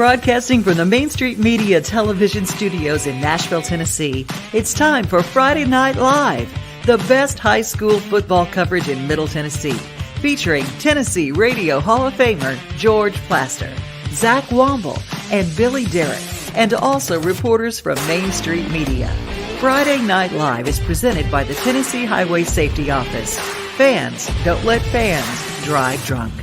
Broadcasting from the Main Street Media television studios in Nashville, Tennessee, it's time for Friday Night Live, the best high school football coverage in Middle Tennessee, featuring Tennessee Radio Hall of Famer George Plaster, Zach Womble, and Billy Derrick, and also reporters from Main Street Media. Friday Night Live is presented by the Tennessee Highway Safety Office. Fans, don't let fans drive drunk.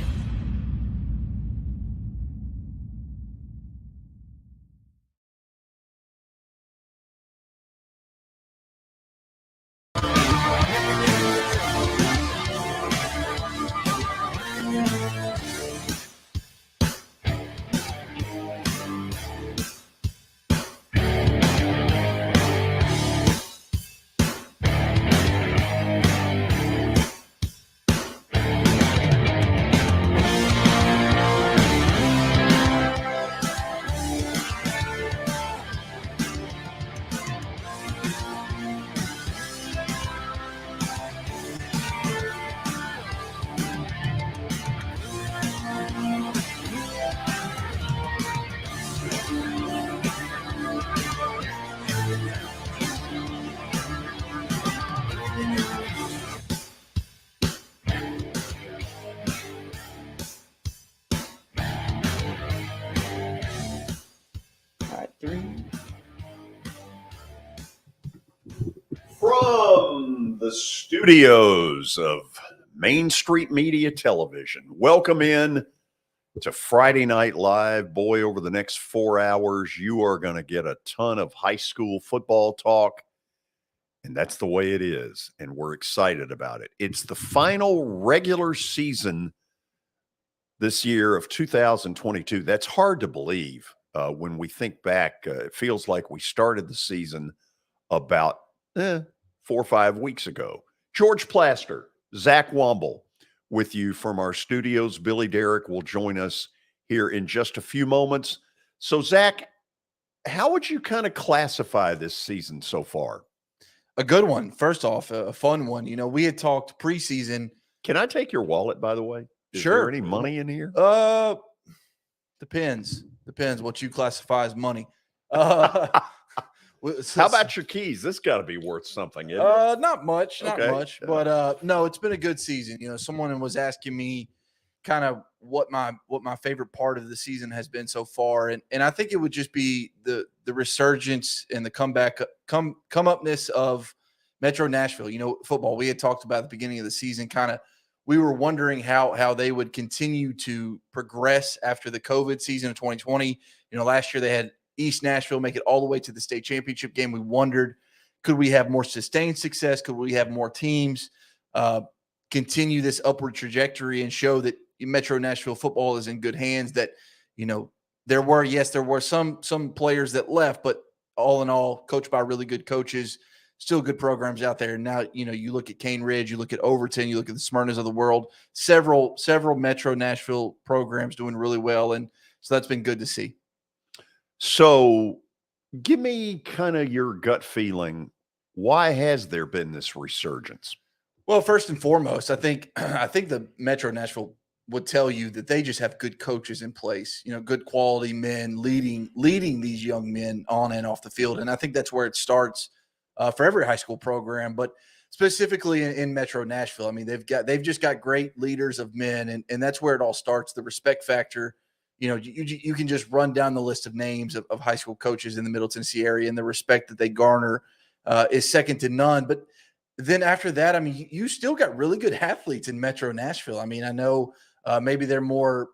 From the studios of Main Street Media Television, welcome in to Friday Night Live. Boy, over the next 4 hours, you are going to get a ton of high school football talk, and that's the way it is, and we're excited about it. It's the final regular season this year of 2022. That's hard to believe when we think back. It feels like we started the season about 4 or 5 weeks ago. George Plaster, Zach Womble with you from our studios. Billy Derrick will join us here in just a few moments. So, Zach, how would you kind of classify this season so far? A good one. First off, a fun one. You know, we had talked preseason. Can I take your wallet, by the way? Is Sure. there any money in here? Depends what you classify as money. How about your keys? This got to be worth something, isn't it? Not much. But no, it's been a good season. You know, someone was asking me kind of what my favorite part of the season has been so far, and I think it would just be the resurgence and the come upness of Metro Nashville. You know, football. We had talked about at the beginning of the season, kind of we were wondering how they would continue to progress after the COVID season of 2020. You know, last year they had East Nashville make it all the way to the state championship game. We wondered, could we have more sustained success? Could we have more teams continue this upward trajectory and show that Metro Nashville football is in good hands? That, you know, there were some players that left, but all in all, coached by really good coaches, still good programs out there. And now, you know, you look at Cane Ridge, you look at Overton, you look at the Smyrnas of the world, several Metro Nashville programs doing really well. And so that's been good to see. So give me kind of your gut feeling. Why has there been this resurgence? Well, first and foremost, I think the Metro Nashville would tell you that they just have good coaches in place, you know, good quality men leading these young men on and off the field. And I think that's where it starts for every high school program, but specifically in Metro Nashville. I mean, they've just got great leaders of men, and that's where it all starts. The respect factor. You know, you can just run down the list of names of high school coaches in the Middle Tennessee area, and the respect that they garner is second to none. But then after that, I mean, you still got really good athletes in Metro Nashville. I mean, I know maybe they're more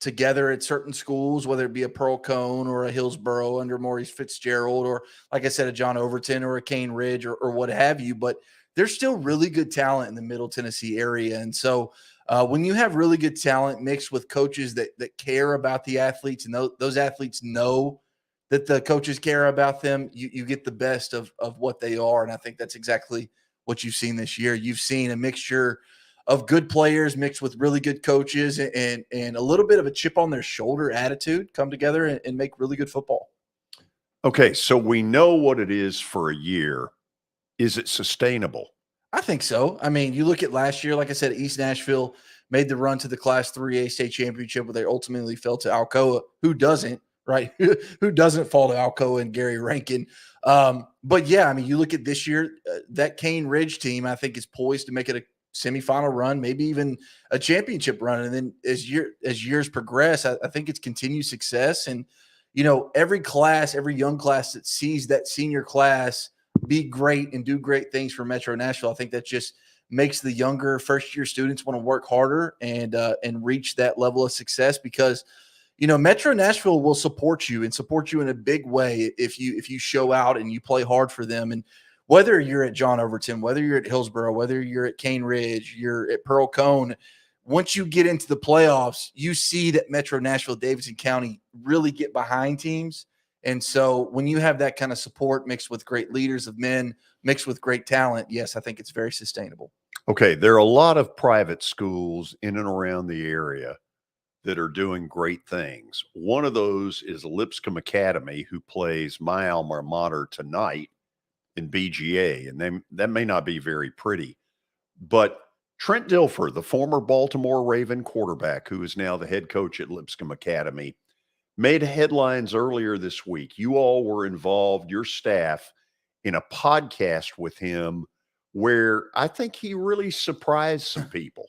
together at certain schools, whether it be a Pearl Cone or a Hillsboro under Maurice Fitzgerald, or like I said, a John Overton or a Cane Ridge or what have you. But there's still really good talent in the Middle Tennessee area. And so when you have really good talent mixed with coaches that care about the athletes, and those athletes know that the coaches care about them, you get the best of what they are. And I think that's exactly what you've seen this year. You've seen a mixture of good players mixed with really good coaches and a little bit of a chip on their shoulder attitude come together and make really good football. Okay, so we know what it is for a year. Is it sustainable? I think so. I mean, you look at last year, like I said, East Nashville made the run to the Class 3A state championship where they ultimately fell to Alcoa. Who doesn't, right? Who doesn't fall to Alcoa and Gary Rankin? But yeah, I mean, you look at this year, that Cane Ridge team, I think, is poised to make it a semifinal run, maybe even a championship run. And then as years progress, I think it's continued success. And, every young class that sees that senior class be great and do great things for Metro Nashville, I think that just makes the younger first-year students want to work harder and reach that level of success because, Metro Nashville will support you in a big way if you show out and you play hard for them. And whether you're at John Overton, whether you're at Hillsborough, whether you're at Cane Ridge, you're at Pearl Cone, once you get into the playoffs, you see that Metro Nashville, Davidson County really get behind teams. And so when you have that kind of support mixed with great leaders of men, mixed with great talent, yes, I think it's very sustainable. Okay, there are a lot of private schools in and around the area that are doing great things. One of those is Lipscomb Academy, who plays my alma mater tonight in BGA, and that may not be very pretty. But Trent Dilfer, the former Baltimore Raven quarterback, who is now the head coach at Lipscomb Academy, made headlines earlier this week. You all were involved, your staff, in a podcast with him where I think he really surprised some people.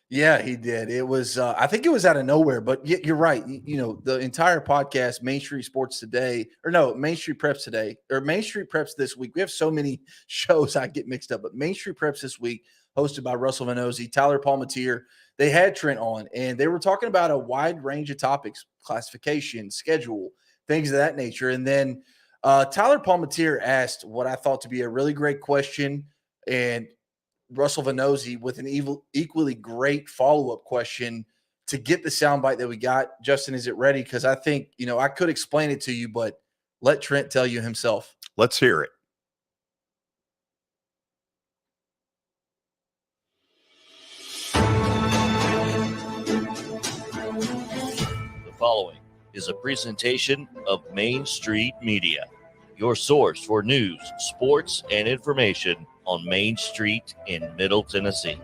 Yeah, he did. It was, I think it was out of nowhere, but you're right. The entire podcast, Main Street Sports Today, Main Street Preps Today, or Main Street Preps this week. We have so many shows I get mixed up, but Main Street Preps this week, hosted by Russell Vanozzi, Tyler Palmatier, they had Trent on, and they were talking about a wide range of topics, classification, schedule, things of that nature. And then Tyler Palmatier asked what I thought to be a really great question, and Russell Vanozzi with an equally great follow-up question to get the soundbite that we got. Justin, is it ready? Because I think, I could explain it to you, but let Trent tell you himself. Let's hear it. The following is a presentation of Main Street Media, your source for news, sports, and information on Main Street in Middle Tennessee.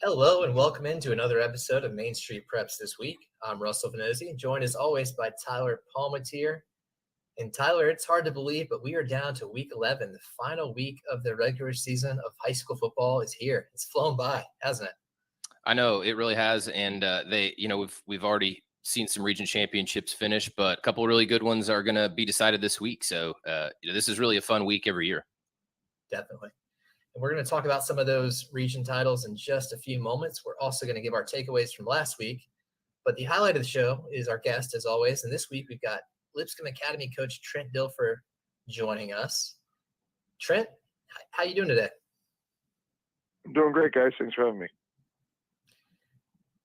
Hello and welcome into another episode of Main Street Preps this week. I'm Russell Vanozzi, joined as always by Tyler Palmatier. And Tyler, it's hard to believe, but we are down to week 11. The final week of the regular season of high school football is here. It's flown by, hasn't it? I know it really has. And we've already seen some region championships finish, but a couple of really good ones are going to be decided this week. So this is really a fun week every year. Definitely. And we're going to talk about some of those region titles in just a few moments. We're also going to give our takeaways from last week. But the highlight of the show is our guest, as always. And this week we've got Lipscomb Academy coach Trent Dilfer joining us. Trent, how you doing today? I'm doing great, guys. Thanks for having me.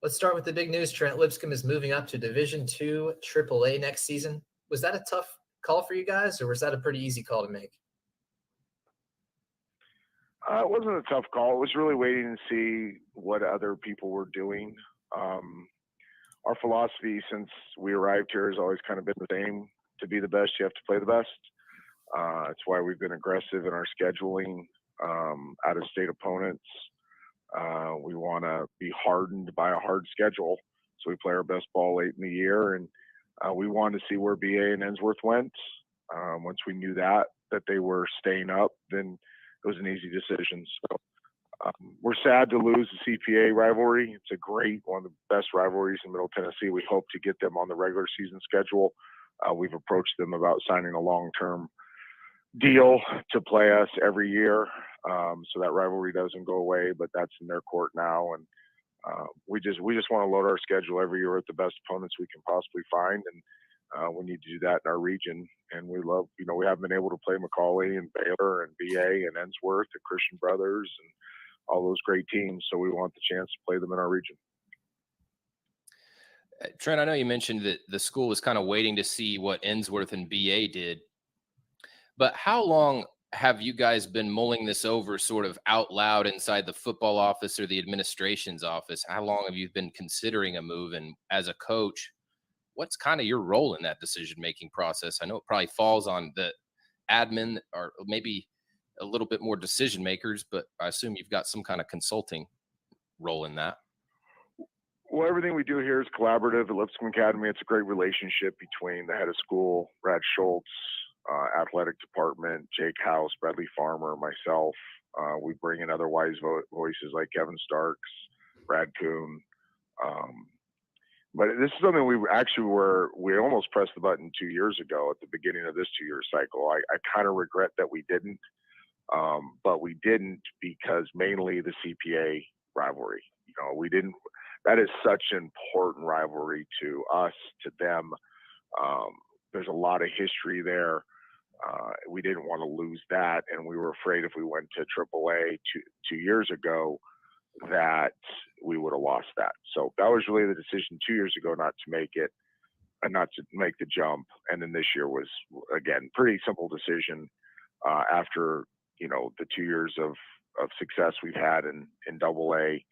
Let's start with the big news, Trent. Lipscomb is moving up to Division II AAA next season. Was that a tough call for you guys, or was that a pretty easy call to make? It wasn't a tough call. It was really waiting to see what other people were doing. Our philosophy since we arrived here has always kind of been the same. To be the best, you have to play the best. It's why we've been aggressive in our scheduling, out-of-state opponents. We want to be hardened by a hard schedule, so we play our best ball late in the year. And we wanted to see where BA and Ensworth went. Once we knew that they were staying up, then it was an easy decision. So we're sad to lose the CPA rivalry. It's one of the best rivalries in Middle Tennessee. We hope to get them on the regular season schedule. We've approached them about signing a long-term deal to play us every year. So that rivalry doesn't go away, but that's in their court now. And we just want to load our schedule every year with the best opponents we can possibly find. And we need to do that in our region. And we love, we haven't been able to play McCauley and Baylor and BA and Ensworth and Christian Brothers and all those great teams. So we want the chance to play them in our region. Trent, I know you mentioned that the school was kind of waiting to see what Ensworth and BA did, but how long have you guys been mulling this over sort of out loud inside the football office or the administration's office? How long have you been considering a move? And as a coach, what's kind of your role in that decision-making process? I know it probably falls on the admin or maybe a little bit more decision makers, but I assume you've got some kind of consulting role in that. Well, everything we do here is collaborative at Lipscomb Academy. It's a great relationship between the head of school, Brad Schultz, athletic department, Jake House, Bradley Farmer, myself. We bring in other wise voices like Kevin Starks, Brad Kuhn. But this is something we almost pressed the button 2 years ago at the beginning of this 2-year cycle. I kind of regret that we didn't, but we didn't because mainly the CPA rivalry. We didn't. That is such an important rivalry to us, to them. There's a lot of history there. We didn't want to lose that, and we were afraid if we went to AAA 2 years ago that we would have lost that. So that was really the decision 2 years ago, not to make it and not to make the jump. And then this year was, again, pretty simple decision after the 2 years of success we've had in AA.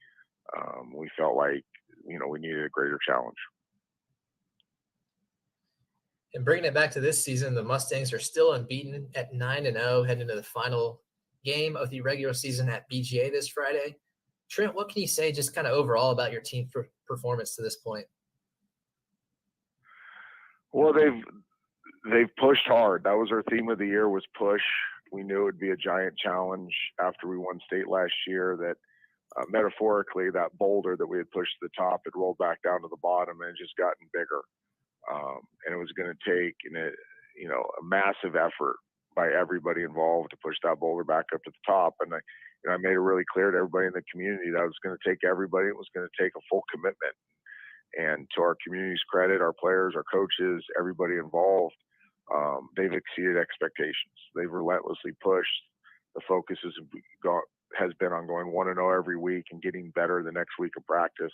We felt like we needed a greater challenge. And bringing it back to this season, the Mustangs are still unbeaten at 9-0, heading into the final game of the regular season at BGA this Friday. Trent, what can you say just kind of overall about your team performance to this point? Well, they've pushed hard. That was our theme of the year, was push. We knew it would be a giant challenge after we won state last year, that metaphorically, that boulder that we had pushed to the top had rolled back down to the bottom and just gotten bigger. And it was going to take a massive effort by everybody involved to push that boulder back up to the top. And I made it really clear to everybody in the community that it was going to take everybody. It was going to take a full commitment. And to our community's credit, our players, our coaches, everybody involved, they've exceeded expectations. They've relentlessly pushed. The focus has been on going 1-0 every week and getting better the next week of practice.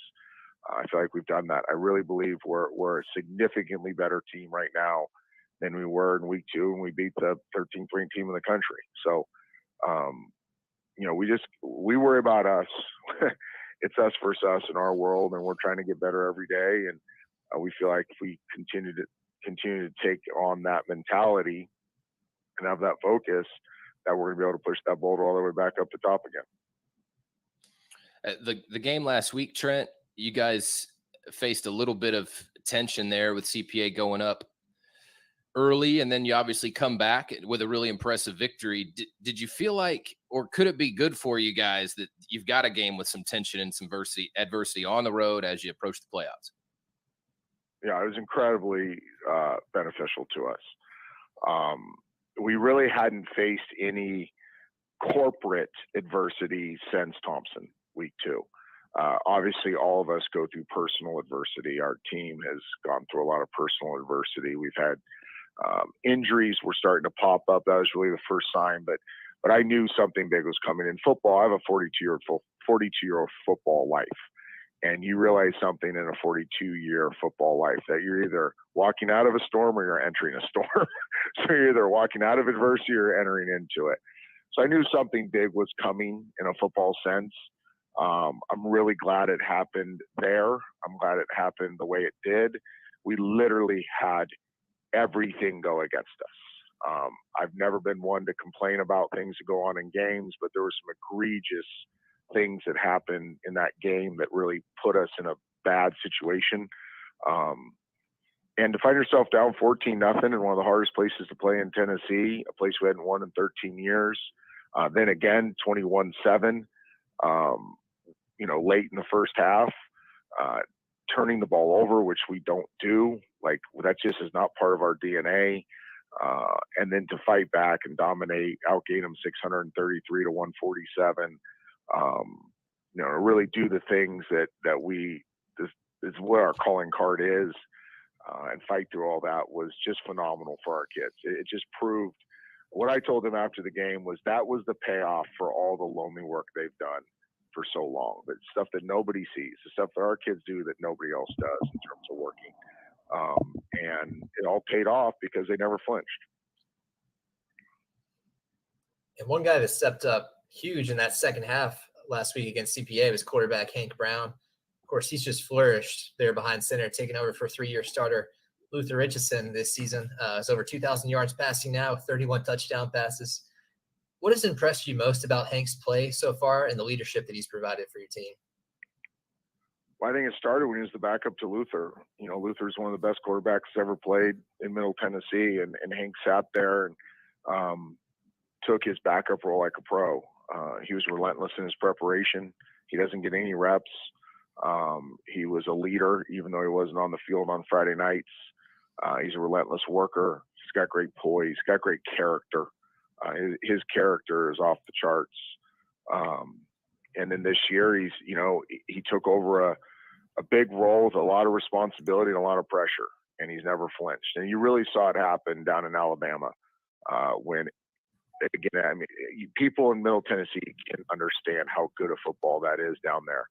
I feel like we've done that. I really believe we're a significantly better team right now than we were in week 2 when we beat the 13th ranked team in the country. So, we worry about us. It's us versus us in our world, and we're trying to get better every day. And we feel like if we continue to take on that mentality and have that focus, that we're going to be able to push that boulder all the way back up the top again. The game last week, Trent, you guys faced a little bit of tension there with CPA going up early, and then you obviously come back with a really impressive victory. Did you feel like, or could it be good for you guys that you've got a game with some tension and some adversity on the road as you approach the playoffs? Yeah, it was incredibly beneficial to us. We really hadn't faced any corporate adversity since Thompson week 2. Obviously, all of us go through personal adversity. Our team has gone through a lot of personal adversity. We've had injuries were starting to pop up. That was really the first sign, but I knew something big was coming in football. I have a 42-year-old football life, and you realize something in a 42-year football life, that you're either walking out of a storm or you're entering a storm. So you're either walking out of adversity or entering into it. So I knew something big was coming in a football sense. I'm really glad it happened there. I'm glad it happened the way it did. We literally had everything go against us. I've never been one to complain about things that go on in games, but there were some egregious things that happened in that game that really put us in a bad situation. And to find yourself down 14-0 in one of the hardest places to play in Tennessee, a place we hadn't won in 13 years, then again 21-7, late in the first half, turning the ball over, which we don't do. Like, that just is not part of our DNA. And then to fight back and dominate, outgain them 633 to 147. To really do the things that this is what our calling card is, and fight through all that was just phenomenal for our kids. It just proved what I told them after the game was that was the payoff for all the lonely work they've done for so long. But stuff that nobody sees, the stuff that our kids do that nobody else does in terms of working. And it all paid off because they never flinched. And one guy that stepped up huge in that second half last week against CPA was quarterback Hank Brown. Of course, he's just flourished there behind center, taking over for three-year starter Luther Richardson this season. Is over 2,000 yards passing now, 31 touchdown passes. What has impressed you most about Hank's play so far and the leadership that he's provided for your team? Well, I think it started when he was the backup to Luther. You know, Luther's one of the best quarterbacks ever played in Middle Tennessee, and Hank sat there and took his backup role like a pro. He was relentless in his preparation. He doesn't get any reps. He was a leader, even though he wasn't on the field on Friday nights. He's a relentless worker. He's got great poise. He's got great character. His character is off the charts. And then this year, he took over a big role with a lot of responsibility and a lot of pressure, and he's never flinched. And you really saw it happen down in Alabama when, again, I mean, people in Middle Tennessee can understand how good a football that is down there.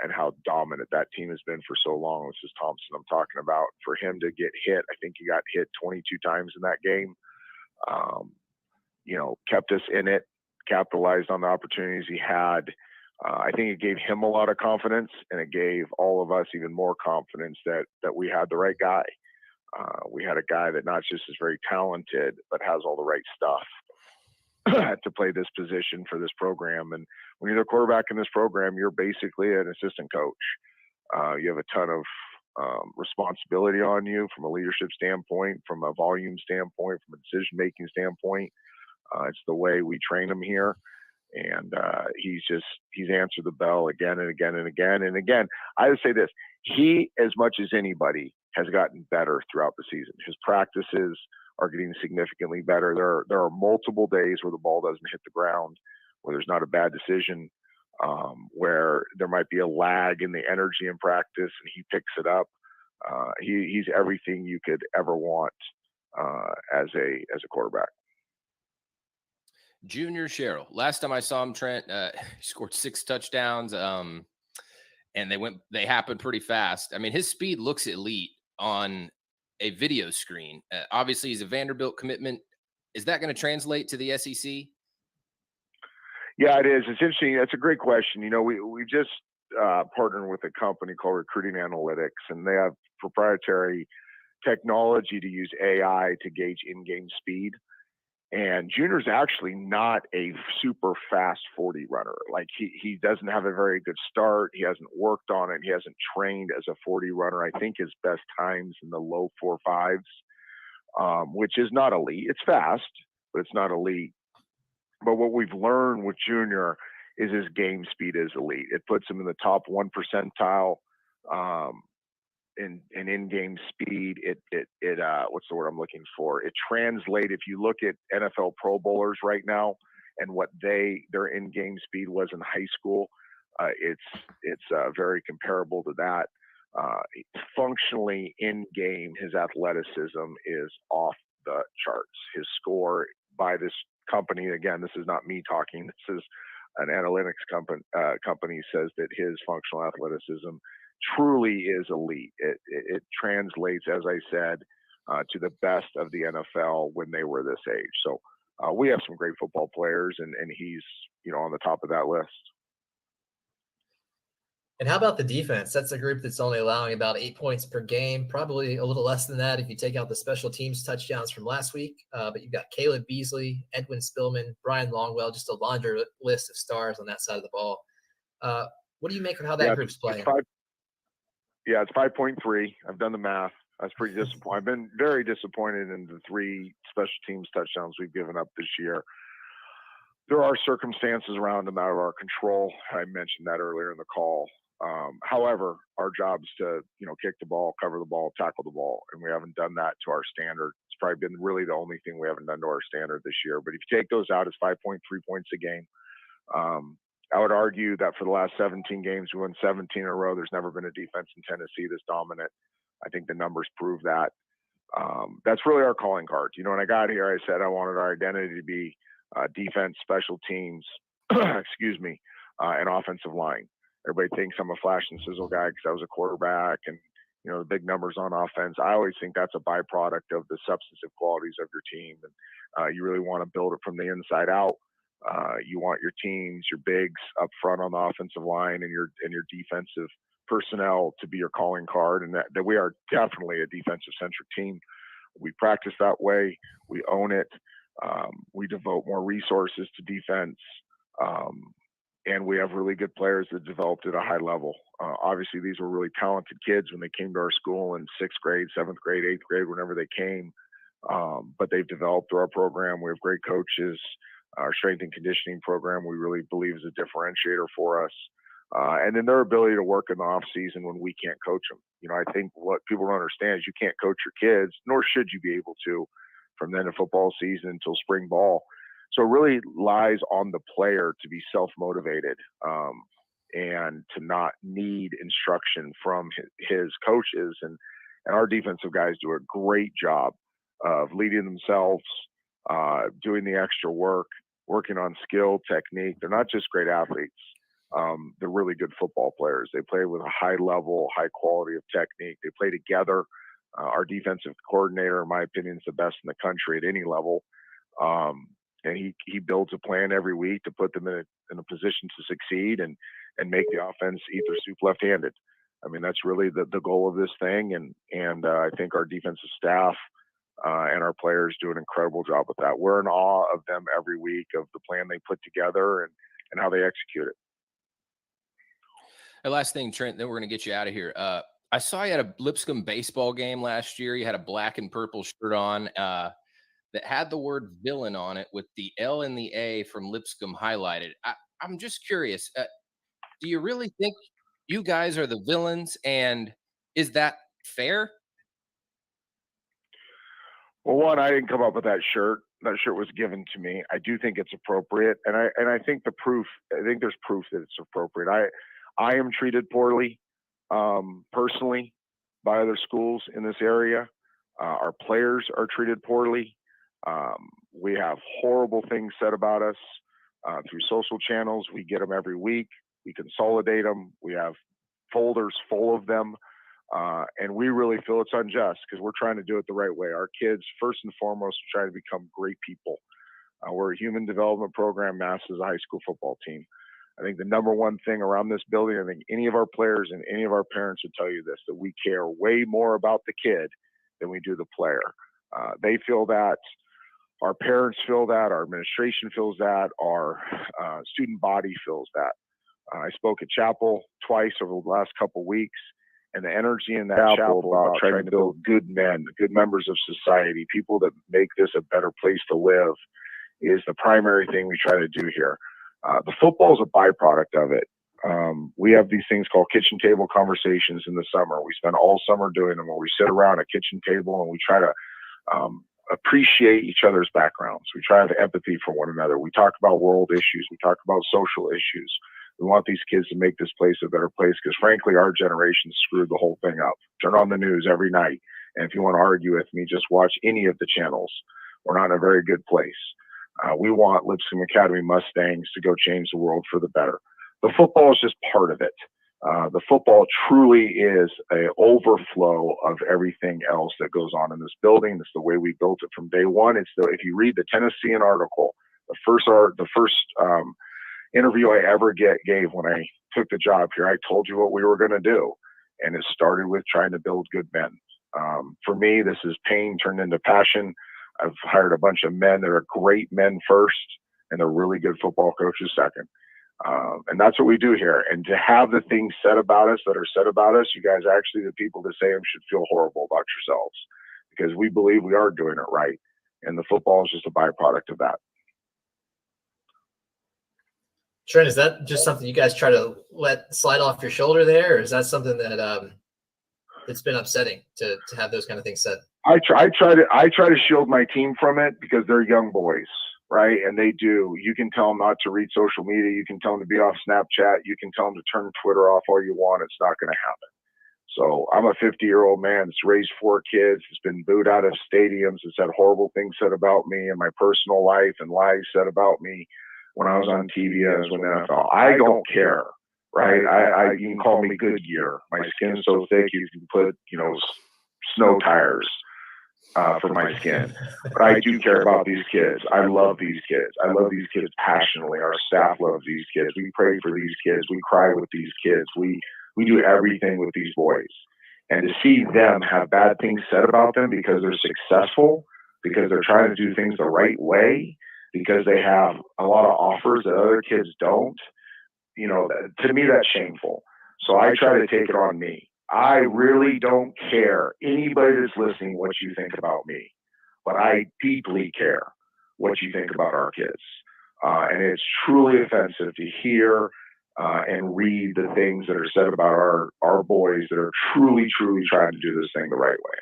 And how dominant that team has been for so long. This is Thompson I'm talking about. For him to get hit, I think he got hit 22 times in that game. Kept us in it, capitalized on the opportunities he had. I think it gave him a lot of confidence, and it gave all of us even more confidence that we had the right guy. We had a guy that not just is very talented, but has all the right stuff to play this position for this program. And when you're the quarterback in this program, you're basically an assistant coach. You have a ton of responsibility on you from a leadership standpoint, from a volume standpoint, from a decision-making standpoint. It's the way we train him here. And he's answered the bell again and again and again. And again, I would say this, he, as much as anybody, has gotten better throughout the season. His practices are getting significantly better. There are multiple days where the ball doesn't hit the ground, where there's not a bad decision, where there might be a lag in the energy in practice, and he picks it up. He's everything you could ever want as a quarterback. Junior Sherrill. Last time I saw him, Trent, he scored 6 touchdowns, and they happened pretty fast. I mean, his speed looks elite on a video screen. Obviously, he's a Vanderbilt commitment. Is that going to translate to the SEC? Yeah, it is. It's interesting. That's a great question. We just partnered with a company called Recruiting Analytics, and they have proprietary technology to use AI to gauge in-game speed. And Junior's actually not a super fast 40 runner. Like he doesn't have a very good start. He hasn't worked on it. He hasn't trained as a 40 runner. I think his best time's in the low 4.5s, which is not elite. It's fast, but it's not elite. But what we've learned with Junior is his game speed is elite. It puts him in the top 1 percentile in in-game speed. It what's the word I'm looking for? It translates. If you look at NFL Pro Bowlers right now and what their in-game speed was in high school, it's very comparable to that. Functionally in-game, his athleticism is off the charts. His score by this company, again, this is not me talking. This is an analytics company says that his functional athleticism truly is elite. It translates, as I said, to the best of the NFL when they were this age. So we have some great football players, and he's on the top of that list. And how about the defense? That's a group that's only allowing about 8 points per game, probably a little less than that if you take out the special teams touchdowns from last week. But you've got Caleb Beasley, Edwin Spillman, Brian Longwell, just a laundry list of stars on that side of the ball. What do you make of how that group's playing? It's 5.3. I've done the math. I was pretty disappointed. I've been very disappointed in the 3 special teams touchdowns we've given up this year. There are circumstances around them out of our control. I mentioned that earlier in the call. However, our job is to, kick the ball, cover the ball, tackle the ball, and we haven't done that to our standard. It's probably been really the only thing we haven't done to our standard this year. But if you take those out, it's 5.3 points a game. I would argue that for the last 17 games, we won 17 in a row. There's never been a defense in Tennessee this dominant. I think the numbers prove that. That's really our calling card. When I got here, I said I wanted our identity to be defense, special teams, and offensive line. Everybody thinks I'm a flash and sizzle guy because I was a quarterback and, the big numbers on offense. I always think that's a byproduct of the substantive qualities of your team. And you really want to build it from the inside out. You want your teams, your bigs up front on the offensive line, and your defensive personnel to be your calling card, and that we are definitely a defensive-centric team. We practice that way. We own it. We devote more resources to defense, and we have really good players that developed at a high level. Obviously, these were really talented kids when they came to our school in 6th grade, 7th grade, 8th grade, whenever they came. But they've developed through our program. We have great coaches. Our strength and conditioning program, we really believe, is a differentiator for us. And then their ability to work in the off season when we can't coach them. I think what people don't understand is you can't coach your kids, nor should you be able to, from then to football season until spring ball. So it really lies on the player to be self-motivated and to not need instruction from his coaches. And our defensive guys do a great job of leading themselves, doing the extra work, working on skill, technique. They're not just great athletes. They're really good football players. They play with a high level, high quality of technique. They play together. Our defensive coordinator, in my opinion, is the best in the country at any level. And he builds a plan every week to put them in a position to succeed and make the offense eat their soup left-handed. I mean, that's really the goal of this thing. And I think our defensive staff and our players do an incredible job with that. We're in awe of them every week, of the plan they put together and how they execute it. The last thing, Trent, then we're going to get you out of here. I saw you at a Lipscomb baseball game last year. You had a black and purple shirt on that had the word villain on it with the L and the A from Lipscomb highlighted. I'm just curious. Do you really think you guys are the villains? And is that fair? Well, one, I didn't come up with that shirt. That shirt was given to me. I do think it's appropriate. And I think there's proof that it's appropriate. I am treated poorly, personally, by other schools in this area. Our players are treated poorly. We have horrible things said about us through social channels. We get them every week. We consolidate them. We have folders full of them. And we really feel it's unjust because we're trying to do it the right way. Our kids, first and foremost, are trying to become great people. We're a human development program, mass as a high school football team. I think the number one thing around this building, I think any of our players and any of our parents would tell you this, that we care way more about the kid than we do the player. They feel that. Our parents feel that. Our administration feels that. Our student body feels that. I spoke at chapel twice over the last couple of weeks, and the energy in that chapel about trying to build good men, good members of society, people that make this a better place to live, is the primary thing we try to do here. The football is a byproduct of it. We have these things called kitchen table conversations in the summer. We spend all summer doing them where we sit around a kitchen table and we try to appreciate each other's backgrounds. We try to have empathy for one another. We talk about world issues. We talk about social issues. We want these kids to make this place a better place because, frankly, our generation screwed the whole thing up. Turn on the news every night, and if you want to argue with me, just watch any of the channels. We're not in a very good place. We want Lipscomb Academy Mustangs to go change the world for the better. The football is just part of it. The football truly is an overflow of everything else that goes on in this building. It's the way we built it from day one. If you read the Tennessean article, the first interview I ever gave when I took the job here, I told you what we were going to do, and it started with trying to build good men. For me, this is pain turned into passion. I've hired a bunch of men that are great men first, and they're really good football coaches second. And that's what we do here. And to have the things said about us that are said about us, you guys are actually the people that say them should feel horrible about yourselves, because we believe we are doing it right. And the football is just a byproduct of that. Trent, is that just something you guys try to let slide off your shoulder there, or is that something that it's been upsetting to have those kind of things said? I try to shield my team from it because they're young boys, right? And they do. You can tell them not to read social media. You can tell them to be off Snapchat. You can tell them to turn Twitter off all you want. It's not going to happen. So I'm a 50-year-old man that's raised 4 kids, has been booed out of stadiums, has had horrible things said about me in my personal life and lies said about me when I was on TV as an NFL. I don't care, right? You can call me Goodyear. My skin's so thick you can put, snow tires. for my skin. But I do care about these kids. I love these kids. I love these kids passionately. Our staff loves these kids. We pray for these kids. We cry with these kids. We do everything with these boys. And to see them have bad things said about them because they're successful, because they're trying to do things the right way, because they have a lot of offers that other kids don't, to me, that's shameful. So I try to take it on me. I really don't care, anybody that's listening, what you think about me, but I deeply care what you think about our kids. And it's truly offensive to hear and read the things that are said about our boys that are truly, truly trying to do this thing the right way.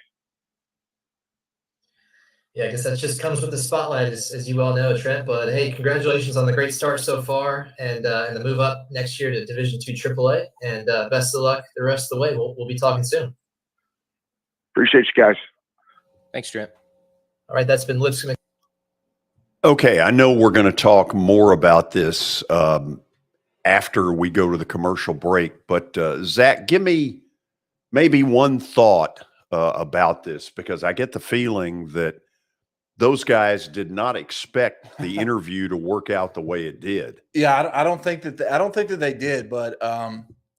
Yeah, I guess that just comes with the spotlight, as you all know, Trent. But hey, congratulations on the great start so far, and the move up next year to Division II AAA. And best of luck the rest of the way. We'll be talking soon. Appreciate you guys. Thanks, Trent. All right, that's been Lipscomb. Okay, I know we're going to talk more about this after we go to the commercial break, but Zach, give me maybe one thought about this, because I get the feeling that those guys did not expect the interview to work out the way it did. Yeah, I don't think that they did. But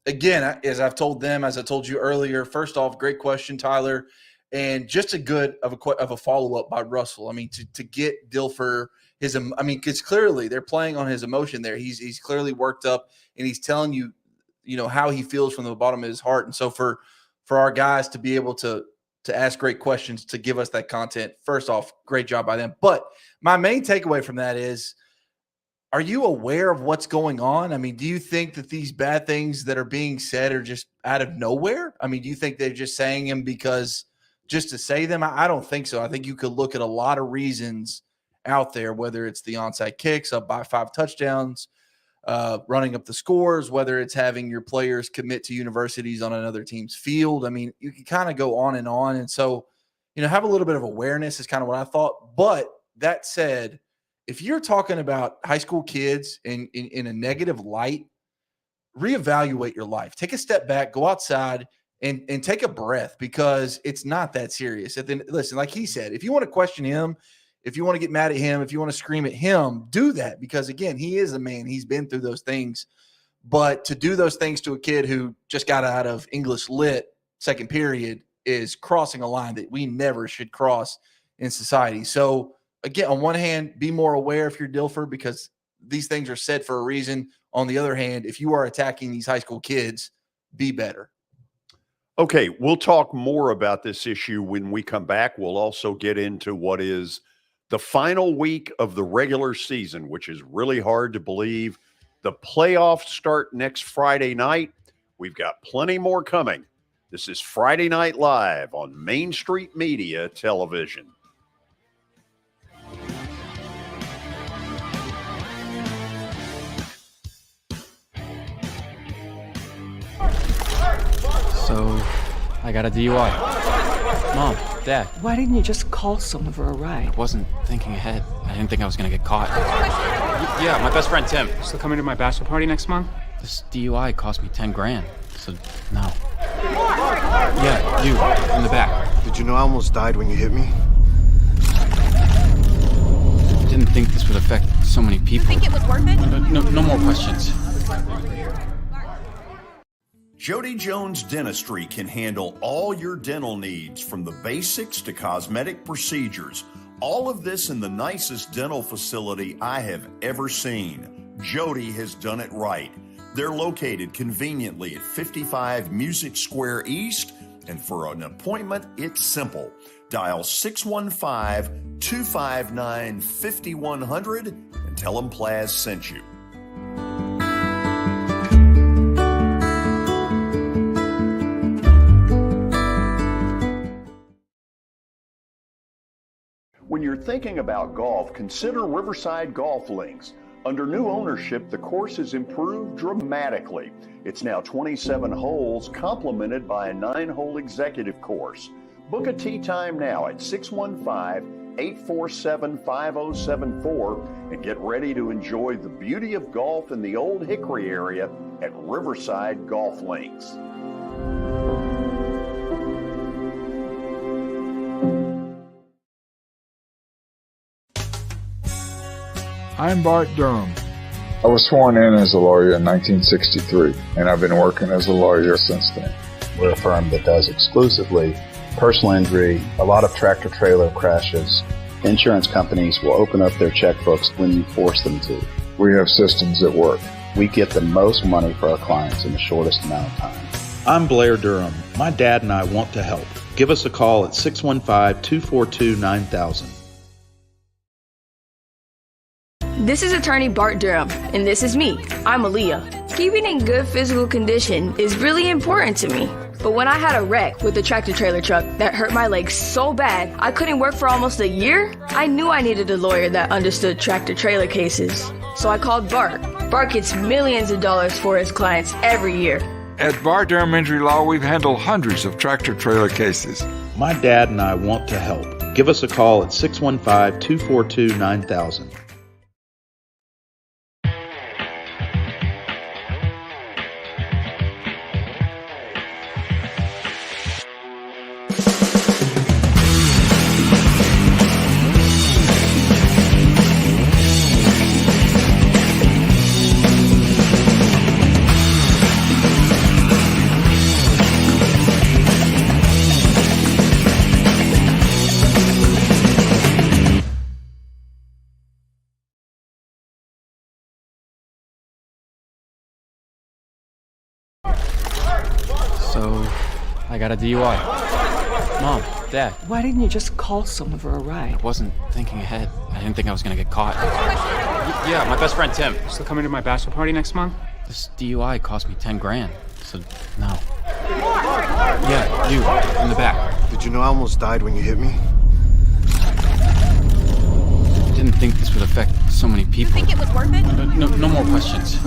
again, as I've told them, as I told you earlier, first off, great question, Tyler, and just a good of a follow up by Russell. I mean, to get Dilfer because clearly they're playing on his emotion there. He's clearly worked up, and he's telling you, how he feels from the bottom of his heart. And so for our guys to be able to ask great questions, to give us that content, first off, great job by them. But my main takeaway from that is, are you aware of what's going on? I mean, do you think that these bad things that are being said are just out of nowhere? I mean, do you think they're just saying them because just to say them? I don't think so. I think you could look at a lot of reasons out there, whether it's the onside kicks up by 5 touchdowns, running up the scores, whether it's having your players commit to universities on another team's field. I mean, you can kind of go on. And so, have a little bit of awareness is kind of what I thought. But that said, if you're talking about high school kids in a negative light, reevaluate your life. Take a step back, go outside and take a breath, because it's not that serious. Listen, like he said, if you want to question him, if you want to get mad at him, if you want to scream at him, do that, because again, he is a man. He's been through those things. But to do those things to a kid who just got out of English Lit second period is crossing a line that we never should cross in society. So again, on one hand, be more aware if you're Dilfer, because these things are said for a reason. On the other hand, if you are attacking these high school kids, be better. Okay, we'll talk more about this issue when we come back. We'll also get into what is the final week of the regular season, which is really hard to believe. The playoffs start next Friday night. We've got plenty more coming. This is Friday Night Live on Main Street Media Television. So, I got a DUI. Mom, Dad. Why didn't you just call someone for a ride? I wasn't thinking ahead. I didn't think I was gonna get caught. Yeah, my best friend Tim. Still coming to my bachelor party next month? This DUI cost me 10 grand. So, no. Yeah, you, in the back. Did you know I almost died when you hit me? I didn't think this would affect so many people. You think it was worth it? No more questions. Jody Jones Dentistry can handle all your dental needs, from the basics to cosmetic procedures. All of this in the nicest dental facility I have ever seen. Jody has done it right. They're located conveniently at 55 Music Square East, and for an appointment, it's simple. Dial 615-259-5100 and tell them Plaz sent you. When you're thinking about golf, consider Riverside Golf Links. Under new ownership, the course has improved dramatically. It's now 27 holes, complemented by a 9-hole executive course. Book a tee time now at 615-847-5074 and get ready to enjoy the beauty of golf in the Old Hickory area at Riverside Golf Links. I'm Bart Durham. I was sworn in as a lawyer in 1963, and I've been working as a lawyer since then. We're a firm that does exclusively personal injury, a lot of tractor-trailer crashes. Insurance companies will open up their checkbooks when you force them to. We have systems that work. We get the most money for our clients in the shortest amount of time. I'm Blair Durham. My dad and I want to help. Give us a call at 615-242-9000. This is attorney Bart Durham, and this is me. I'm Aaliyah. Keeping in good physical condition is really important to me. But when I had a wreck with a tractor-trailer truck that hurt my legs so bad I couldn't work for almost a year, I knew I needed a lawyer that understood tractor-trailer cases. So I called Bart. Bart gets millions of dollars for his clients every year. At Bart Durham Injury Law, we've handled hundreds of tractor-trailer cases. My dad and I want to help. Give us a call at 615-242-9000. So, I got a DUI. Mom, Dad. Why didn't you just call someone for a ride? I wasn't thinking ahead. I didn't think I was gonna get caught. Yeah, my best friend Tim. Still coming to my bachelor party next month? This DUI cost me 10 grand. So, no. Yeah, you, in the back. Did you know I almost died when you hit me? I didn't think this would affect so many people. You think it was worth it? No more questions.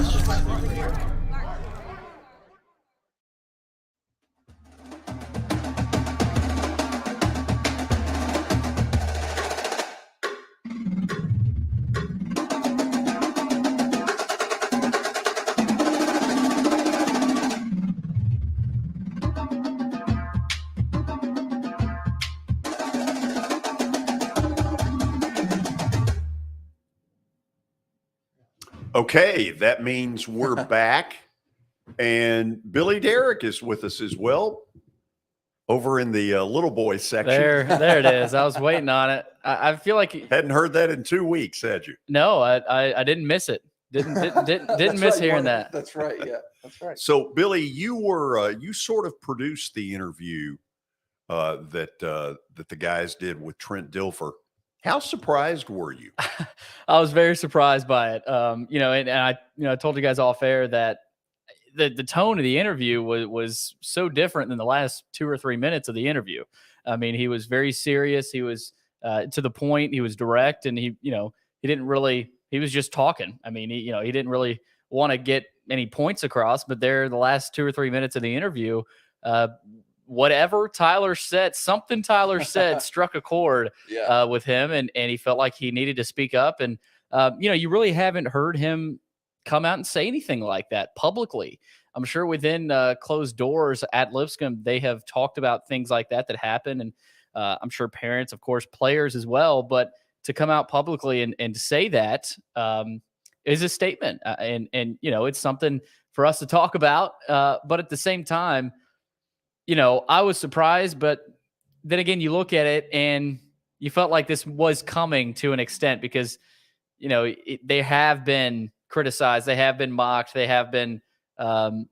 Okay, that means we're back. And Billy Derrick is with us as well over in the little boy section. There it is. I was waiting on it. I feel like hadn't heard that in 2 weeks, had you? No, I didn't miss it. Didn't miss hearing that. That's right. Yeah, that's right. So, Billy, you were you sort of produced the interview that the guys did with Trent Dilfer. How surprised were you? I was very surprised by it. And I told you guys off air that the tone of the interview was so different than the last 2 or 3 minutes of the interview. I mean, he was very serious. He was to the point. He was direct, and he was just talking. I mean, he didn't really want to get any points across, but there, the last 2 or 3 minutes of the interview, whatever Tyler said struck a chord with him, and he felt like he needed to speak up. And you really haven't heard him come out and say anything like that publicly. I'm sure within closed doors at Lipscomb, they have talked about things like that happened, and I'm sure parents, of course, players as well. But to come out publicly and to say that is a statement, and it's something for us to talk about. But at the same time, I was surprised, but then again, you look at it and you felt like this was coming to an extent because, they have been criticized. They have been mocked. They have been, kind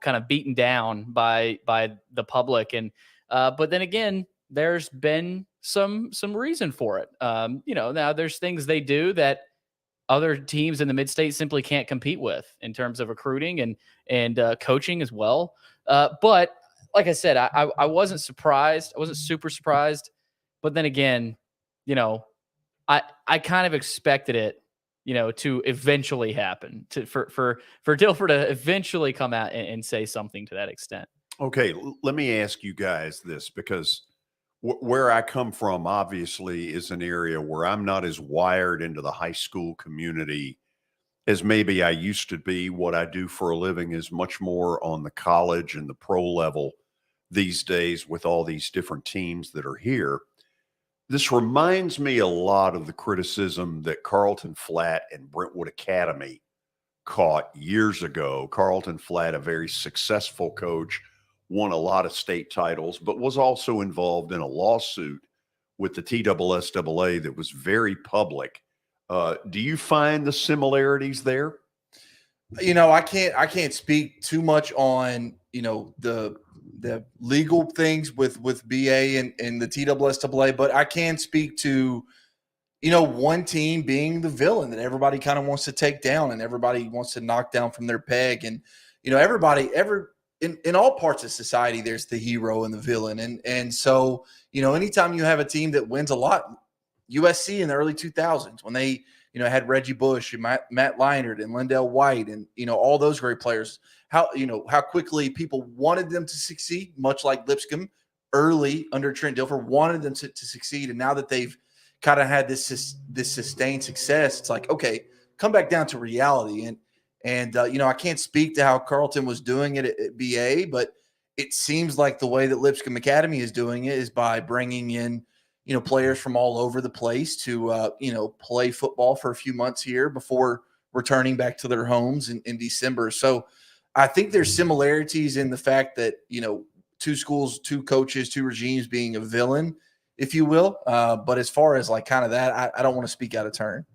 of beaten down by the public. And, but then again, there's been some reason for it. Now there's things they do that other teams in the mid-state simply can't compete with in terms of recruiting and coaching as well. But like I said, I wasn't surprised. I wasn't super surprised. But then again, I kind of expected it, to eventually happen, for Dilfer to eventually come out and say something to that extent. Okay, let me ask you guys this, because where I come from, obviously, is an area where I'm not as wired into the high school community as maybe I used to be. What I do for a living is much more on the college and the pro level these days with all these different teams that are here. This reminds me a lot of the criticism that Carlton Flat and Brentwood Academy caught years ago. Carlton Flat, a very successful coach, won a lot of state titles, but was also involved in a lawsuit with the TSSAA that was very public. Do you find the similarities there? I can't speak too much on, the legal things with BA and the TSSAA, but I can speak to, one team being the villain that everybody kind of wants to take down and everybody wants to knock down from their peg. And, everybody, in all parts of society, there's the hero and the villain. And so, anytime you have a team that wins a lot, USC in the early 2000s, when they, had Reggie Bush and Matt Leinart and Lindell White and, all those great players, how quickly people wanted them to succeed, much like Lipscomb early under Trent Dilfer wanted them to succeed. And now that they've kind of had this sustained success, it's like, okay, come back down to reality. And I can't speak to how Carlton was doing it at BA, but it seems like the way that Lipscomb Academy is doing it is by bringing in, players from all over the place to, play football for a few months here before returning back to their homes in December. So I think there's similarities in the fact that, two schools, two coaches, two regimes being a villain, if you will. But as far as like kind of that, I don't want to speak out of turn.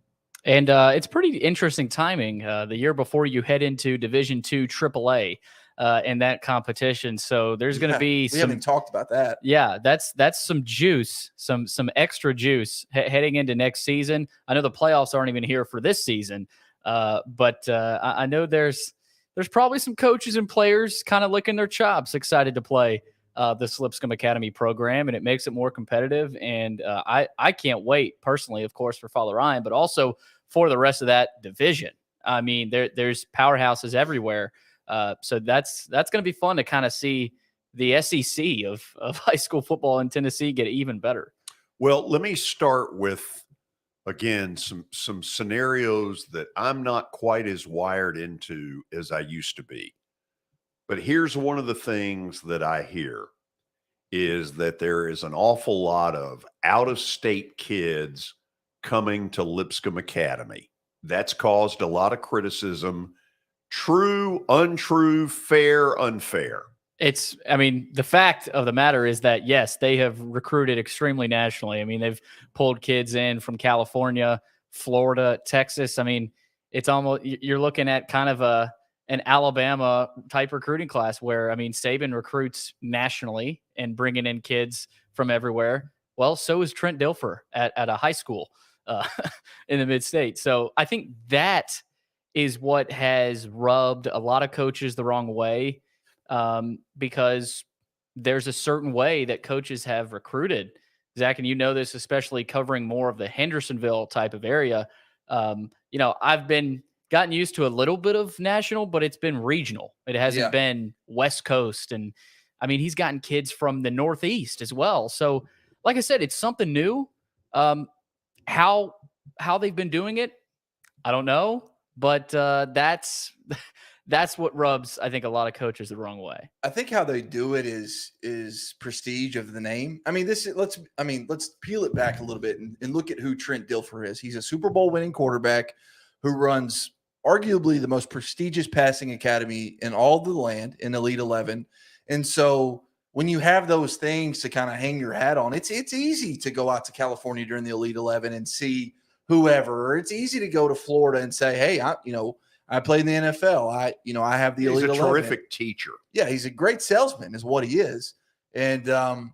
And it's pretty interesting timing the year before you head into Division II AAA in that competition. So there's going to be we haven't talked about that. Yeah, that's some juice, some extra juice heading into next season. I know the playoffs aren't even here for this season, but I know there's probably some coaches and players kind of licking their chops, excited to play this Lipscomb Academy program, and it makes it more competitive. And I can't wait personally, of course, for Father Ryan, but also for the rest of that division. I mean, there's powerhouses everywhere. So that's going to be fun to kind of see the SEC of high school football in Tennessee get even better. Well, let me start with, again, some scenarios that I'm not quite as wired into as I used to be. But here's one of the things that I hear is that there is an awful lot of out-of-state kids coming to Lipscomb Academy. That's caused a lot of criticism. True, untrue, fair, unfair. The fact of the matter is that, yes, they have recruited extremely nationally. I mean, they've pulled kids in from California, Florida, Texas. I mean, it's almost, you're looking at kind of an Alabama type recruiting class where, I mean, Saban recruits nationally and bringing in kids from everywhere. Well, so is Trent Dilfer at a high school in the mid-state. So I think that is what has rubbed a lot of coaches the wrong way, because there's a certain way that coaches have recruited. Zach, and you know this, especially covering more of the Hendersonville type of area. I've gotten used to a little bit of national, but it's been regional. It hasn't been West Coast. And I mean, he's gotten kids from the Northeast as well. So like I said, it's something new. How they've been doing it, I don't know. But that's what rubs, I think, a lot of coaches the wrong way. I think how they do it is prestige of the name. I mean, let's peel it back a little bit and look at who Trent Dilfer is. He's a Super Bowl winning quarterback who runs arguably the most prestigious passing academy in all the land in Elite 11. And so when you have those things to kind of hang your hat on, it's easy to go out to California during the Elite 11 and see whoever, or it's easy to go to Florida and say, hey, I played in the NFL. I have the Elite 11. He's a terrific teacher. Yeah, he's a great salesman is what he is. And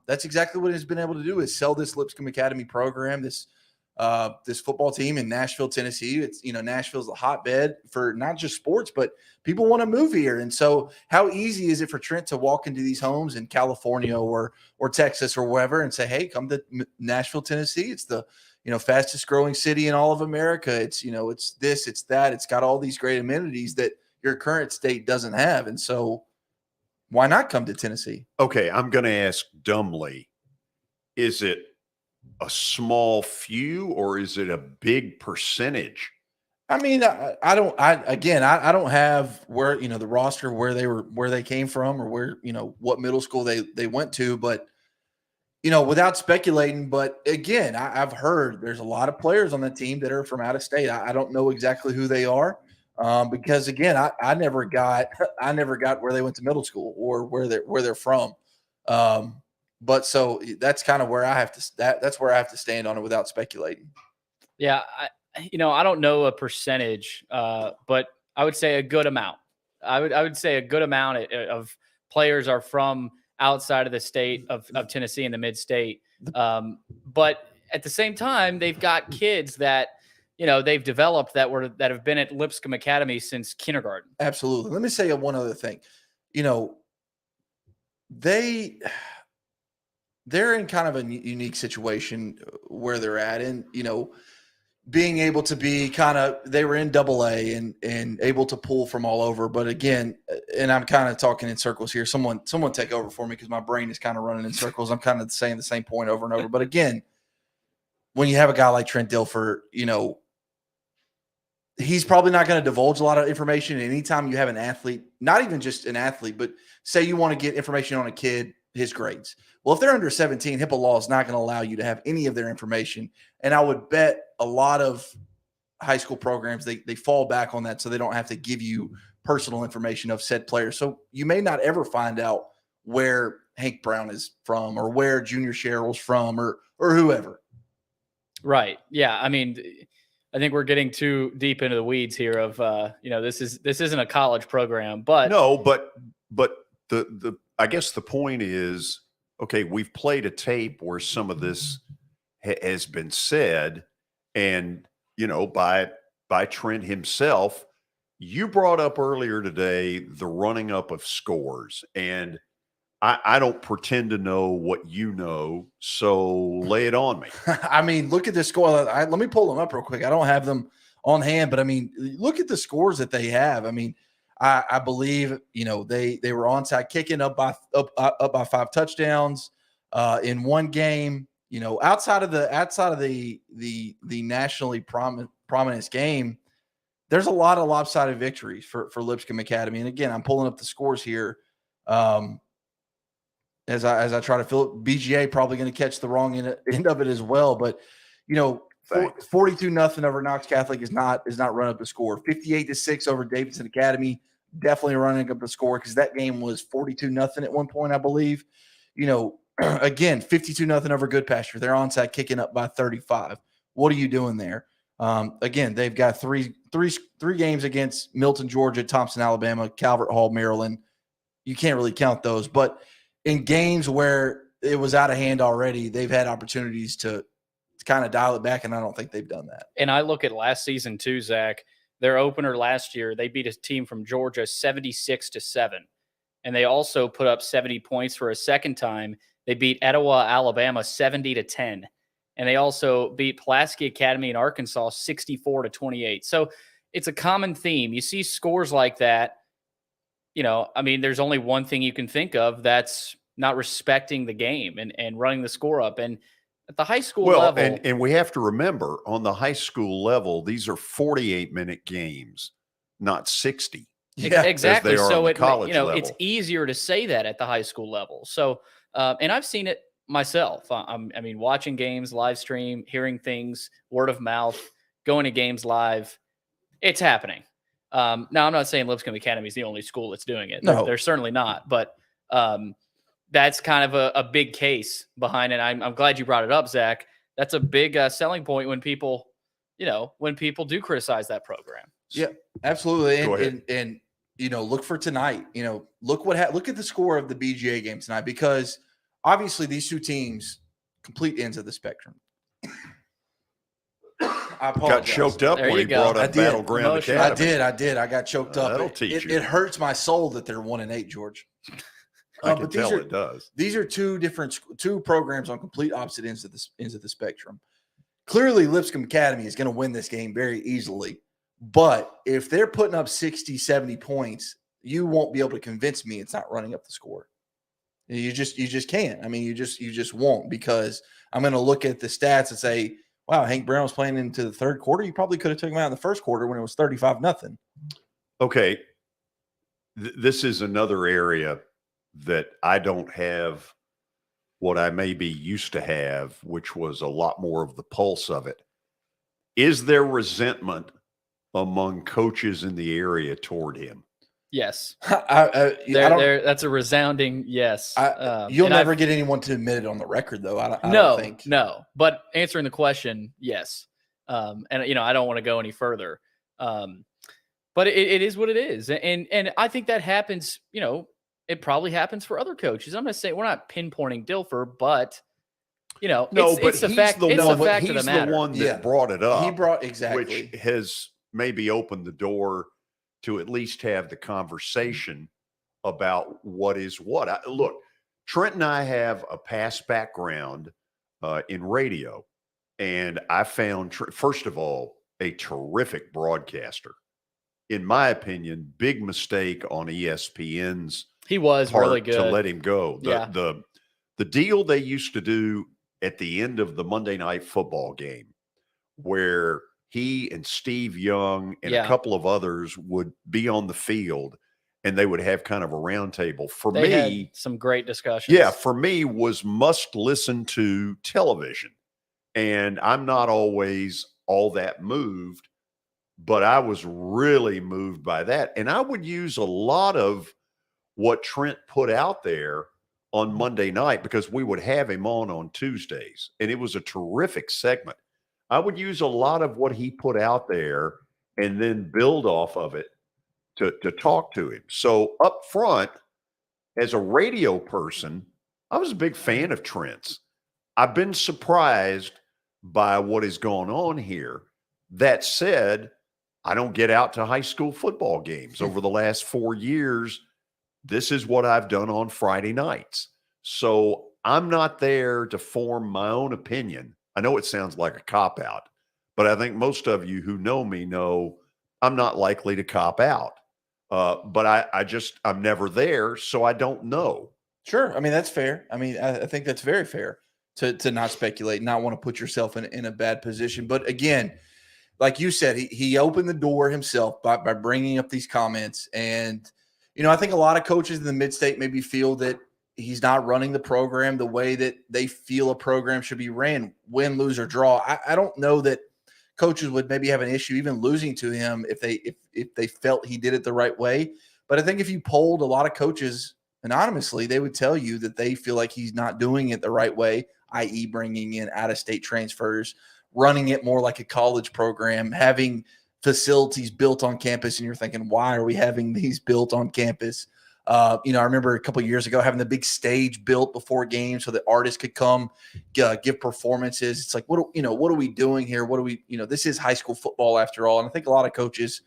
that's exactly what he's been able to do is sell this Lipscomb Academy program, this football team in Nashville, Tennessee. It's, Nashville's a hotbed for not just sports, but people want to move here. And so how easy is it for Trent to walk into these homes in California or Texas or wherever and say, hey, come to Nashville, Tennessee. It's the fastest growing city in all of America. It's, it's this, it's that. It's got all these great amenities that your current state doesn't have. And so why not come to Tennessee? Okay, I'm going to ask dumbly, is it a small few or is it a big percentage? I mean, I don't have where, the roster, where they came from or where, what middle school they went to, but without speculating, but again, I've heard there's a lot of players on the team that are from out of state. I don't know exactly who they are because again, I never got where they went to middle school or where they're from. But so that's kind of where that's where I have to stand on it without speculating. Yeah, I don't know a percentage, but I would say a good amount. I would say a good amount of players are from outside of the state of Tennessee in the mid-state. But at the same time, they've got kids that they've developed that have been at Lipscomb Academy since kindergarten. Absolutely. Let me say one other thing. They're in kind of a unique situation where they're at, and being able to be they were in AA and able to pull from all over. But again, and I'm kind of talking in circles here. Someone take over for me because my brain is kind of running in circles. I'm kind of saying the same point over and over. But again, when you have a guy like Trent Dilfer, he's probably not going to divulge a lot of information. Anytime you have an athlete, not even just an athlete, but say you want to get information on a kid, his grades. Well, if they're under 17, HIPAA law is not going to allow you to have any of their information. And I would bet a lot of high school programs, they fall back on that so they don't have to give you personal information of said player. So you may not ever find out where Hank Brown is from or where Junior Sherrill's from or whoever. Right. Yeah. I mean, I think we're getting too deep into the weeds here of, this isn't a college program, but no, but the I guess the point is, okay, we've played a tape where some of this has been said, and by Trent himself. You brought up earlier today the running up of scores, and I don't pretend to know what you know, so lay it on me. I mean, look at the score. Let me pull them up real quick. I don't have them on hand, but I mean, look at the scores that they have. I mean, I believe they were onside kicking up by 5 touchdowns in one game. Outside of the nationally prominent game, there's a lot of lopsided victories for Lipscomb Academy. And again, I'm pulling up the scores here as I try to fill it. BGA probably going to catch the wrong end of it as well, but 42-0 over Knox Catholic is not run up the score. 58-6 over Davidson Academy, definitely running up the score because that game was 42-0 at one point, I believe. Again, 52-0 over Good Pasture. They're onside kicking up by 35. What are you doing there? Again, they've got three games against Milton, Georgia, Thompson, Alabama, Calvert Hall, Maryland. You can't really count those, but in games where it was out of hand already, they've had opportunities to kind of dial it back, and I don't think they've done that. And I look at last season too, Zach. Their opener last year, they beat a team from Georgia 76-7, and they also put up 70 points for a second time. They beat Etowah, Alabama 70-10. And they also beat Pulaski Academy in Arkansas 64-28. So it's a common theme. You see scores like that, there's only one thing you can think of, that's not respecting the game and running the score up. And at the high school level. And we have to remember, on the high school level, these are 48-minute games, not 60. Yeah, exactly. So level. It's easier to say that at the high school level. So, and I've seen it myself. Watching games, live stream, hearing things, word of mouth, going to games live, it's happening. Now, I'm not saying Lipscomb Academy is the only school that's doing it. No. They're certainly not. But that's kind of a big case behind it. I'm glad you brought it up, Zach. That's a big selling point when people do criticize that program. Yeah, absolutely. And look for tonight. Look at the score of the BGA game tonight, because obviously these two teams, complete ends of the spectrum. I apologize. Got choked up when he brought up Battleground Academy. I did. I got choked up. That'll teach you. It hurts my soul that they're 1-8, George. I can tell it does. These are two programs on complete opposite ends of the spectrum. Clearly, Lipscomb Academy is going to win this game very easily. But if they're putting up 60, 70 points, you won't be able to convince me it's not running up the score. You just can't. You just won't, because I'm going to look at the stats and say, wow, Hank Brown was playing into the third quarter. You probably could have took him out in the first quarter when it was 35-0. Okay. This is another area that I don't have what I maybe used to have, which was a lot more of the pulse of it. Is there resentment among coaches in the area toward him? Yes. That's a resounding yes. You'll never get anyone to admit it on the record, though. I don't think. No. But answering the question, yes. And I don't want to go any further. But it is what it is, and I think that happens. It probably happens for other coaches. I'm not saying we're not pinpointing Dilfer, but it's the fact. It's the fact of the matter. He's the one that brought it up. He brought exactly, which has maybe opened the door to at least have the conversation about what is what. Look, Trent and I have a past background in radio, and I found, first of all, a terrific broadcaster. In my opinion, big mistake on ESPN's he was part really good to let him go. Yeah. The deal they used to do at the end of the Monday Night Football game, where he and Steve Young and a couple of others would be on the field and they would have kind of a round table. For they me, had some great discussions. Yeah, for me was must listen to television. And I'm not always all that moved, but I was really moved by that. And I would use a lot of what Trent put out there on Monday night because we would have him on Tuesdays. And it was a terrific segment. I would use a lot of what he put out there and then build off of it to talk to him. So up front, as a radio person, I was a big fan of Trent's. I've been surprised by what has gone on here. That said, I don't get out to high school football games. Over the last 4 years, this is what I've done on Friday nights. So I'm not there to form my own opinion. I know it sounds like a cop-out, but I think most of you who know me know I'm not likely to cop out. But I'm never there, so I don't know. Sure. I mean, that's fair. I mean, I think that's very fair to not speculate, not want to put yourself in a bad position. But again, like you said, he opened the door himself by bringing up these comments. And, I think a lot of coaches in the mid-state maybe feel that he's not running the program the way that they feel a program should be ran, win, lose, or draw. I don't know that coaches would maybe have an issue even losing to him if they felt he did it the right way. But I think if you polled a lot of coaches anonymously, they would tell you that they feel like he's not doing it the right way, i.e. bringing in out-of-state transfers, running it more like a college program, having facilities built on campus. And you're thinking, why are we having these built on campus? I remember a couple of years ago having the big stage built before games so that artists could come give performances. It's like, what are we doing here? What do we, this is high school football after all. And I think a lot of coaches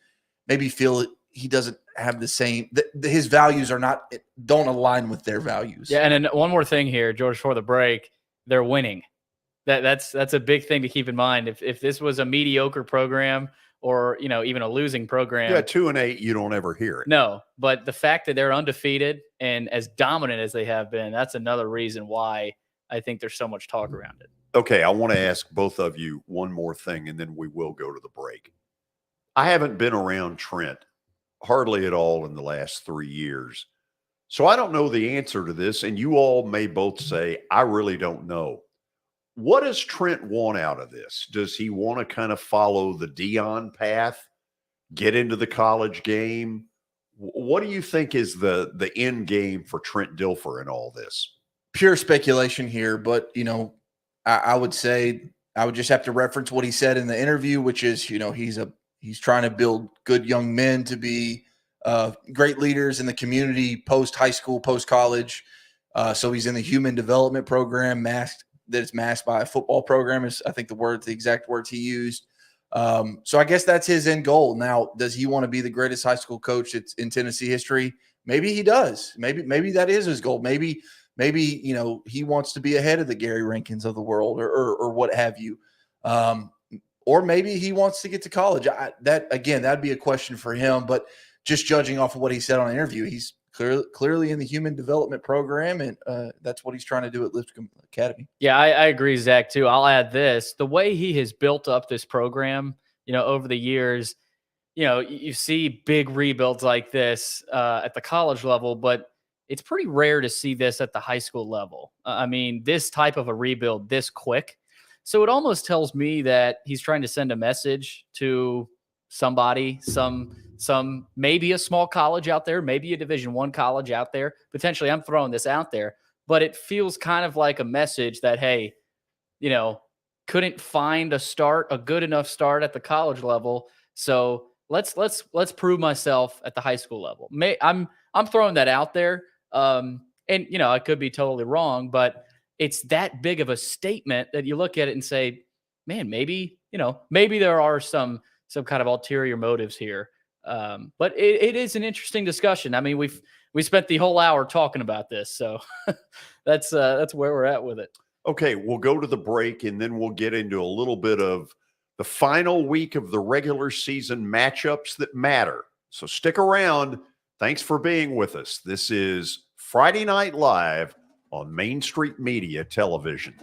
maybe feel he doesn't have the same, his values don't align with their values. Yeah. And then one more thing here, George, before the break, they're winning. That's a big thing to keep in mind. If this was a mediocre program, or, even a losing program. Yeah, 2-8, you don't ever hear it. No, but the fact that they're undefeated and as dominant as they have been, that's another reason why I think there's so much talk around it. Okay, I want to ask both of you one more thing, and then we will go to the break. I haven't been around Trent hardly at all in the last 3 years. So I don't know the answer to this, and you all may both say, I really don't know. What does Trent want out of this? Does he want to kind of follow the Dion path, get into the college game? What do you think is the end game for Trent Dilfer in all this? Pure speculation here, but, I would say I would just have to reference what he said in the interview, which is, he's trying to build good young men to be great leaders in the community, post high school, post college. So he's in the human development program, that it's masked by a football program is, I think, the exact words he used. So I guess that's his end goal. Now, does he want to be the greatest high school coach that's in Tennessee history? Maybe he does. Maybe that is his goal. Maybe he wants to be ahead of the Gary Rankins of the world or what have you. Or maybe he wants to get to college. That'd be a question for him. But just judging off of what he said on the interview, he's clearly in the human development program, and that's what he's trying to do at Lipscomb Academy. Yeah, I agree, Zach, too. I'll add this. The way he has built up this program, over the years, you see big rebuilds like this at the college level, but it's pretty rare to see this at the high school level. I mean, this type of a rebuild this quick. So it almost tells me that he's trying to send a message to somebody, some maybe a small college out there, maybe a Division I college out there. Potentially, I'm throwing this out there, but it feels kind of like a message that, hey, you know, couldn't find a good enough start at the college level. So let's prove myself at the high school level. I'm throwing that out there. And you know, I could be totally wrong, but it's that big of a statement that you look at it and say, man, maybe there are some kind of ulterior motives here. But it is an interesting discussion. I mean, we spent the whole hour talking about this, so that's where we're at with it. Okay, we'll go to the break, and then we'll get into a little bit of the final week of the regular season matchups that matter. So stick around. Thanks for being with us. This is Friday Night Live on Main Street Media Television.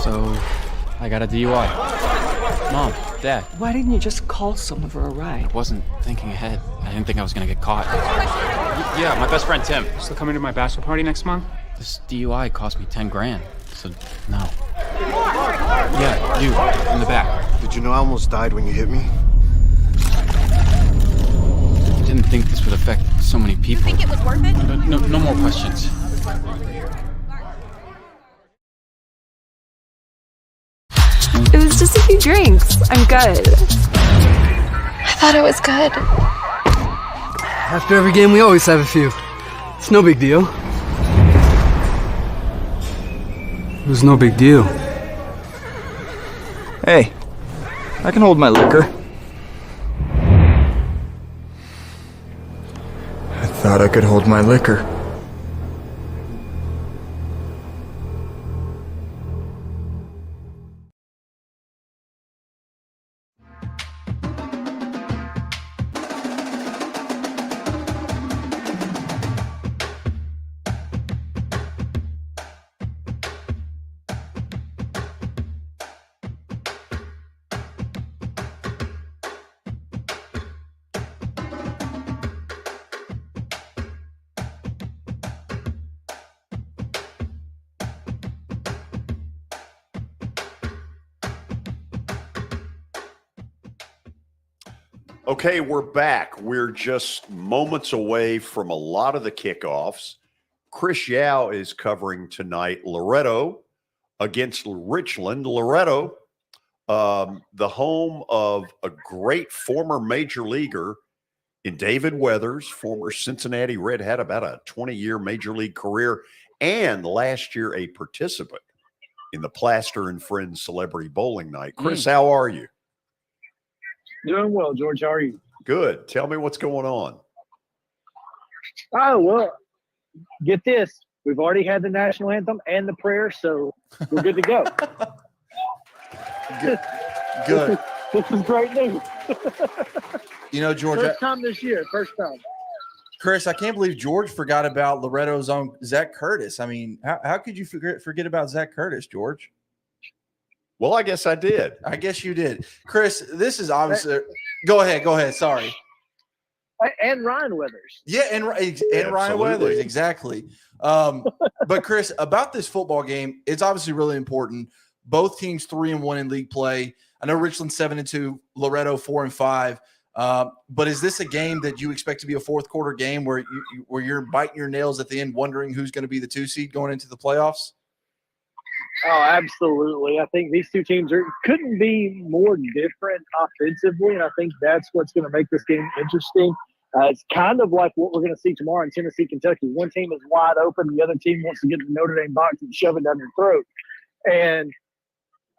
So, I got a DUI. Mom, Dad. Why didn't you just call someone for a ride? I wasn't thinking ahead. I didn't think I was gonna get caught. Yeah, my best friend Tim. Still coming to my bachelor party next month? This DUI cost me 10 grand. So, no. Yeah, you, in the back. Did you know I almost died when you hit me? I didn't think this would affect so many people. You think it was worth it? No more questions. It was just a few drinks. I'm good. I thought it was good. After every game, we always have a few. It's no big deal. It was no big deal. Hey, I can hold my liquor. I thought I could hold my liquor. Okay, we're back. We're just moments away from a lot of the kickoffs. Chris Yao is covering tonight Loretto against Richland. Loretto, the home of a great former major leaguer in David Weathers, former Cincinnati Red, had about a 20-year major league career, and last year a participant in the Plaster and Friends Celebrity Bowling Night. Chris, how are you? Doing well, George. How are you? Good. Tell me what's going on. Oh, well, get this. We've already had the national anthem and the prayer, so we're good to go. Good. This is great news. You know, George. First time this year. First time. Chris, I can't believe George forgot about Loretto's own Zach Curtis. I mean, how could you forget about Zach Curtis, George? Well, I guess I did. I guess you did. Chris, this is obviously – go ahead. Sorry. And Ryan Weathers. Yeah, and Ryan Weathers, exactly. But, Chris, about this football game, it's obviously really important. Both teams 3-1 in league play. I know Richland 7-2, Loretto 4-5. But is this a game that you expect to be a fourth quarter game where you're biting your nails at the end wondering who's going to be the 2 seed going into the playoffs? Oh, absolutely. I think these two teams couldn't be more different offensively, and I think that's what's going to make this game interesting. It's kind of like what we're going to see tomorrow in Tennessee, Kentucky. One team is wide open. The other team wants to get to the Notre Dame box and shove it down your throat. And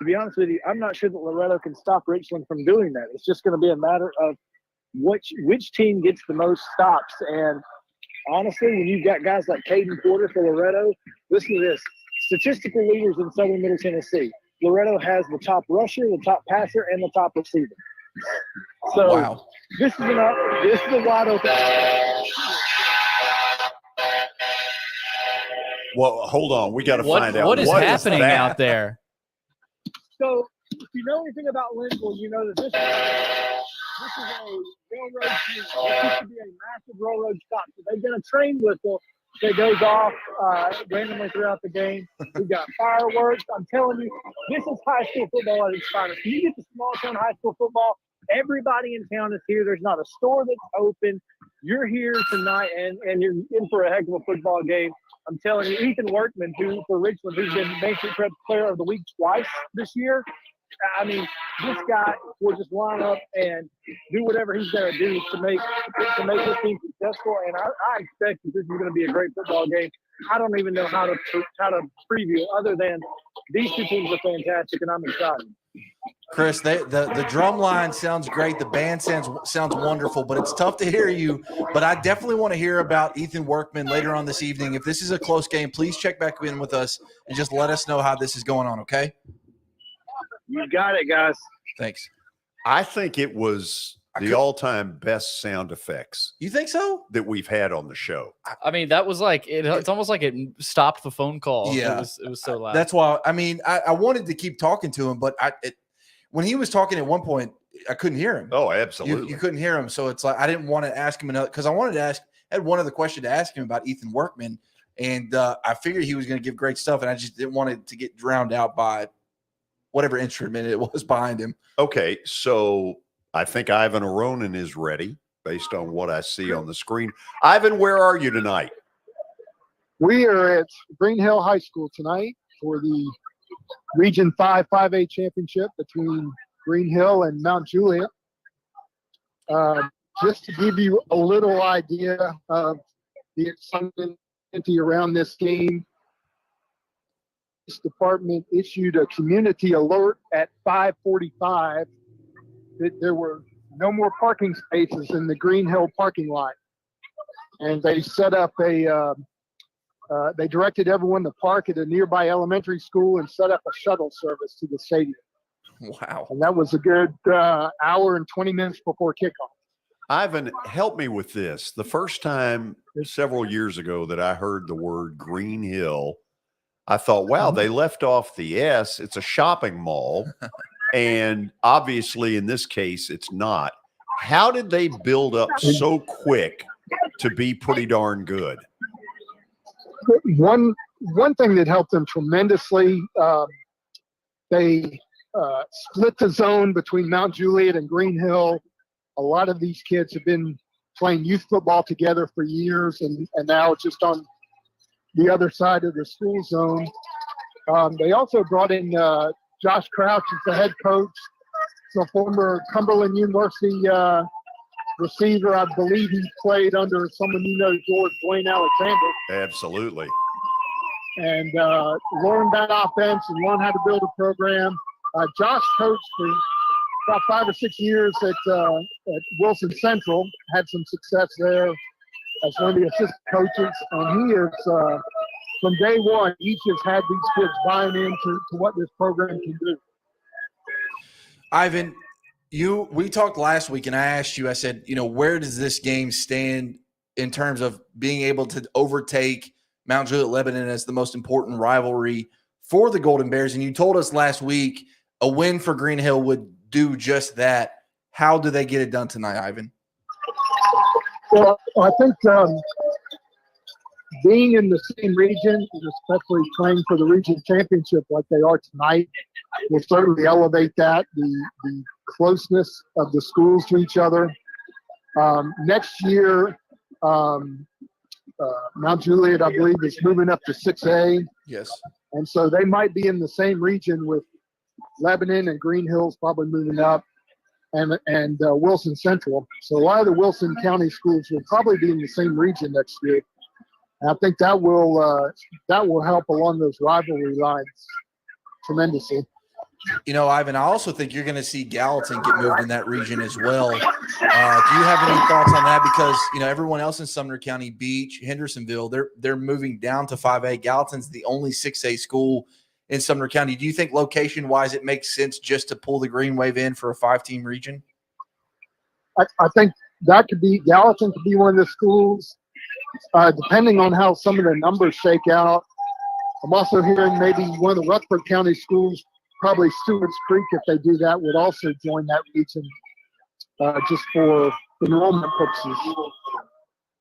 to be honest with you, I'm not sure that Loretto can stop Richland from doing that. It's just going to be a matter of which team gets the most stops. And honestly, when you've got guys like Caden Porter for Loretto, listen to this. Statistical leaders in Southern Middle Tennessee. Loretto has the top rusher, the top passer, and the top receiver. So Wow. This is a wide open. Well, hold on. We got to find out what is happening out there. So, if you know anything about Linville, you know that this is a railroad team. This used to be a massive railroad stop. So they've got a train whistle that goes off randomly throughout the game. We've got fireworks. I'm telling you, this is high school football at its finest. When you get to small town high school football, everybody in town is here. There's not a store that's open. You're here tonight, and you're in for a heck of a football game. I'm telling you, Ethan Workman, who for Richland, who's been Main Street Prep Player of the Week twice this year. I mean, this guy will just line up and do whatever he's going to do to make this team successful. And I expect that this is going to be a great football game. I don't even know how to preview other than these two teams are fantastic, and I'm excited. Chris, the drum line sounds great. The band sounds wonderful, but it's tough to hear you. But I definitely want to hear about Ethan Workman later on this evening. If this is a close game, please check back in with us and just let us know how this is going on, okay? You got it, guys. Thanks. I think it was the all-time best sound effects. You think so? That we've had on the show. I mean, that was like it's almost like it stopped the phone call. Yeah, it was so loud. That's why. I mean, I wanted to keep talking to him, but when he was talking at one point, I couldn't hear him. Oh, absolutely. You couldn't hear him, so it's like I didn't want to ask him another because I wanted to had one other question to ask him about Ethan Workman, and I figured he was going to give great stuff, and I just didn't want it to get drowned out by whatever instrument it was behind him. Okay, so I think Ivan Aronin is ready based on what I see on the screen. Ivan, where are you tonight? We are at Green Hill High School tonight for the Region 5 5A championship between Green Hill and Mount Juliet. Just to give you a little idea of the excitement around this game, this department issued a community alert at 5:45 that there were no more parking spaces in the Green Hill parking lot. And they set up they directed everyone to park at a nearby elementary school and set up a shuttle service to the stadium. Wow. And that was a good hour and 20 minutes before kickoff. Ivan, help me with this. The first time several years ago that I heard the word Green Hill, I thought, wow, they left off the S. It's a shopping mall. And obviously, in this case, it's not. How did they build up so quick to be pretty darn good? One thing that helped them tremendously, they split the zone between Mount Juliet and Green Hill. A lot of these kids have been playing youth football together for years, and now just on the other side of the school zone. They also brought in Josh Crouch as the head coach. He's a former Cumberland University receiver. I believe he played under someone you know, George Dwayne Alexander. Absolutely. And learned that offense and learned how to build a program. Josh coached for about 5 or 6 years at Wilson Central, had some success there as one of the assistant coaches. And he is, from day one, each has had these kids buying into what this program can do. Ivan, we talked last week, and I asked you, I said, where does this game stand in terms of being able to overtake Mount Juliet Lebanon as the most important rivalry for the Golden Bears? And you told us last week a win for Green Hill would do just that. How do they get it done tonight, Ivan? Well, I think being in the same region, and especially playing for the region championship like they are tonight, will certainly elevate that, the closeness of the schools to each other. Next year, Mount Juliet, I believe, is moving up to 6A. Yes. And so they might be in the same region with Lebanon and Green Hills probably moving up, and Wilson Central. So a lot of the Wilson County schools will probably be in the same region next year. And I think that will help along those rivalry lines tremendously. Ivan, I also think you're going to see Gallatin get moved in that region as well. Do you have any thoughts on that? Because, everyone else in Sumner County, Beach, Hendersonville, they're moving down to 5A. Gallatin's the only 6A school in Sumner County. Do you think location-wise it makes sense just to pull the Green Wave in for a 5-team region? I think that could be – Gallatin could be one of the schools, depending on how some of the numbers shake out. I'm also hearing maybe one of the Rutherford County schools, probably Stewart's Creek, if they do that, would also join that region just for enrollment purposes.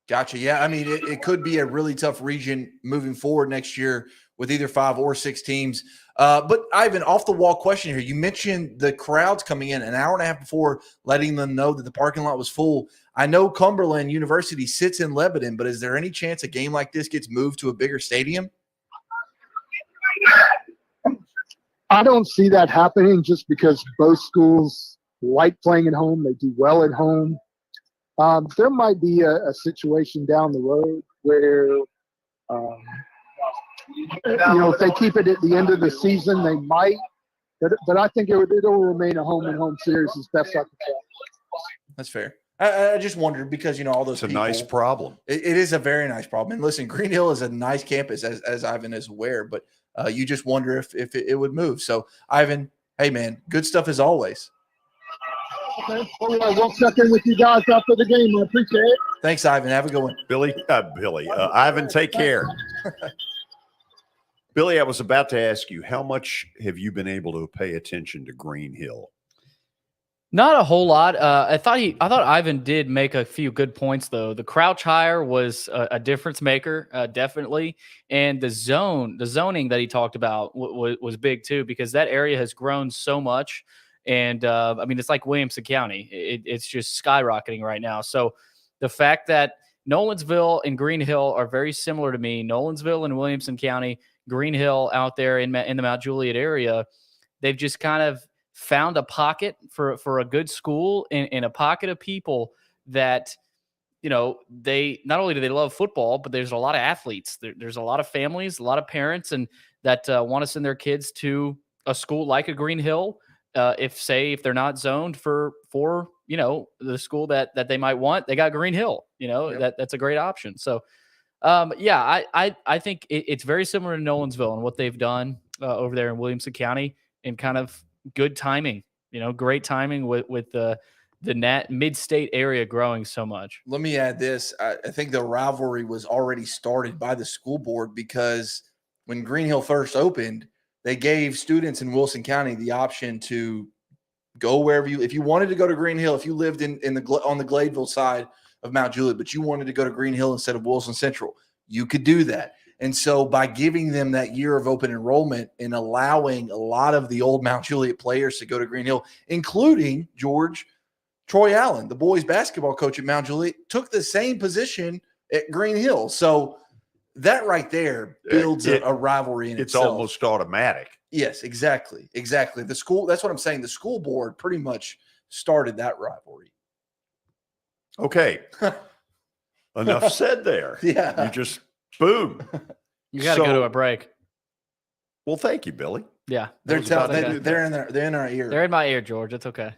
Gotcha. Yeah, I mean, it could be a really tough region moving forward next year with either 5 or 6 teams. But, Ivan, off-the-wall question here. You mentioned the crowds coming in an hour and a half before, letting them know that the parking lot was full. I know Cumberland University sits in Lebanon, but is there any chance a game like this gets moved to a bigger stadium? I don't see that happening just because both schools like playing at home. They do well at home. There might be a situation down the road where, if they keep it at the end of the season, they might. But I think it'll remain a home-and-home series as best I can tell. That's fair. I just wondered because, all those people. It's a nice problem. It is a very nice problem. And listen, Green Hill is a nice campus, as Ivan is aware, but you just wonder if it would move. So, Ivan, hey, man, good stuff as always. Okay. All right, we'll check in with you guys after the game. I appreciate it. Thanks, Ivan. Have a good one. Ivan, take care. Billy, I was about to ask you, how much have you been able to pay attention to Green Hill? Not a whole lot. I thought Ivan did make a few good points, though. The crouch hire was a difference maker, definitely, and the zoning that he talked about was big too, because that area has grown so much, and I mean, it's like Williamson County; it's just skyrocketing right now. So the fact that Nolensville and Green Hill are very similar to me, Nolensville and Williamson County, Green Hill out there in the Mount Juliet area, they've just kind of found a pocket for a good school and a pocket of people that, they not only do they love football, but there's a lot of athletes. There's a lot of families, a lot of parents, and that want to send their kids to a school like a Green Hill. If they're not zoned for the school that they might want, they got Green Hill. That's a great option. So, I think it's very similar to Nolensville and what they've done over there in Williamson County, and kind of good timing, great timing with the mid-state area growing so much. Let me add this. I think the rivalry was already started by the school board, because when Green Hill first opened, they gave students in Wilson County the option to go wherever if you wanted to go to Green Hill, if you lived on the Gladeville side of Mount Juliet, but you wanted to go to Green Hill instead of Wilson Central, you could do that. And so by giving them that year of open enrollment and allowing a lot of the old Mount Juliet players to go to Green Hill, including Troy Allen, the boys basketball coach at Mount Juliet, took the same position at Green Hill. So that right there builds a rivalry in itself. It's almost automatic. Yes, exactly. The school, that's what I'm saying. The school board pretty much started that rivalry. Okay. Enough said there. Yeah. You just boom. You got to go to a break. Well, thank you, Billy. Yeah. They're in our ear. They're in my ear, George. It's okay.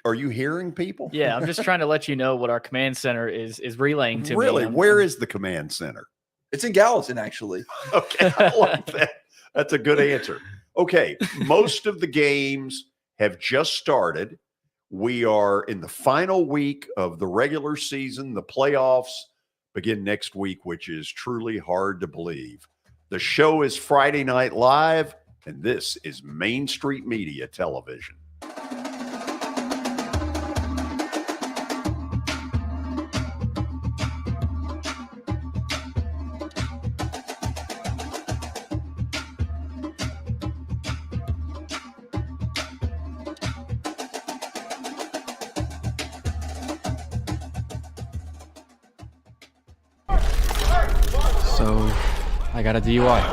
Are you hearing people? Yeah, I'm just trying to let you know what our command center is relaying to me. Really? Where is the command center? It's in Gallatin, actually. Okay, I like that. That's a good answer. Okay, most of the games have just started. We are in the final week of the regular season. The playoffs begin next week, which is truly hard to believe. The show is Friday Night Live, and this is Main Street Media Television. So, I got a DUI.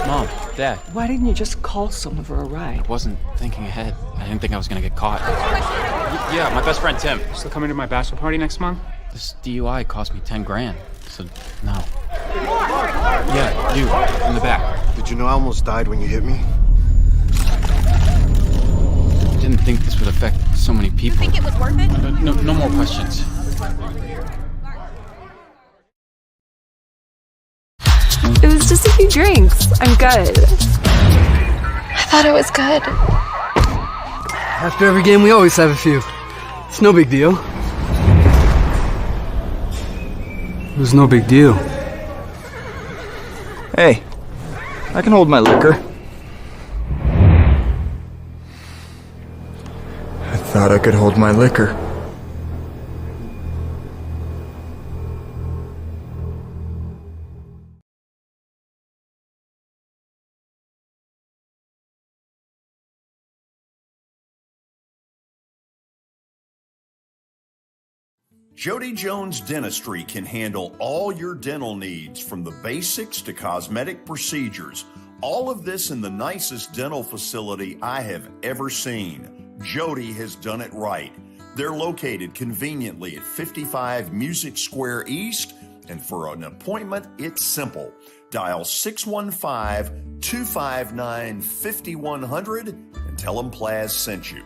Mom, Dad. Why didn't you just call someone for a ride? I wasn't thinking ahead. I didn't think I was gonna get caught. Yeah, my best friend Tim. Still coming to my bachelor party next month? This DUI cost me 10 grand. So, no. Yeah, you, in the back. Did you know I almost died when you hit me? think this would affect so many people. Think it was worth it? No more questions. It was just a few drinks. I'm good. I thought it was good. After every game, we always have a few. It's no big deal. It was no big deal. Hey, I can hold my liquor. I thought I could hold my liquor. Jody Jones Dentistry can handle all your dental needs, from the basics to cosmetic procedures. All of this in the nicest dental facility I have ever seen. Jody has done it right. They're located conveniently at 55 Music Square East, and for an appointment, it's simple. Dial 615-259-5100 and tell them Plaz sent you.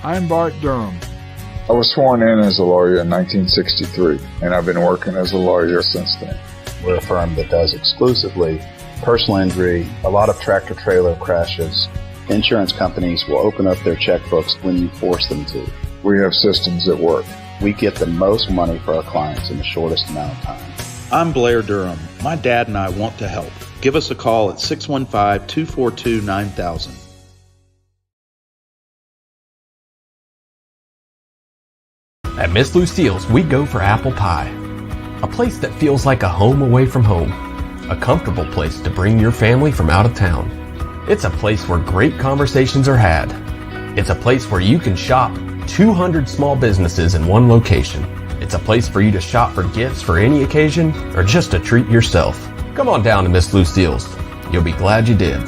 I'm Bart Durham. I was sworn in as a lawyer in 1963, and I've been working as a lawyer since then. We're a firm that does exclusively personal injury, a lot of tractor-trailer crashes. Insurance companies will open up their checkbooks when you force them to. We have systems that work. We get the most money for our clients in the shortest amount of time. I'm Blair Durham. My dad and I want to help. Give us a call at 615-242-9000. At Miss Lucille's, we go for apple pie. A place that feels like a home away from home. A comfortable place to bring your family from out of town. It's a place where great conversations are had. It's a place where you can shop 200 small businesses in one location. It's a place for you to shop for gifts for any occasion or just to treat yourself. Come on down to Miss Lucille's. You'll be glad you did.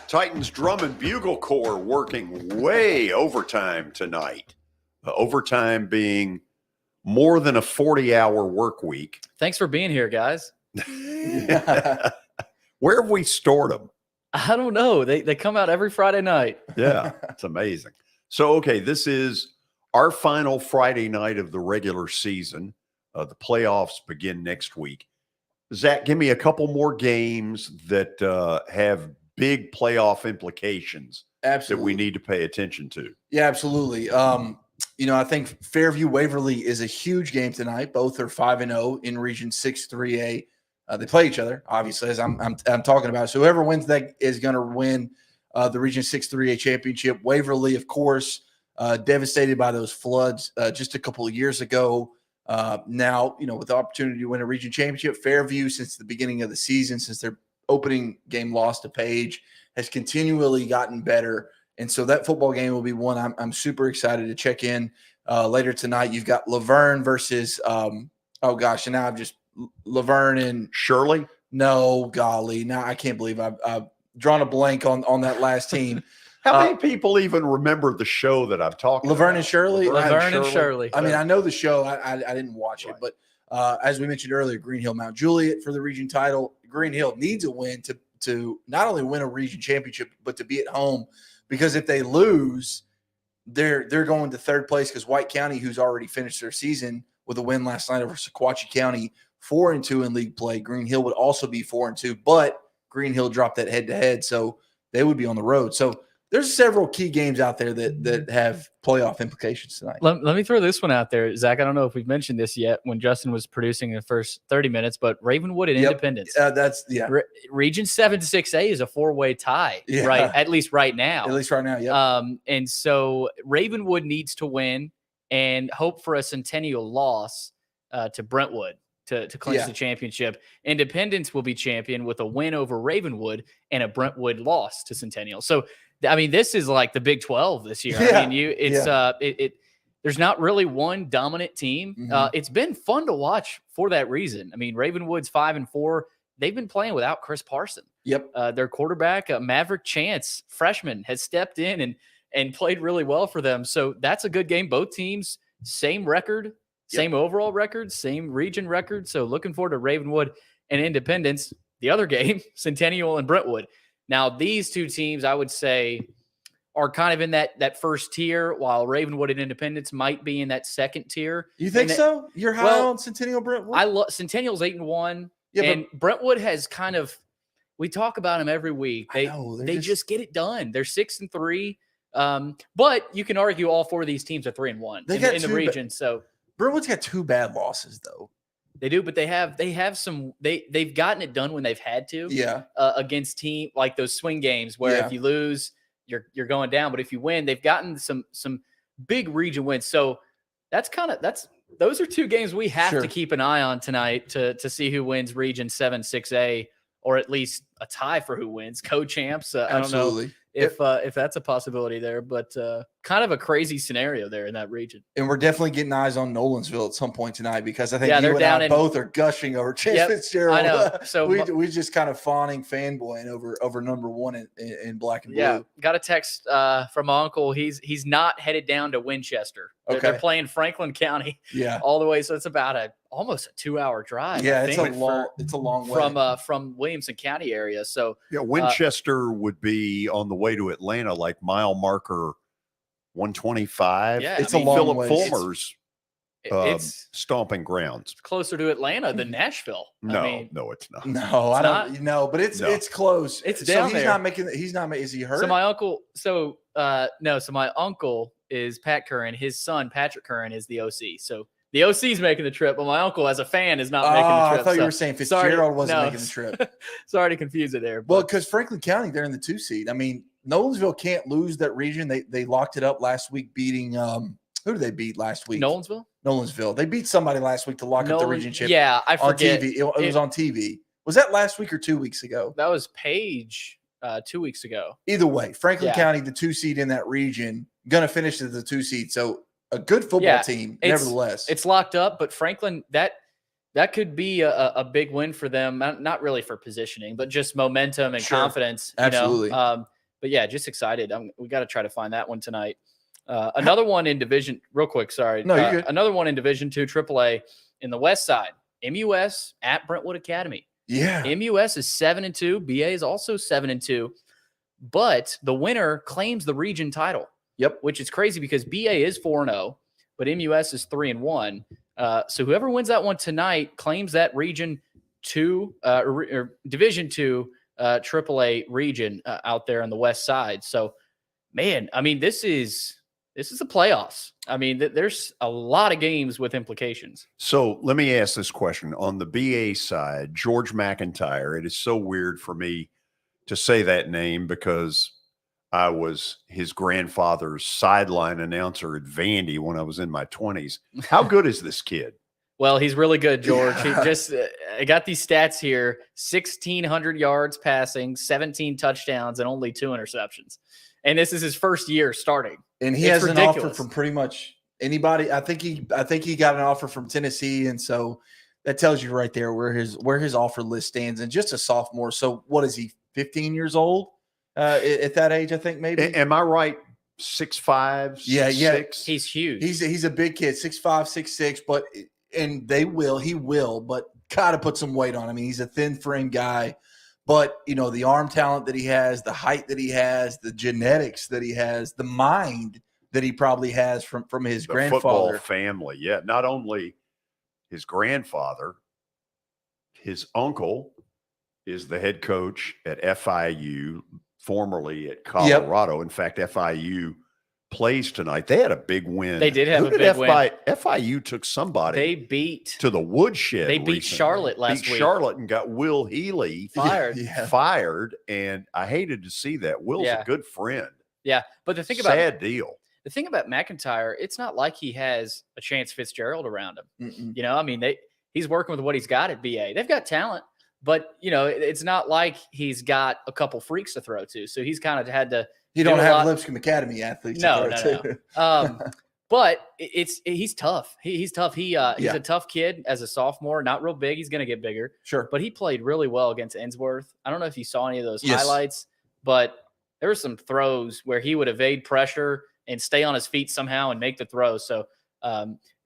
Titans Drum and Bugle Corps working way overtime tonight. Overtime being more than a 40-hour work week. Thanks for being here, guys. Where have we stored them? I don't know. They come out every Friday night. Yeah, it's amazing. So, okay, this is our final Friday night of the regular season. The playoffs begin next week. Zach, give me a couple more games that have big playoff implications. Absolutely. That we need to pay attention to. Yeah, absolutely. I think Fairview Waverly is a huge game tonight. Both are 5-0 in Region 6 3A. They play each other, obviously, as I'm talking about. So whoever wins that is going to win the Region 6 3A championship. Waverly, of course, devastated by those floods just a couple of years ago. Now, with the opportunity to win a region championship, Fairview, since the beginning of the season, since their opening game loss to Page, has continually gotten better. And so that football game will be one I'm super excited to check in later tonight. You've got Laverne versus, and now I've just Laverne and Shirley. No, golly. Now I can't believe I've drawn a blank on that last team. How many people even remember the show that I'm talking Laverne about? and Shirley? Laverne and Shirley. I mean, I know the show. I didn't watch it, but as we mentioned earlier, Green Hill Mount Juliet for the region title. Green Hill needs a win to not only win a region championship, but to be at home, because if they lose, they're going to third place because White County, who's already finished their season with a win last night over Sequatchie County, 4-2 in league play. Green Hill would also be 4-2, but Green Hill dropped that head-to-head, so they would be on the road. So there's several key games out there that have playoff implications tonight. Let me throw this one out there, Zach. I don't know if we've mentioned this yet when Justin was producing the first 30 minutes, but Ravenwood and Independence. Region 7-6A is a 4-way tie, right? At least right now. And so Ravenwood needs to win and hope for a Centennial loss to Brentwood to clinch the championship. Independence will be champion with a win over Ravenwood and a Brentwood loss to Centennial. So, I mean, this is like the Big 12 this year. I mean, there's not really one dominant team. It's been fun to watch for that reason. I mean, Ravenwood's 5-4. They've been playing without Chris Parson. Their quarterback, Maverick Chance, freshman, has stepped in and played really well for them. So that's a good game. Both teams, same record, same overall record, same region record. So looking forward to Ravenwood and Independence. The other game, Centennial and Brentwood. Now, these two teams, I would say, are kind of in that first tier, while Ravenwood and Independence might be in that second tier. You think so? You're high on Centennial Brentwood? I love Centennial's 8-1, and Brentwood has kind of. We talk about them every week. They just get it done. They're 6-3, but you can argue all four of these teams are 3-1 in the region. So Brentwood's got 2 bad losses though. They do, but they have some. They've gotten it done when they've had to. Against team like those swing games where if you lose, you're going down. But if you win, they've gotten some big region wins. So those are 2 games we have to keep an eye on tonight to see who wins Region 7-6A, or at least a tie for who wins co-champs. I don't know if that's a possibility there, but kind of a crazy scenario there in that region. And we're definitely getting eyes on Nolensville at some point tonight, because I think you and I both are gushing over Chase Fitzgerald. I know. So we just kind of fawning fanboying over number 1 in black and blue. Yeah, got a text from my uncle. He's not headed down to Winchester. They're playing Franklin County. All the way. So it's about almost a 2-hour drive. Yeah, it's a long way from Williamson County area. So Winchester would be on the way to Atlanta, like mile marker 125. It's a long Philip way. Fulmer's stomping grounds. It's closer to Atlanta than Nashville. No, it's not. No, I don't know, but it's close. It's down there. He's not. Is he hurt? So my uncle. So my uncle is Pat Curran. His son Patrick Curran is the OC. So the OC is making the trip, but my uncle, as a fan, is not making the trip. I thought you were saying Fitzgerald wasn't making the trip. Sorry to confuse it there. Well, because Franklin County, they're in the 2 seed. I mean, Nolensville can't lose that region. They locked it up last week, beating who did they beat last week? Nolensville. They beat somebody last week to lock up the region championship. Yeah, I forget. On TV. It was on TV. Was that last week or 2 weeks ago? That was Page 2 weeks ago. Either way, Franklin County, the 2 seed in that region, going to finish as the 2 seed. So a good football team, nevertheless. It's locked up, but Franklin, that could be a big win for them. Not really for positioning, but just momentum and confidence. Absolutely. But yeah, just excited. We got to try to find that one tonight. Another one in division, real quick. Sorry. No, you're good. Another one in Division 2 AAA in the West Side. MUS at Brentwood Academy. Yeah. MUS is 7-2. BA is also 7-2. But the winner claims the region title. Which is crazy because BA is 4-0, but MUS is 3-1. So whoever wins that one tonight claims that Region 2 or Division 2 AAA region out there on the West Side. So, man, I mean, this is the playoffs. I mean, there's a lot of games with implications. So let me ask this question. On the BA side, George McIntyre, it is so weird for me to say that name because I was his grandfather's sideline announcer at Vandy when I was in my 20s. How good is this kid? Well, he's really good, George. He just I got these stats here: 1,600 yards passing, 17 touchdowns, and only 2 interceptions. And this is his first year starting. And he has an offer from pretty much anybody. I think he got an offer from Tennessee, and so that tells you right there where his offer list stands. And just a sophomore. So what is he? 15 years old at that age, I think maybe. Am I right? 6'5", 6'6"? He's huge. He's a big kid, 6'5", 6'6", but. And he will, but gotta put some weight on him. I mean, he's a thin frame guy, but the arm talent that he has, the height that he has, the genetics that he has, the mind that he probably has from his the grandfather. football family. Yeah, not only his grandfather, his uncle is the head coach at FIU, formerly at Colorado. In fact, FIU plays tonight. They had a big win. They did have Who a did big win. FIU took somebody. They beat to the woodshed. They beat recently. Charlotte last beat week. Charlotte and got Will Healy fired. And I hated to see that. Will's a good friend. Yeah, but the thing about sad deal. The thing about McIntyre, it's not like he has a Chance Fitzgerald around him. Mm-mm. You know, I mean, he's working with what he's got at BA. They've got talent, but you know, it's not like he's got a couple freaks to throw to. So he's kind of had to. You don't have Lipscomb Academy athletes. No. But he's tough. He's tough. He's a tough kid as a sophomore. Not real big. He's going to get bigger. Sure. But he played really well against Ensworth. I don't know if you saw any of those highlights, but there were some throws where he would evade pressure and stay on his feet somehow and make the throw. So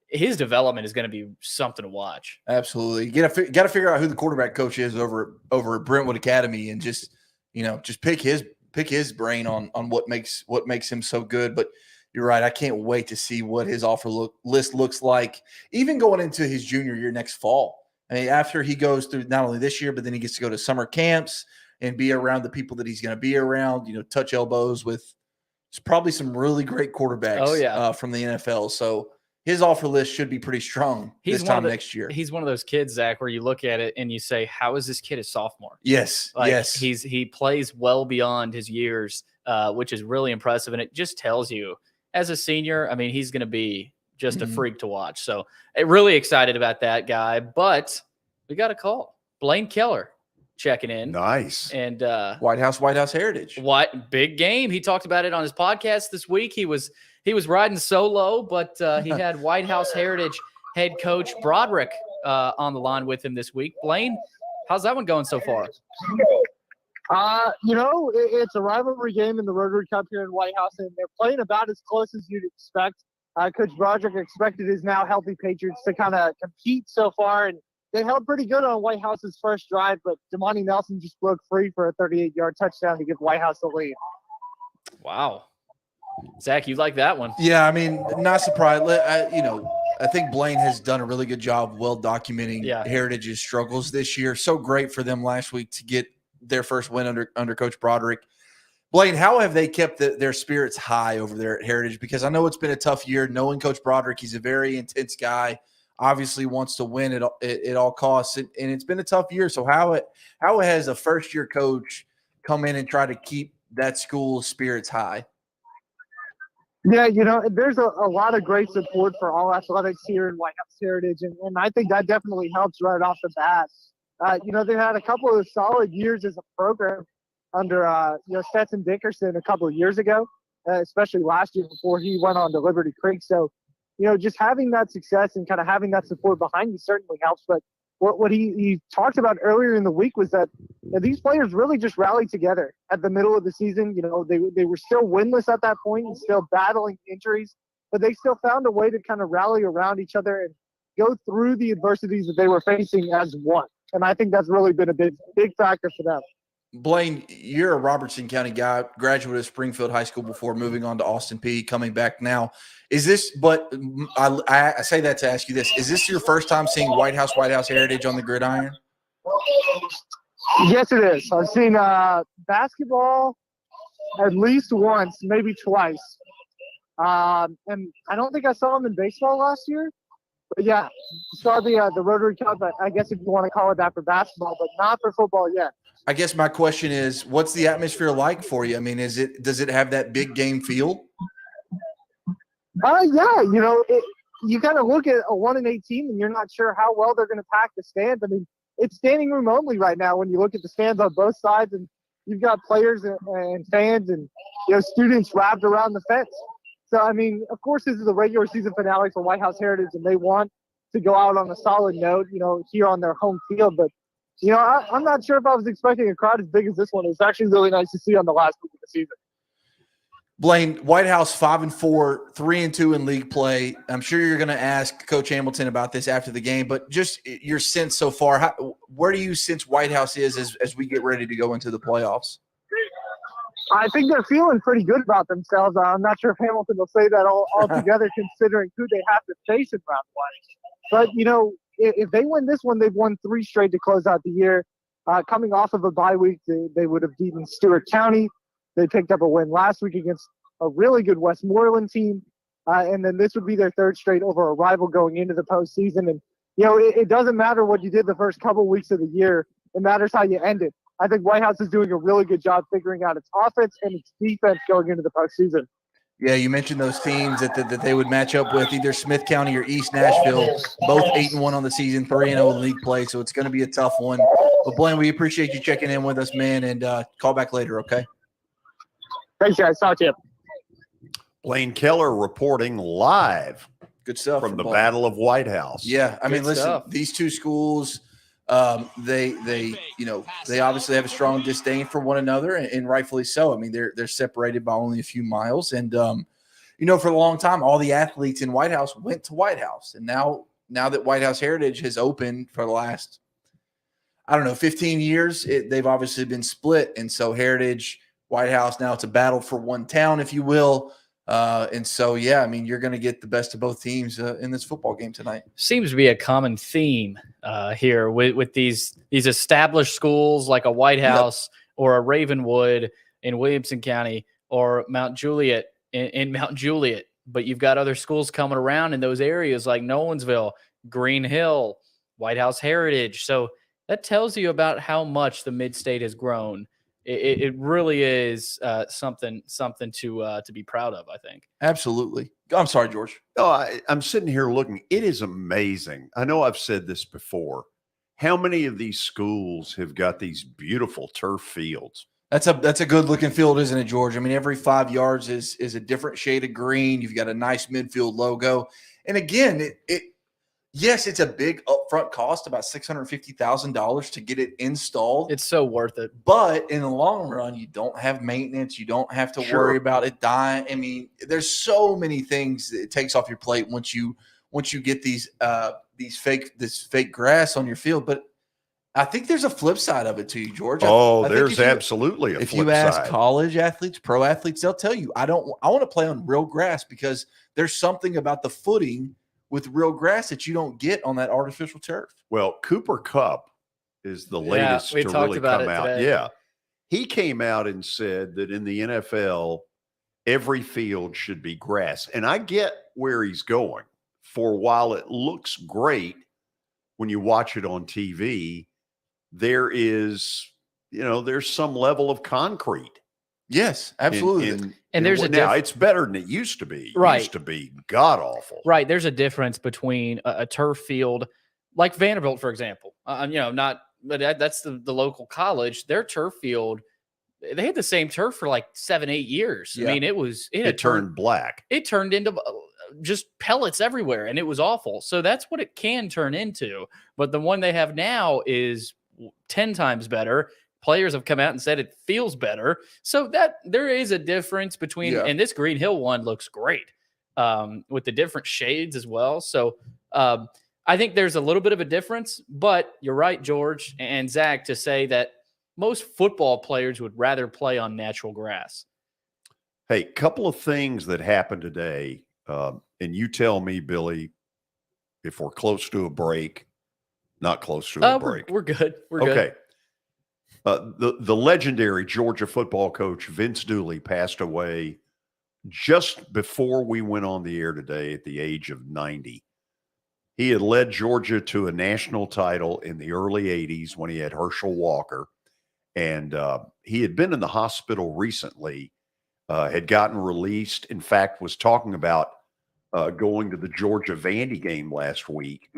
his development is going to be something to watch. Absolutely. You got to figure out who the quarterback coach is over at Brentwood Academy and just pick his brain on what makes him so good. But you're right. I can't wait to see what his offer list looks like, even going into his junior year next fall. I mean, after he goes through not only this year, but then he gets to go to summer camps and be around the people that he's going to be around, touch elbows with probably some really great quarterbacks from the NFL. So his offer list should be pretty strong this time next year. He's one of those kids, Zach, where you look at it and you say, how is this kid a sophomore? Yes. Yes. He plays well beyond his years, which is really impressive. And it just tells you as a senior, I mean, he's going to be just a freak to watch. So really excited about that guy, but we got a call. Blaine Keller checking in. Nice. And White House Heritage. Big game. He talked about it on his podcast this week. He was riding solo, but he had White House Heritage head coach Broderick on the line with him this week. Blaine, how's that one going so far? It's a rivalry game in the Rotary Cup here in White House, and they're playing about as close as you'd expect. Coach Broderick expected his now healthy Patriots to kind of compete so far, and they held pretty good on White House's first drive, but Damani Nelson just broke free for a 38-yard touchdown to give White House the lead. Wow. Zach, you like that one? Yeah, I mean, not surprised. I think Blaine has done a really good job well documenting Heritage's struggles this year. So great for them last week to get their first win under Coach Broderick. Blaine, how have they kept their spirits high over there at Heritage? Because I know it's been a tough year. Knowing Coach Broderick, he's a very intense guy, obviously wants to win at all costs, and it's been a tough year. So how has a first-year coach come in and try to keep that school's spirits high? Yeah, there's a lot of great support for all athletics here in White House Heritage, and I think that definitely helps right off the bat. They had a couple of solid years as a program under Stetson Dickerson a couple of years ago, especially last year before he went on to Liberty Creek. So, just having that success and kind of having that support behind you certainly helps. But what he talked about earlier in the week was that these players really just rallied together at the middle of the season. They were still winless at that point and still battling injuries, but they still found a way to kind of rally around each other and go through the adversities that they were facing as one. And I think that's really been a big factor for them. Blaine, you're a Robertson County guy, graduate of Springfield High School before moving on to Austin Peay, coming back now. Is this, but I say that to ask you this, is this your first time seeing White House Heritage on the gridiron? Yes, it is. I've seen basketball at least once, maybe twice. And I don't think I saw him in baseball last year. But yeah, saw the Rotary Cup, I guess if you want to call it that for basketball, but not for football yet. I guess my question is, what's the atmosphere like for you? I mean, does it have that big game feel? Yeah, you kind of look at a 1-8 team and you're not sure how well they're going to pack the stands. I mean, it's standing room only right now when you look at the stands on both sides, and you've got players and fans and students wrapped around the fence. So, I mean, of course, this is the regular season finale for White House Heritage, and they want to go out on a solid note, here on their home field. But, I'm not sure if I was expecting a crowd as big as this one. It's actually really nice to see on the last week of the season. Blaine, White House 5-4, 3-2 in league play. I'm sure you're going to ask Coach Hamilton about this after the game, but just your sense so far, where do you sense White House is as we get ready to go into the playoffs? I think they're feeling pretty good about themselves. I'm not sure if Hamilton will say that all together, considering who they have to face in round one. But, you know, if they win this one, they've won 3 straight to close out the year. Coming off of a bye week, they would have beaten Stewart County. They picked up a win last week against a really good Westmoreland team. And then this would be their 3rd straight over a rival going into the postseason. And, you know, it doesn't matter what you did the first couple weeks of the year. It matters how you end it. I think White House is doing a really good job figuring out its offense and its defense going into the postseason. Yeah, you mentioned those teams that they would match up with, either Smith County or East Nashville, both 8-1 on the season, 3-0 in league play, so it's going to be a tough one. But, Blaine, we appreciate you checking in with us, man, and call back later, okay? Thanks, guys. Talk to you. Blaine Keller reporting live. Good stuff from the Battle of White House. Yeah, I mean, listen, these two schools, they obviously have a strong disdain for one another, and rightfully so. I mean, they're separated by only a few miles, and for a long time, all the athletes in White House went to White House, and now that White House Heritage has opened for the last, 15 years, they've obviously been split, and so Heritage, White House, now it's a battle for one town, if you will. And so, yeah, I mean, you're going to get the best of both teams in this football game tonight. Seems to be a common theme here with these established schools like a White House or a Ravenwood in Williamson County or Mount Juliet in Mount Juliet. But you've got other schools coming around in those areas like Nolensville, Green Hill, White House Heritage. So that tells you about how much the Mid-State has grown. It really is something to be proud of, I think. Absolutely. I'm sorry, George. No, I'm sitting here looking. It is amazing. I know I've said this before. How many of these schools have got these beautiful turf fields? That's a good looking field, isn't it, George? I mean, every 5 yards is a different shade of green. You've got a nice midfield logo. And again, yes, it's a big upfront cost, about $650,000 to get it installed. It's so worth it. But in the long run, you don't have maintenance. You don't have to worry about it dying. I mean, there's so many things that it takes off your plate once you get this fake grass on your field. But I think there's a flip side of it to you, George. There's absolutely a flip side. If you ask college athletes, pro athletes, they'll tell you, I want to play on real grass because there's something about the footing with real grass that you don't get on that artificial turf. Well, Cooper Kupp is the latest to really come out. Today. Yeah. He came out and said that in the NFL, every field should be grass. And I get where he's going. For while it looks great when you watch it on TV, there is, there's some level of concrete. Yes, absolutely. And there's now it's better than it used to be. It right. used to be god awful. Right. There's a difference between a turf field like Vanderbilt, for example. That's the local college. Their turf field, they had the same turf for like 7-8 years. Yeah. I mean, it turned black. It turned into just pellets everywhere, and it was awful. So that's what it can turn into. But the one they have now is 10 times better. Players have come out and said it feels better. So that there is a difference between, and this Green Hill one looks great with the different shades as well. So I think there's a little bit of a difference, but you're right, George and Zach, to say that most football players would rather play on natural grass. Hey, couple of things that happened today. And you tell me, Billy, if we're close to a break, not close to a break. We're good. We're good. Okay. The legendary Georgia football coach Vince Dooley passed away just before we went on the air today at the age of 90. He had led Georgia to a national title in the early 80s when he had Herschel Walker. And he had been in the hospital recently, had gotten released. In fact, was talking about going to the Georgia Vandy game last week.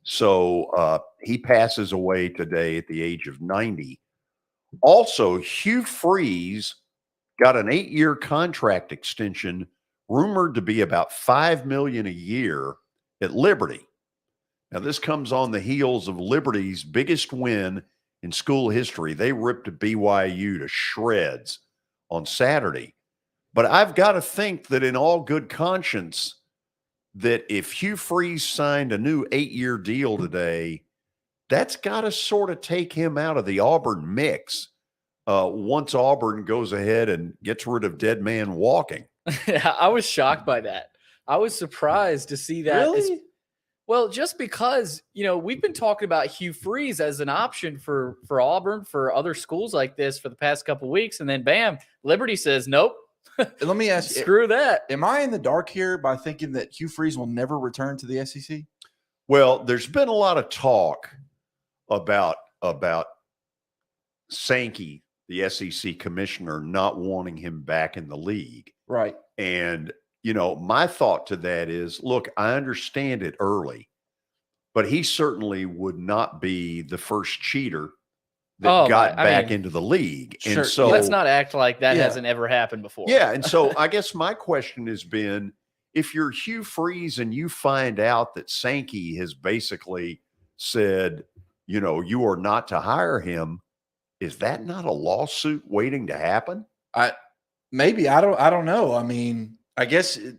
So he passes away today at the age of 90. Also, Hugh Freeze got an 8-year contract extension, rumored to be about $5 million a year at Liberty. Now, this comes on the heels of Liberty's biggest win in school history. They ripped BYU to shreds on Saturday. But I've got to think that in all good conscience, that if Hugh Freeze signed a new 8-year deal today, that's got to sort of take him out of the Auburn mix once Auburn goes ahead and gets rid of dead man walking. Yeah, I was shocked by that. I was surprised to see that. Really? Well, just because, we've been talking about Hugh Freeze as an option for Auburn, for other schools like this for the past couple of weeks. And then bam, Liberty says, nope. Let me ask you, screw that. Am I in the dark here by thinking that Hugh Freeze will never return to the SEC? Well, there's been a lot of talk about Sankey, the SEC commissioner, not wanting him back in the league. Right. And, my thought to that is, look, I understand it early, but he certainly would not be the first cheater that got back into the league. Sure. And so let's not act like that hasn't ever happened before. Yeah. And so I guess my question has been, if you're Hugh Freeze and you find out that Sankey has basically said, you are not to hire him, is that not a lawsuit waiting to happen? I don't know. I mean, I guess it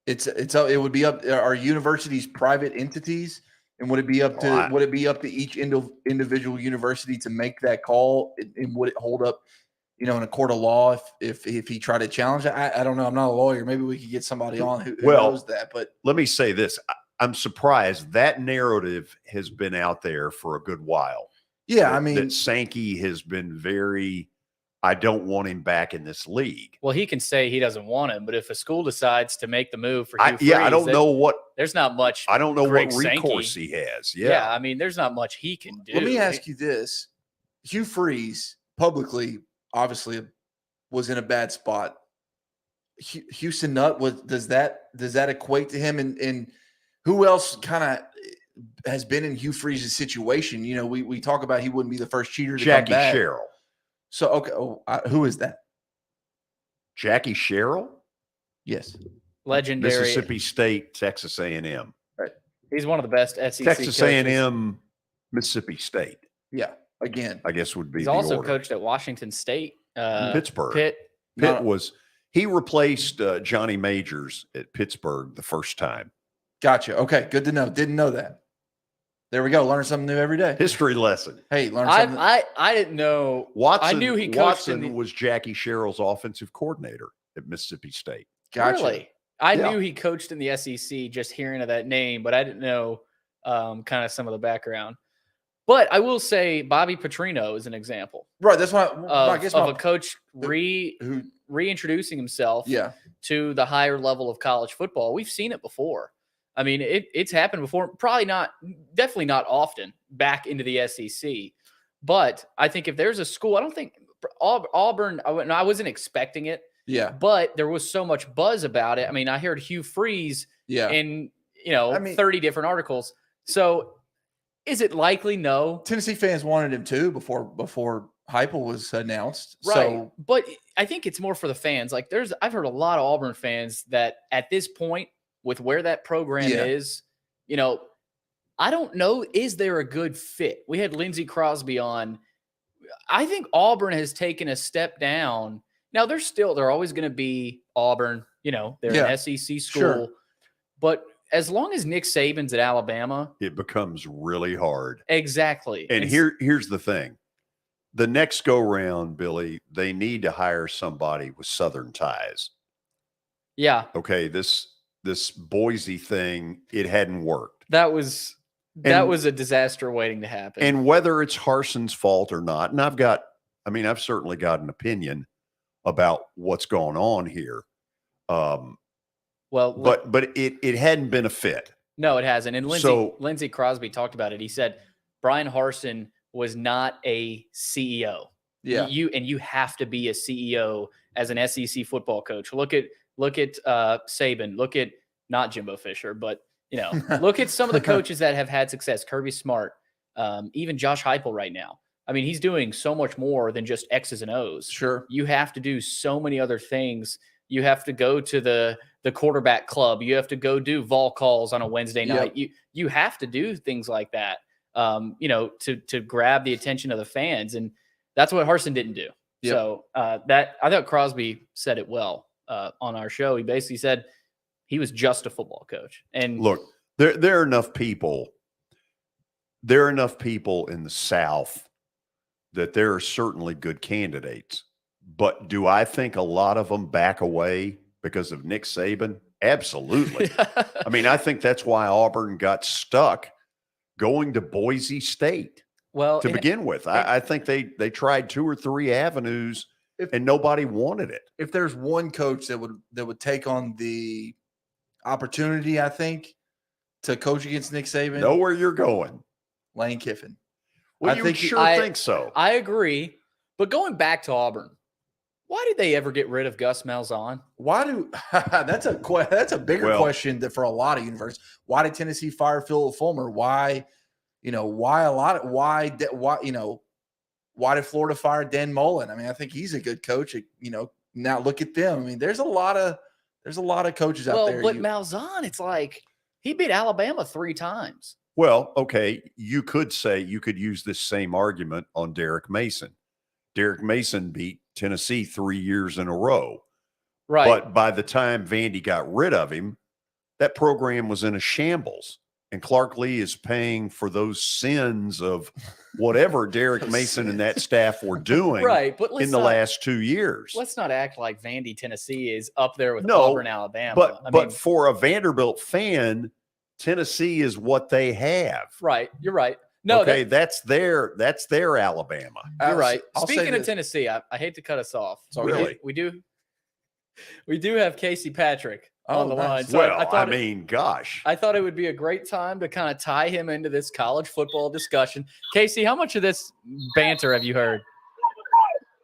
would be up. Are universities private entities, and would it be up to each individual university to make that call? And would it hold up, in a court of law if he tried to challenge it? I don't know. I'm not a lawyer. Maybe we could get somebody on who knows that. But let me say this: I'm surprised that narrative has been out there for a good while. Yeah, I mean, that Sankey has been very, I don't want him back in this league. Well, he can say he doesn't want him, but if a school decides to make the move for Hugh Freeze, I don't know what. There's not much. I don't know Greg what recourse Sankey, he has. Yeah, I mean, there's not much he can do. Let me ask you this: Hugh Freeze publicly, obviously, was in a bad spot. Houston Nutt does that equate to him? And who else kind of has been in Hugh Freeze's situation? We talk about he wouldn't be the first cheater to Jackie come back. Sherrill. So, okay. Who is that? Jackie Sherrill? Yes. Legendary. Mississippi State, Texas A&M. Right. He's one of the best SEC Texas coaches. A&M, Mississippi State. Yeah. Again. I guess would be He's the also order. coached at Washington State. Pittsburgh. Pitt he replaced Johnny Majors at Pittsburgh the first time. Gotcha. Okay. Good to know. Didn't know that. There we go. Learn something new every day. History lesson. Hey, learn something. I didn't know. Watson, I knew he coached Watson was Jackie Sherrill's offensive coordinator at Mississippi State. Gotcha. Really? I knew he coached in the SEC just hearing of that name, but I didn't know kind of some of the background. But I will say Bobby Petrino is an example. Right. That's why I guess of a coach reintroducing himself to the higher level of college football. We've seen it before. I mean, it's happened before. Definitely not often back into the SEC. But I think if there's a school, I don't think Auburn, I wasn't expecting it. Yeah. But there was so much buzz about it. I mean, I heard Hugh Freeze in 30 different articles. So is it likely? No. Tennessee fans wanted him too before Heupel was announced. Right. So, but I think it's more for the fans. Like I've heard a lot of Auburn fans that at this point, with where that program is, I don't know, is there a good fit? We had Lindsey Crosby on. I think Auburn has taken a step down. Now, they're always going to be Auburn. They're an SEC school. Sure. But as long as Nick Saban's at Alabama, it becomes really hard. Exactly. And here's the thing. The next go round, Billy, they need to hire somebody with Southern ties. Yeah. Okay, this Boise thing, it hadn't worked. That was a disaster waiting to happen. And whether it's Harson's fault or not, and I've certainly got an opinion about what's going on here. But it hadn't been a fit. No, it hasn't. And Lindsey Crosby talked about it. He said Brian Harsin was not a CEO. Yeah. You have to be a CEO as an SEC football coach. Look at Saban. Look at not Jimbo Fisher, but look at some of the coaches that have had success. Kirby Smart, even Josh Heupel right now. I mean, he's doing so much more than just X's and O's. Sure. You have to do so many other things. You have to go to the quarterback club. You have to go do vol calls on a Wednesday night. You have to do things like that, to grab the attention of the fans. And that's what Harsin didn't do. Yep. So I thought Crosby said it well on our show. He basically said he was just a football coach. And look, there are enough people. There are enough people in the South that there are certainly good candidates. But do I think a lot of them back away because of Nick Saban? Absolutely. I mean, I think that's why Auburn got stuck going to Boise State to begin with. I think they tried 2 or 3 avenues and nobody wanted it. If there's one coach that would take on the opportunity, I think, to coach against Nick Saban. Know where you're going. Lane Kiffin. Well, you think so. I agree. But going back to Auburn, why did they ever get rid of Gus Malzahn? That's a bigger question for a lot of universities. Why did Tennessee fire Phil Fulmer? Why did Florida fire Dan Mullen? I mean, I think he's a good coach. Now look at them. I mean, there's a lot of coaches out there. But Malzahn, it's like he beat Alabama 3 times. Well, okay, you could use this same argument on Derrick Mason. Derrick Mason beat Tennessee 3 years in a row. Right. But by the time Vandy got rid of him, that program was in a shambles. And Clark Lee is paying for those sins of whatever Derrick Mason and that staff were doing in the last 2 years. Let's not act like Vandy, Tennessee is up there with Auburn, Alabama. But for a Vanderbilt fan, Tennessee is what they have. Right. You're right. No, okay, that's their Alabama. You're right. Speaking of Tennessee, I hate to cut us off. So really? We do have Casey Patrick on the line. So gosh. I thought it would be a great time to kind of tie him into this college football discussion. Casey, how much of this banter have you heard?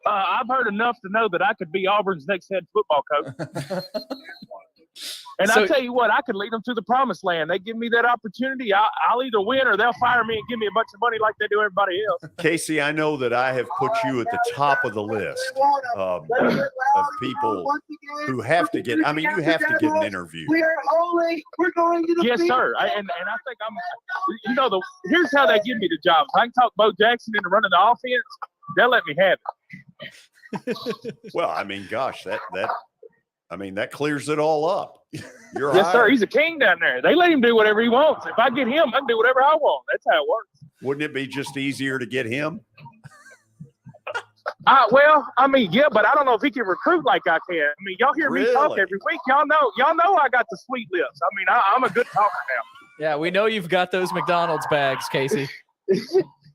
I've heard enough to know that I could be Auburn's next head football coach. And I'll tell you what, I could lead them to the promised land. They give me that opportunity, I'll either win or they'll fire me and give me a bunch of money like they do everybody else. Casey, I know that I have put you at the top of the list of people who have to get. I mean, you have to get an interview. We are holy. We're going to the field. Sir. And I think I'm. Here's how they give me the job. If I can talk Bo Jackson into running the offense, they'll let me have it. Well, I mean, gosh, that clears it all up. You're yes, sir. He's a king down there. They let him do whatever he wants. If I get him, I can do whatever I want. That's how it works. Wouldn't it be just easier to get him? Well, I mean, yeah, but I don't know if he can recruit like I can. I mean, y'all hear me talk every week. Y'all know I got the sweet lips. I mean, I'm a good talker now. Yeah, we know you've got those McDonald's bags, Casey.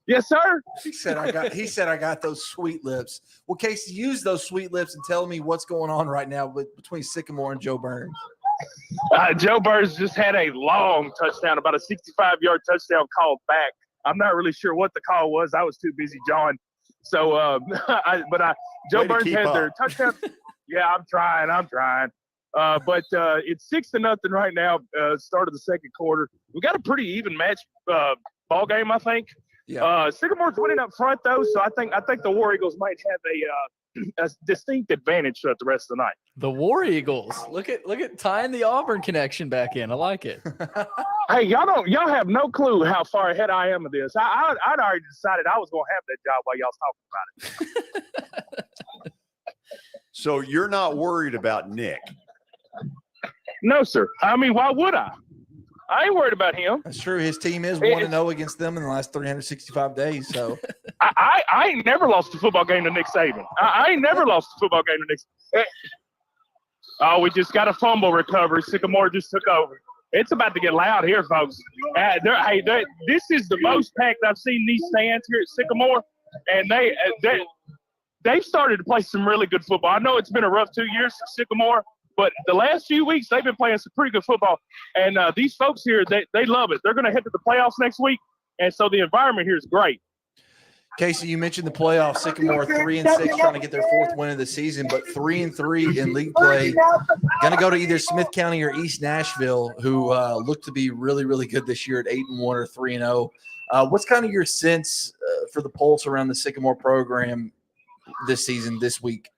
Yes, sir. He said I got those sweet lips. Well, Casey, use those sweet lips and tell me what's going on right now between Sycamore and Joe Burns. Joe Burns just had a long touchdown, about a 65-yard touchdown called back. I'm not really sure what the call was. I was too busy jawing. So, Joe Burns had their touchdown. Yeah, I'm trying. But it's 6-0 right now. Start of the second quarter. We got a pretty even match ball game, I think. Yeah. Sycamore's winning up front though, so I think the War Eagles might have a distinct advantage throughout the rest of the night. The War Eagles. Look at tying the Auburn connection back in. I like it. Hey, y'all have no clue how far ahead I am of this. I'd already decided I was going to have that job while y'all's talking about it. So you're not worried about Nick? No, sir. I mean, why would I? I ain't worried about him. That's true. His team is 1-0 against them in the last 365 days. So I ain't never lost a football game to Nick Saban. I ain't never lost a football game to Nick Saban. Oh, we just got a fumble recovery. Sycamore just took over. It's about to get loud here, folks. This is the most packed I've seen these stands here at Sycamore, and they've started to play some really good football. I know it's been a rough 2 years for Sycamore, but the last few weeks, they've been playing some pretty good football. And these folks here, they love it. They're going to head to the playoffs next week. And so the environment here is great. Casey, you mentioned the playoffs. Sycamore 3-6, trying to get their 4th win of the season, but 3-3 in league play. Going to go to either Smith County or East Nashville, who look to be really, really good this year at 8-1 or 3-0. What's kind of your sense for the pulse around the Sycamore program this season, this week?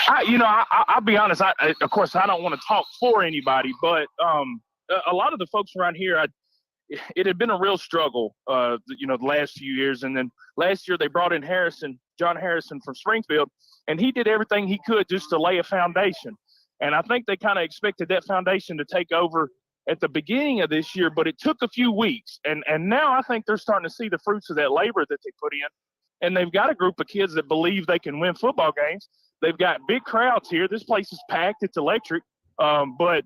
I'll be honest. Of course, I don't want to talk for anybody, but a lot of the folks around here, it had been a real struggle, the last few years. And then last year they brought in John Harrison from Springfield, and he did everything he could just to lay a foundation. And I think they kind of expected that foundation to take over at the beginning of this year, but it took a few weeks. And now I think they're starting to see the fruits of that labor that they put in. and they've got a group of kids that believe they can win football games. They've got big crowds here. This place is packed. It's electric. But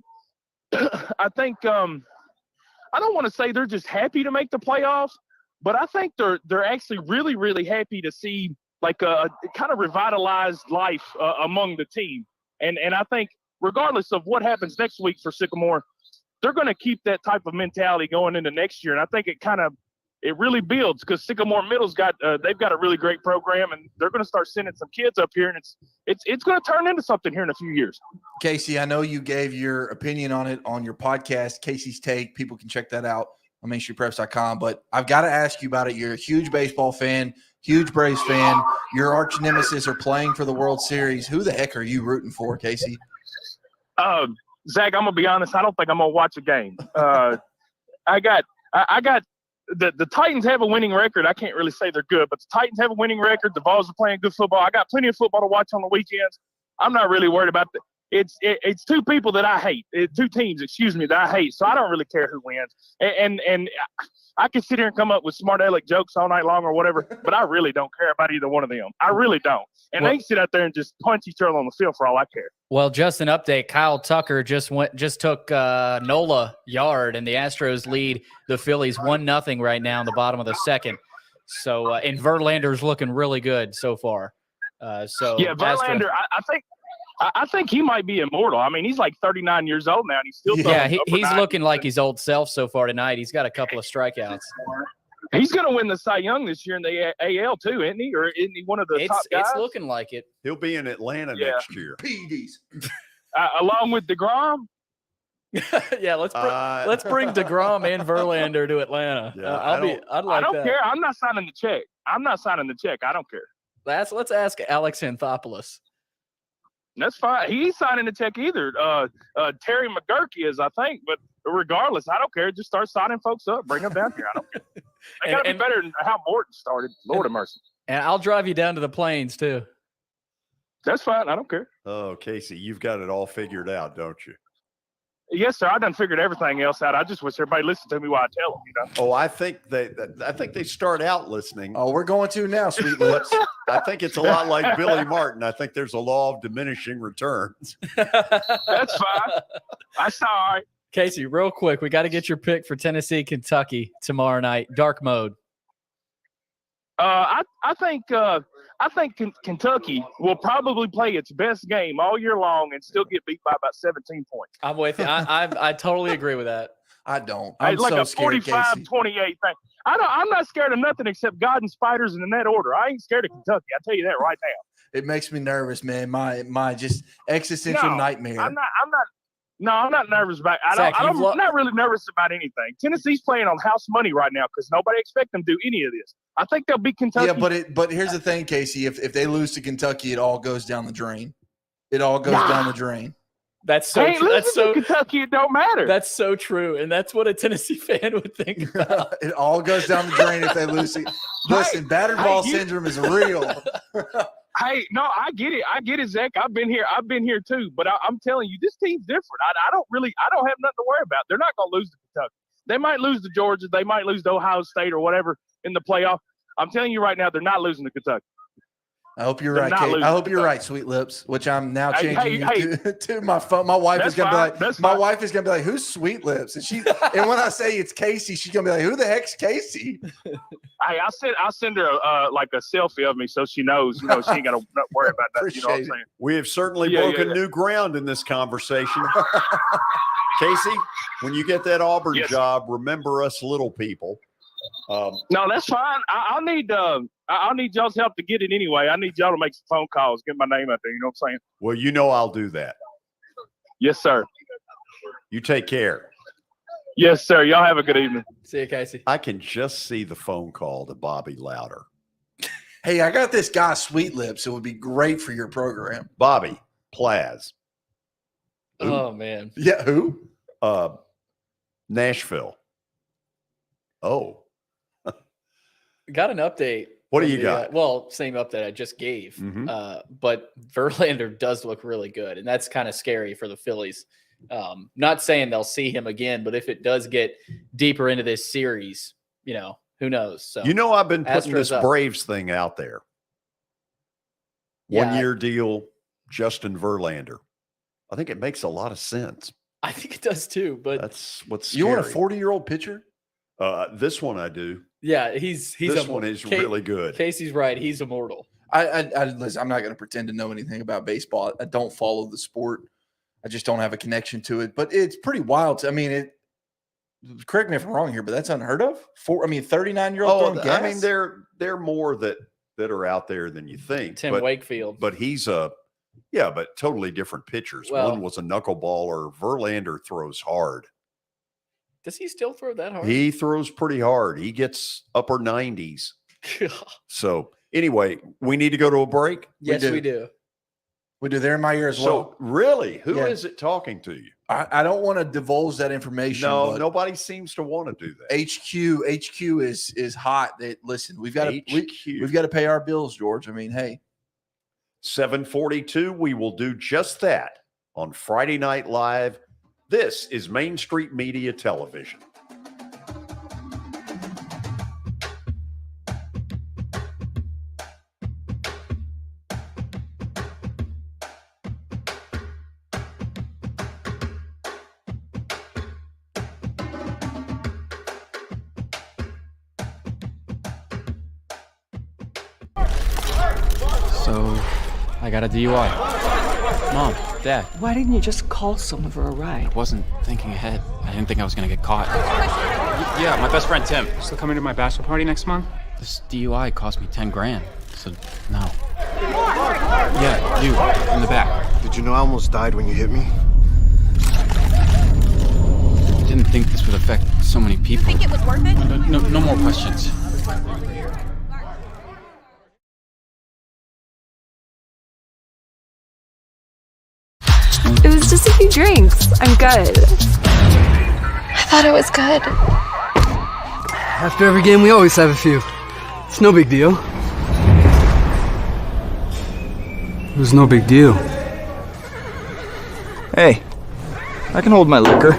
I think I don't want to say they're just happy to make the playoffs, but I think they're actually really, really happy to see like a kind of revitalized life among the team. And I think regardless of what happens next week for Sycamore, they're going to keep that type of mentality going into next year. And I think it really builds because Sycamore Middle's they've got a really great program, and they're going to start sending some kids up here, and it's going to turn into something here in a few years. Casey, I know you gave your opinion on it on your podcast, Casey's Take. People can check that out on MainStreetPreps.com. But I've got to ask you about it. You're a huge baseball fan, huge Braves fan. Your arch nemesis are playing for the World Series. Who the heck are you rooting for, Casey? Zach, I'm gonna be honest. I don't think I'm gonna watch a game. I got the Titans have a winning record. I can't really say they're good, but the Titans have a winning record. The Vols are playing good football. I got plenty of football to watch on the weekends. I'm not really worried about that. It's two people that I hate. Two teams, that I hate. So I don't really care who wins. And I can sit here and come up with smart aleck jokes all night long or whatever, but I really don't care about either one of them. I really don't. And they can sit out there and just punch each other on the field for all I care. Well, just an update. Kyle Tucker just took NOLA yard, and the Astros lead the Phillies 1-0 right now in the bottom of the second. So, and Verlander's looking really good so far. Yeah, Verlander, I think he might be immortal. I mean, he's like 39 years old now, and he's still he's looking like his old self so far tonight. He's got a couple of strikeouts. He's going to win the Cy Young this year in the AL too, isn't he? Or isn't he one of the top guys? It's looking like it. He'll be in Atlanta next year. PEDs. Along with DeGrom. Yeah, let's bring DeGrom and Verlander to Atlanta. Yeah, I don't care. I'm not signing the check. I don't care. Let's ask Alex Anthopoulos. That's fine. He ain't signing the check either. Terry McGurky is, I think. But regardless, I don't care. Just start signing folks up. Bring them down here. I don't care. They got to be better than how Morton started. Lord of mercy. And I'll drive you down to the Plains, too. That's fine. I don't care. Oh, Casey, you've got it all figured out, don't you? Yes, sir. I done figured everything else out. I just wish everybody listened to me while I tell them, Oh, I think they start out listening. Oh, we're going to now, Sweet Lips. I think it's a lot like Billy Martin. I think there's a law of diminishing returns. That's fine. That's all right. Casey, real quick, we got to get your pick for Tennessee, Kentucky tomorrow night. Dark mode. I think Kentucky will probably play its best game all year long and still get beat by about 17 points. I'm with you. I totally agree with that. I don't. I'm like so a scared, 45-28 thing. I'm not scared of nothing except God and spiders in that order. I ain't scared of Kentucky. I tell you that right now. It makes me nervous, man. My just existential nightmare. I'm not nervous about it. I'm not really nervous about anything. Tennessee's playing on house money right now because nobody expects them to do any of this. I think they'll beat Kentucky. Yeah, but here's the thing, Casey. If they lose to Kentucky, it all goes down the drain. It all goes down the drain. That's so true. That's so Kentucky. It don't matter. That's so true, and that's what a Tennessee fan would think about. It all goes down the drain if they lose. Listen, battered ball syndrome is real. Hey, no, I get it, Zach. I've been here too. But I'm telling you, this team's different. I don't have nothing to worry about. They're not going to lose to Kentucky. They might lose to Georgia. They might lose to Ohio State or whatever in the playoff. I'm telling you right now, they're not losing to Kentucky. I hope you're right, Kate. I hope you're right, Sweet Lips, which I'm now changing to my phone. My wife is gonna be like, wife is gonna be like, who's Sweet Lips? And when I say it's Casey, she's gonna be like, who the heck's Casey? Hey, I'll send her like a selfie of me so she knows, she ain't gotta worry about that. You know what I'm saying? We have certainly broken new ground in this conversation. Casey, when you get that Auburn job, remember us little people. No, that's fine. I'll need y'all's help to get it anyway. I need y'all to make some phone calls, get my name out there. You know what I'm saying? Well, I'll do that. Yes, sir. You take care. Yes, sir. Y'all have a good evening. See you, Casey. I can just see the phone call to Bobby Louder. Hey, I got this guy, Sweet Lips. It would be great for your program. Bobby Plaz. Who? Oh, man. Yeah, who? Nashville. Oh. Got an update. What do you got? Same update I just gave. Mm-hmm. But Verlander does look really good, and that's kind of scary for the Phillies. Not saying they'll see him again, but if it does get deeper into this series, who knows? So I've been putting Astros this up. Braves thing out there. Yeah, 1 year deal, Justin Verlander. I think it makes a lot of sense. I think it does too. But That's what's You want a scary. 40-year-old pitcher? This one I do. yeah, he's This one is really good. Casey's right. He's immortal. Listen, I'm not going to pretend to know anything about baseball. I don't follow the sport. I just don't have a connection to it. But it's pretty wild. Correct me if I'm wrong here, but that's unheard of. 39-year-old throwing gas? I mean, they're more that are out there than you think. Tim Wakefield. But he's but totally different pitchers. Well- One was a knuckleballer. Verlander throws hard. Does he still throw that hard? He throws pretty hard. He gets upper 90s. So anyway, we need to go to a break. Yes, we do. We do. They're in my ear as So well. really, who is it talking to you? I don't want to divulge that information. No, but nobody seems to want to do that. HQ is hot. Listen, we've got to pay our bills, George. I mean, hey. 7:42. We will do just that on Friday Night Live. This is Main Street Media Television. So, I got a DUI. Mom, Dad. Why didn't you just call someone for a ride? I wasn't thinking ahead. I didn't think I was gonna get caught. Yeah, my best friend Tim. Still coming to my bachelor party next month? This DUI cost me 10 grand. So, no. Yeah, you, in the back. Did you know I almost died when you hit me? I didn't think this would affect so many people. Think it was worth it? No more questions. It was just a few drinks. I'm good. I thought it was good. After every game, we always have a few. It's no big deal. It was no big deal. Hey, I can hold my liquor.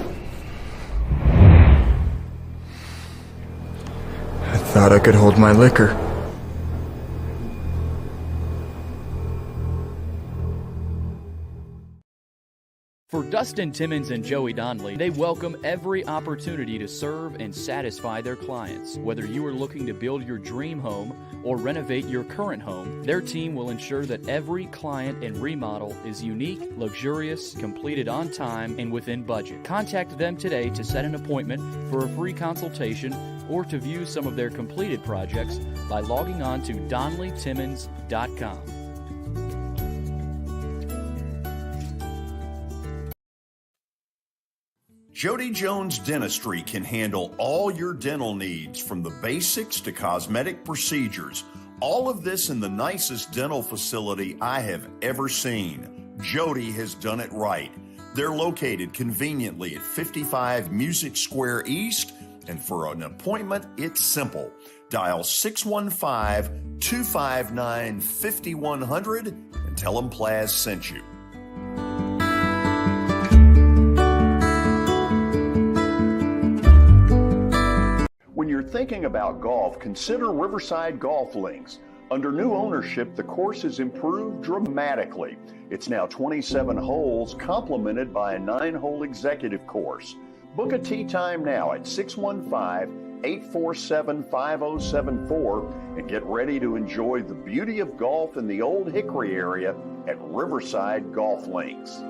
I thought I could hold my liquor. For Dustin Timmons and Joey Donnelly, they welcome every opportunity to serve and satisfy their clients. Whether you are looking to build your dream home or renovate your current home, their team will ensure that every client and remodel is unique, luxurious, completed on time, and within budget. Contact them today to set an appointment for a free consultation or to view some of their completed projects by logging on to DonnellyTimmons.com. Jody Jones Dentistry can handle all your dental needs, from the basics to cosmetic procedures. All of this in the nicest dental facility I have ever seen. Jody has done it right. They're located conveniently at 55 Music Square East, and for an appointment, it's simple. Dial 615-259-5100 and tell them Plaz sent you. When you're thinking about golf, consider Riverside Golf Links. Under new ownership, the course has improved dramatically. It's now 27 holes, complemented by a 9-hole executive course. Book a tee time now at 615-847-5074 and get ready to enjoy the beauty of golf in the Old Hickory area at Riverside Golf Links.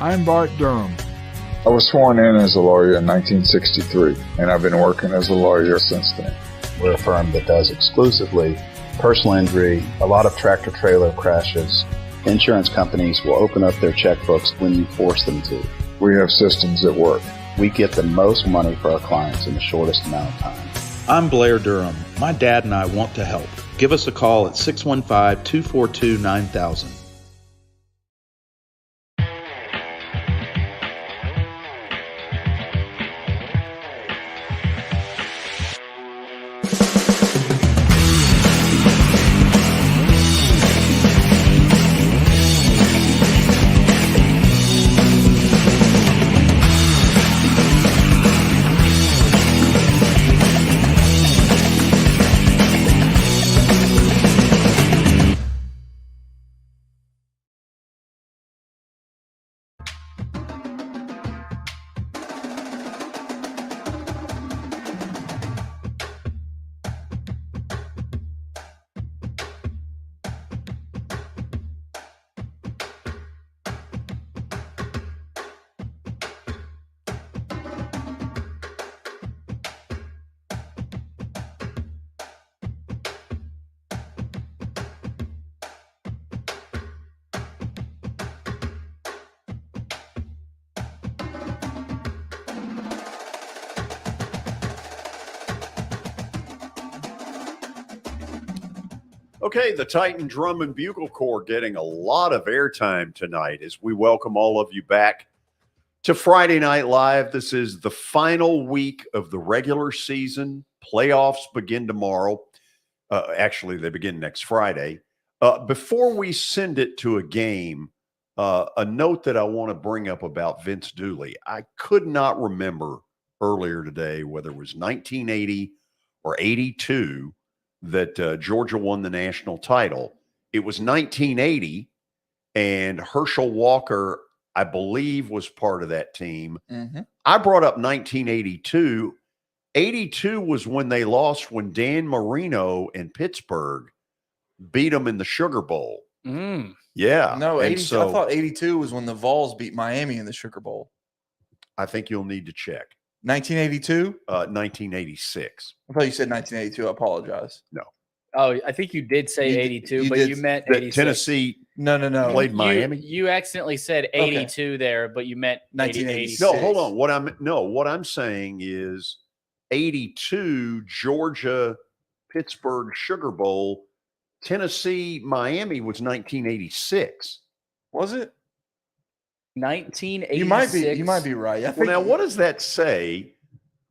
I'm Bart Durham. I was sworn in as a lawyer in 1963, and I've been working as a lawyer since then. We're a firm that does exclusively personal injury, a lot of tractor-trailer crashes. Insurance companies will open up their checkbooks when you force them to. We have systems that work. We get the most money for our clients in the shortest amount of time. I'm Blair Durham. My dad and I want to help. Give us a call at 615-242-9000. Okay, the Titan Drum and Bugle Corps getting a lot of airtime tonight as we welcome all of you back to Friday Night Live. This is the final week of the regular season. Playoffs begin tomorrow. Actually, they begin next Friday. Before we send it to a game, a note that I want to bring up about Vince Dooley. I could not remember earlier today whether it was 1980 or 82 that Georgia won the national title. It was 1980, and Herschel Walker, I believe, was part of that team. Mm-hmm. I brought up 1982. 82 was when they lost, when Dan Marino in Pittsburgh beat them in the Sugar Bowl. Mm. Yeah. No, and 80, so I thought 82 was when the Vols beat Miami in the Sugar Bowl. I think you'll need to check. 1982? 1986. I thought you said 1982. I apologize. No. Oh, I think you did say 82, but you meant that 86. Tennessee No. played Miami. You accidentally said 82 there, but you meant 1986. 1986. No, hold on. What I'm saying is 82 Georgia Pittsburgh Sugar Bowl. Tennessee Miami was 1986. Was it? 1986. You might be right. I think, Well, now what does that say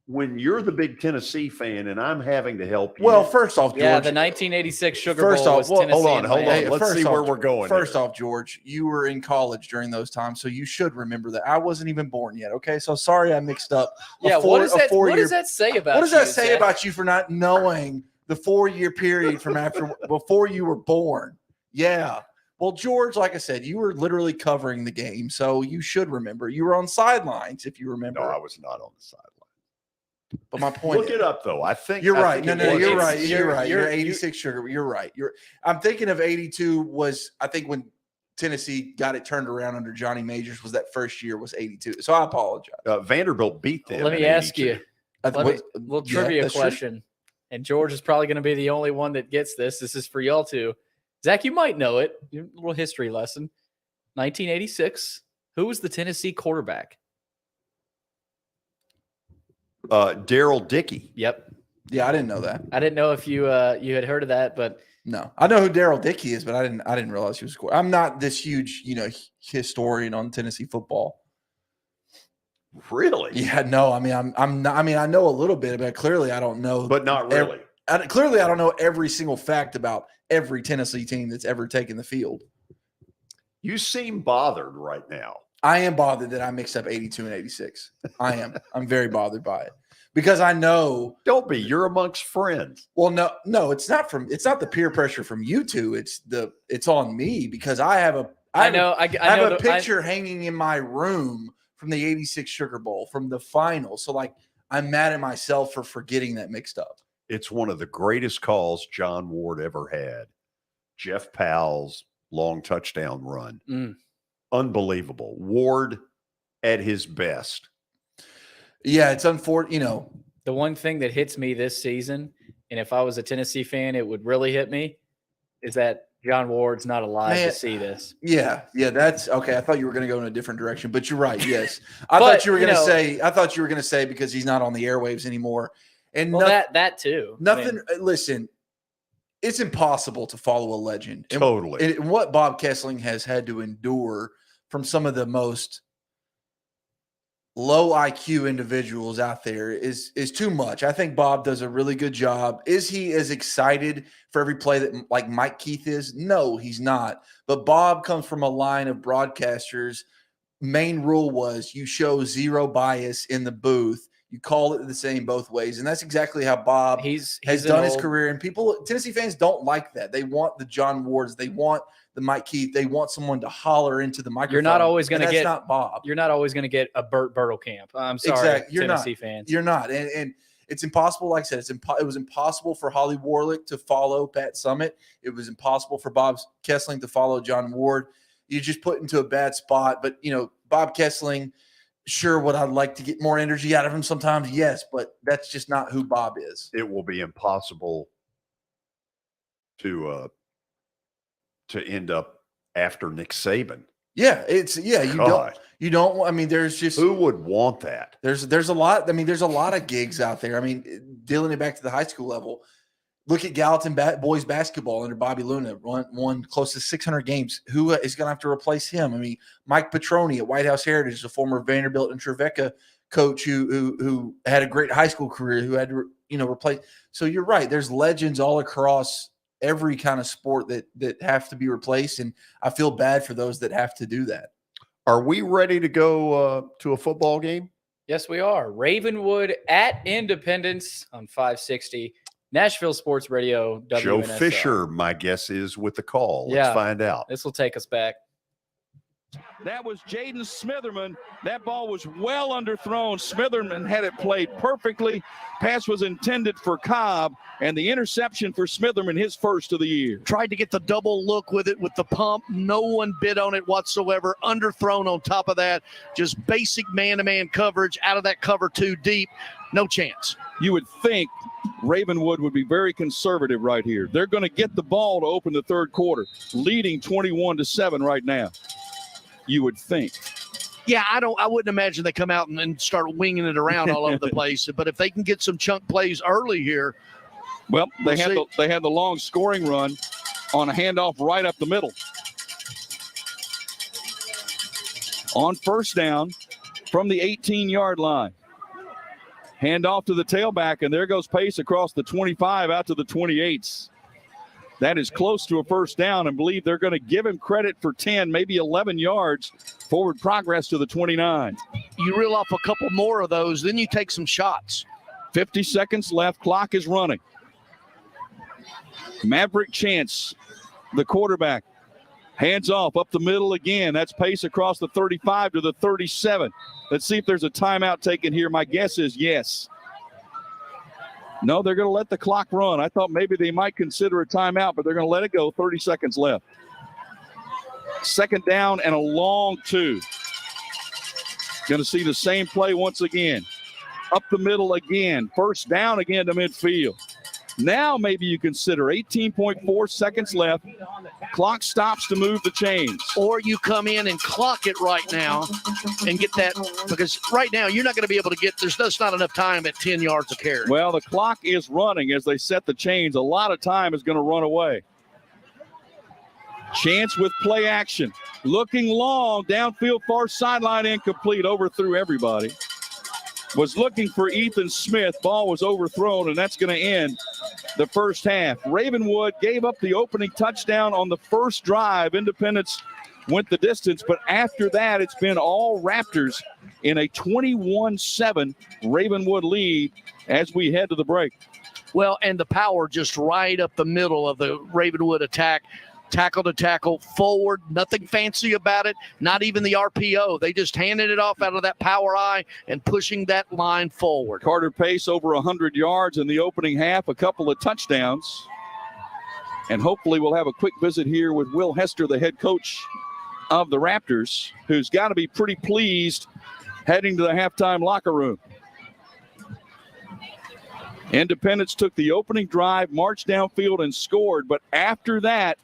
when you're the big Tennessee fan and I'm having to help you? Well, first off, George, yeah, the 1986 Sugar Bowl was Tennessee. Hold on. Miami. Let's see where we're going. First off, George, you were in college during those times, so you should remember that. I wasn't even born yet. Okay, so sorry I mixed up. What does that say about you? What does that say about you for not knowing the 4-year period from before you were born? Yeah. Well, George, like I said, you were literally covering the game, so you should remember. You were on sidelines, if you remember. No, I was not on the sideline. But my point Look it up, though. I think you're right. Think You're right. You're 86 Sugar. You're right. I'm thinking of 82 was, I think, when Tennessee got it turned around under Johnny Majors, was that first year was 82. So I apologize. Vanderbilt beat them. Let me ask you a little trivia true. question. And George is probably going to be the only one that gets this. This is for y'all too. Zach, you might know it. A little history lesson. 1986. Who was the Tennessee quarterback? Daryl Dickey. Yep. Yeah, I didn't know that. I didn't know if you you had heard of that, but no, I know who Daryl Dickey is, but I didn't realize he was. I'm not this huge, historian on Tennessee football. Really? Yeah, no. I mean, I'm not. I mean, I know a little bit, but clearly I don't know. But not really. Clearly, I don't know every single fact about every Tennessee team that's ever taken the field. You seem bothered right now. I am bothered that I mixed up 82 and 86. I am. I'm very bothered by it because I know. Don't be. You're amongst friends. Well, no. It's not the peer pressure from you two. It's on me because I have a picture hanging in my room from the 86 Sugar Bowl from the final. So I'm mad at myself for forgetting that mixed up. It's one of the greatest calls John Ward ever had. Jeff Powell's long touchdown run. Unbelievable. Ward at his best. Yeah, it's unfortunate. The one thing that hits me this season, and if I was a Tennessee fan, it would really hit me, is that John Ward's not alive to see this. Yeah, that's okay. I thought you were going to go in a different direction, but you're right. Yes, I thought you were going to say because he's not on the airwaves anymore. And that too. Nothing. Listen, it's impossible to follow a legend. Totally. And what Bob Kessling has had to endure from some of the most low IQ individuals out there is too much. I think Bob does a really good job. Is he as excited for every play that like Mike Keith is? No, he's not. But Bob comes from a line of broadcasters. Main rule was you show zero bias in the booth. You call it the same both ways. And that's exactly how Bob has done his career. And Tennessee fans don't like that. They want the John Wards. They want the Mike Keith. They want someone to holler into the microphone. You're not always going to get not Bob. You're not always going to get a Burt Bertelkamp. I'm sorry, exactly. Tennessee fans. You're not. And it's impossible. Like I said, it was impossible for Holly Warlick to follow Pat Summitt. It was impossible for Bob Kessling to follow John Ward. You just put into a bad spot. But, Bob Kessling, sure, would I like to get more energy out of him sometimes? Yes, but that's just not who Bob is. It will be impossible to end up after Nick Saban. Yeah, you don't. I mean, there's just who would want that? There's a lot. I mean, there's a lot of gigs out there. I mean, dealing it back to the high school level, Look at Gallatin boys basketball under Bobby Luna, won close to 600 games. Who is going to have to replace him? I mean, Mike Petroni at White House Heritage is a former Vanderbilt and Trevecca coach who had a great high school career, who had to replace. So you're right. There's legends all across every kind of sport that have to be replaced, and I feel bad for those that have to do that. Are we ready to go to a football game? Yes, we are. Ravenwood at Independence on 560. Nashville Sports Radio, WNSL. Joe Fisher, my guess, is with the call. Let's find out. This will take us back. That was Jaden Smitherman. That ball was well underthrown. Smitherman had it played perfectly. Pass was intended for Cobb, and the interception for Smitherman, his first of the year. Tried to get the double look with it with the pump. No one bid on it whatsoever. Underthrown on top of that. Just basic man-to-man coverage out of that cover 2 deep. No chance. You would think Ravenwood would be very conservative right here. They're going to get the ball to open the third quarter, leading 21-7 right now. You would think. Yeah, I wouldn't imagine they come out and start winging it around all over the place. But if they can get some chunk plays early here. Well, they had the long scoring run on a handoff right up the middle. On first down from the 18-yard line. Handoff to the tailback, and there goes Pace across the 25 out to the 28s. That is close to a first down, and believe they're going to give him credit for 10, maybe 11 yards forward progress to the 29. You reel off a couple more of those, then you take some shots. 50 seconds left. Clock is running. Maverick Chance, the quarterback. Hands off up the middle again. That's Pace across the 35 to the 37. Let's see if there's a timeout taken here. My guess is yes. No, they're going to let the clock run. I thought maybe they might consider a timeout, but they're going to let it go. 30 seconds left. Second down and a long 2. Going to see the same play once again. Up the middle again. First down again to midfield. Now maybe you consider 18.4 seconds left. Clock stops to move the chains. Or you come in and clock it right now and get that, because right now you're not going to be able to get, there's just not enough time at 10 yards of carry. Well, the clock is running as they set the chains. A lot of time is going to run away. Chance with play action. Looking long, downfield far sideline incomplete, overthrew everybody. Was looking for Ethan Smith. Ball was overthrown, and that's going to end the first half. Ravenwood gave up the opening touchdown on the first drive. Independence went the distance, but after that, it's been all Raptors in a 21-7 Ravenwood lead as we head to the break. Well, and the power just right up the middle of the Ravenwood attack. Tackle to tackle, forward, nothing fancy about it, not even the RPO. They just handed it off out of that power eye and pushing that line forward. Carter Pace over 100 yards in the opening half, a couple of touchdowns. And hopefully we'll have a quick visit here with Will Hester, the head coach of the Raptors, who's got to be pretty pleased heading to the halftime locker room. Independence took the opening drive, marched downfield, and scored. But after that,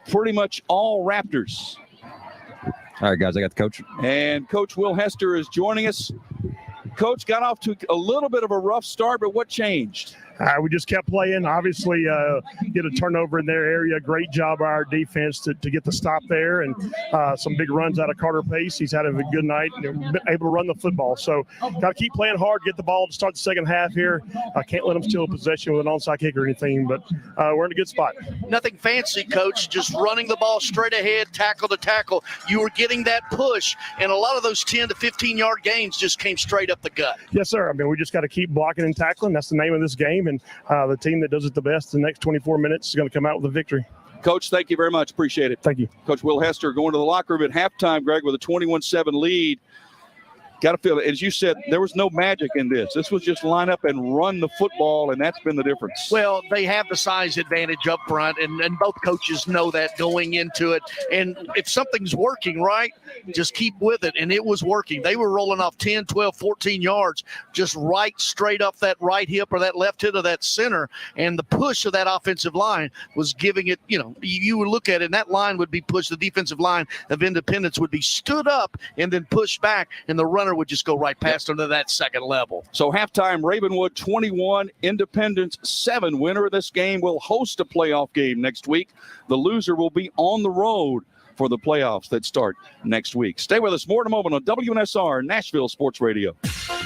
pretty much all Raptors. All right, guys, I got the coach. And Coach Will Hester is joining us. Coach, got off to a little bit of a rough start, but what changed? We just kept playing. Obviously, get a turnover in their area. Great job by our defense to get the stop there, and some big runs out of Carter Pace. He's had a good night and been able to run the football. So got to keep playing hard, get the ball to start the second half here. I can't let them steal a possession with an onside kick or anything, but we're in a good spot. Nothing fancy, Coach, just running the ball straight ahead, tackle to tackle. You were getting that push, and a lot of those 10 to 15-yard gains just came straight up the gut. Yes, sir. I mean, we just got to keep blocking and tackling. That's the name of this game. And the team that does it the best the next 24 minutes is going to come out with a victory. Coach, thank you very much. Appreciate it. Thank you. Coach Will Hester going to the locker room at halftime, Greg, with a 21-7 lead. Got to feel it. As you said, there was no magic in this. This was just line up and run the football, and that's been the difference. Well, they have the size advantage up front, and both coaches know that going into it. And if something's working right, just keep with it. And it was working. They were rolling off 10, 12, 14 yards, just right straight up that right hip or that left hip of that center. And the push of that offensive line was giving it, you would look at it, and that line would be pushed. The defensive line of Independence would be stood up and then pushed back, and the runner runner would just go right past them to that second level. So halftime, Ravenwood 21, Independence 7. Winner of this game will host a playoff game next week. The loser will be on the road for the playoffs that start next week. Stay with us. More in a moment on WNSR Nashville Sports Radio.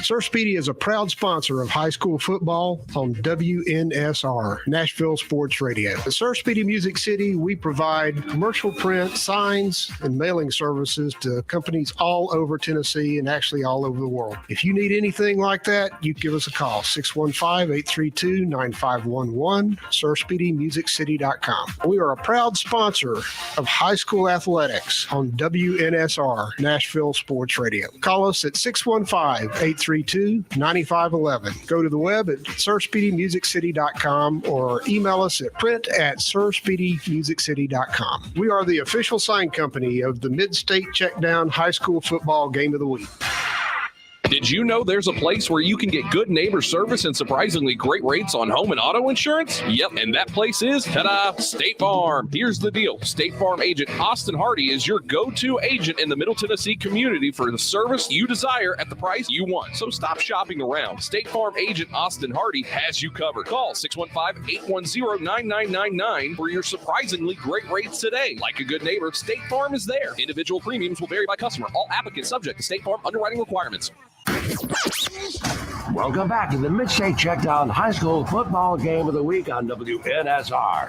Sir Speedy is a proud sponsor of high school football on WNSR, Nashville Sports Radio. At Sir Speedy Music City, we provide commercial print, signs, and mailing services to companies all over Tennessee and actually all over the world. If you need anything like that, you give us a call, 615-832-9511, SirSpeedyMusicCity.com. We are a proud sponsor of high school athletics on WNSR, Nashville Sports Radio. Call us at 615-832-9511. Go to the web at SirSpeedyMusicCity.com or email us at print@SirSpeedyMusicCity.com. We are the official sign company of the Mid-State Checkdown High School Football Game of the Week. Did you know there's a place where you can get good neighbor service and surprisingly great rates on home and auto insurance? Yep, and that place is, ta-da, State Farm. Here's the deal. State Farm agent Austin Hardy is your go-to agent in the Middle Tennessee community for the service you desire at the price you want. So stop shopping around. State Farm agent Austin Hardy has you covered. Call 615-810-9999 for your surprisingly great rates today. Like a good neighbor, State Farm is there. Individual premiums will vary by customer. All applicants subject to State Farm underwriting requirements. Welcome back to the Mid-State Checkdown High School Football Game of the Week on WNSR.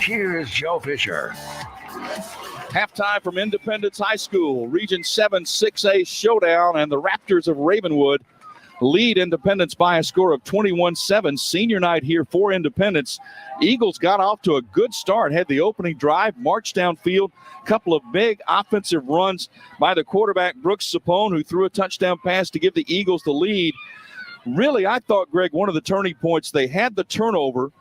Here's Joe Fisher. Halftime from Independence High School, Region 7 6A showdown, and the Raptors of Ravenwood lead Independence by a score of 21-7. Senior night here for Independence. Eagles got off to a good start, had the opening drive, marched downfield, couple of big offensive runs by the quarterback, Brooks Sapone, who threw a touchdown pass to give the Eagles the lead. Really, I thought, Greg, one of the turning points, they had the turnover.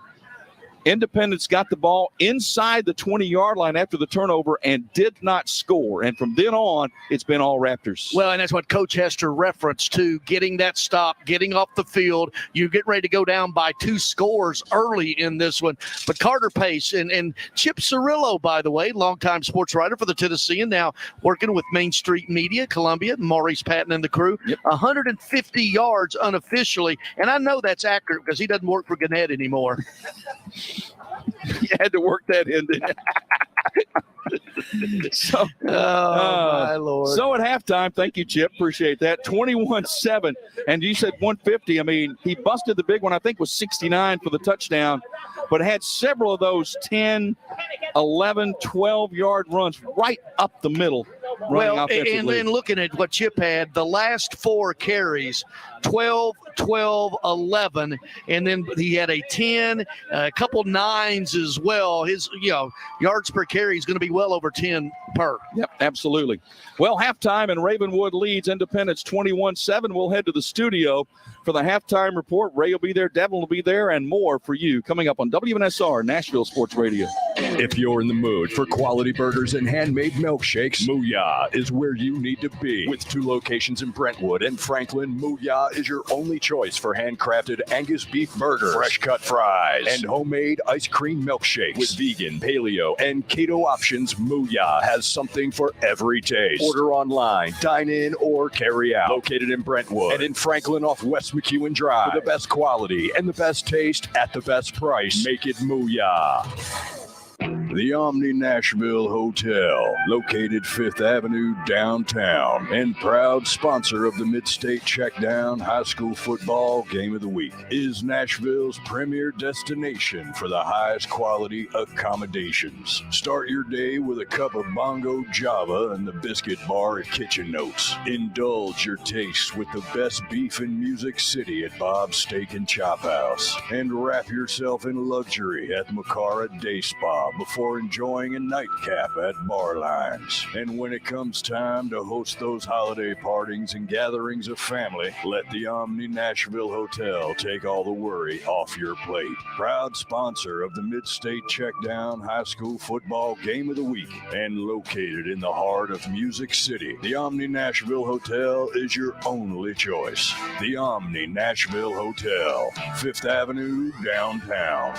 Independence got the ball inside the 20-yard line after the turnover and did not score. And from then on, it's been all Raptors. Well, and that's what Coach Hester referenced to, getting that stop, getting off the field. You get ready to go down by 2 scores early in this one. But Carter Pace and Chip Cirillo, by the way, longtime sports writer for the Tennessean, now working with Main Street Media, Columbia, Maurice Patton and the crew. Yep. 150 yards unofficially. And I know that's accurate because he doesn't work for Gannett anymore. You had to work that in, didn't you? So, my Lord. So at halftime, thank you, Chip. Appreciate that. 21-7. And you said 150. I mean, he busted the big one, I think was 69 for the touchdown, but had several of those 10, 11, 12-yard runs right up the middle. Well, and then looking at what Chip had, the last 4 carries, 12, 11, and then he had a 10, a couple 9s as well. His yards per carry is going to be well over 10 per. Yep, absolutely. Well, halftime and Ravenwood leads Independence 21-7. We'll head to the studio for the halftime report. Ray will be there, Devin will be there, and more for you coming up on WNSR Nashville Sports Radio. If you're in the mood for quality burgers and handmade milkshakes, Mooyah is where you need to be. With 2 locations in Brentwood and Franklin, Mooyah is your only choice for handcrafted Angus beef burgers, fresh cut fries, and homemade ice cream milkshakes. With vegan, paleo, and keto options, Mooyah has something for every taste. Order online, dine in, or carry out. Located in Brentwood and in Franklin off West McEwen Drive. For the best quality and the best taste at the best price, make it Mooyah. The Omni Nashville Hotel, located 5th Avenue downtown, and proud sponsor of the Mid-State Checkdown High School Football Game of the Week, is Nashville's premier destination for the highest quality accommodations. Start your day with a cup of Bongo Java and the Biscuit Bar at Kitchen Notes. Indulge your tastes with the best beef in Music City at Bob's Steak and Chop House, and wrap yourself in luxury at Macara Day Spa before enjoying a nightcap at Bar Lines. And when it comes time to host those holiday partings and gatherings of family, let the Omni Nashville Hotel take all the worry off your plate. Proud sponsor of the Mid-State Checkdown High School Football Game of the Week, and located in the heart of Music City, the Omni Nashville Hotel is your only choice. The Omni Nashville Hotel, 5th Avenue downtown.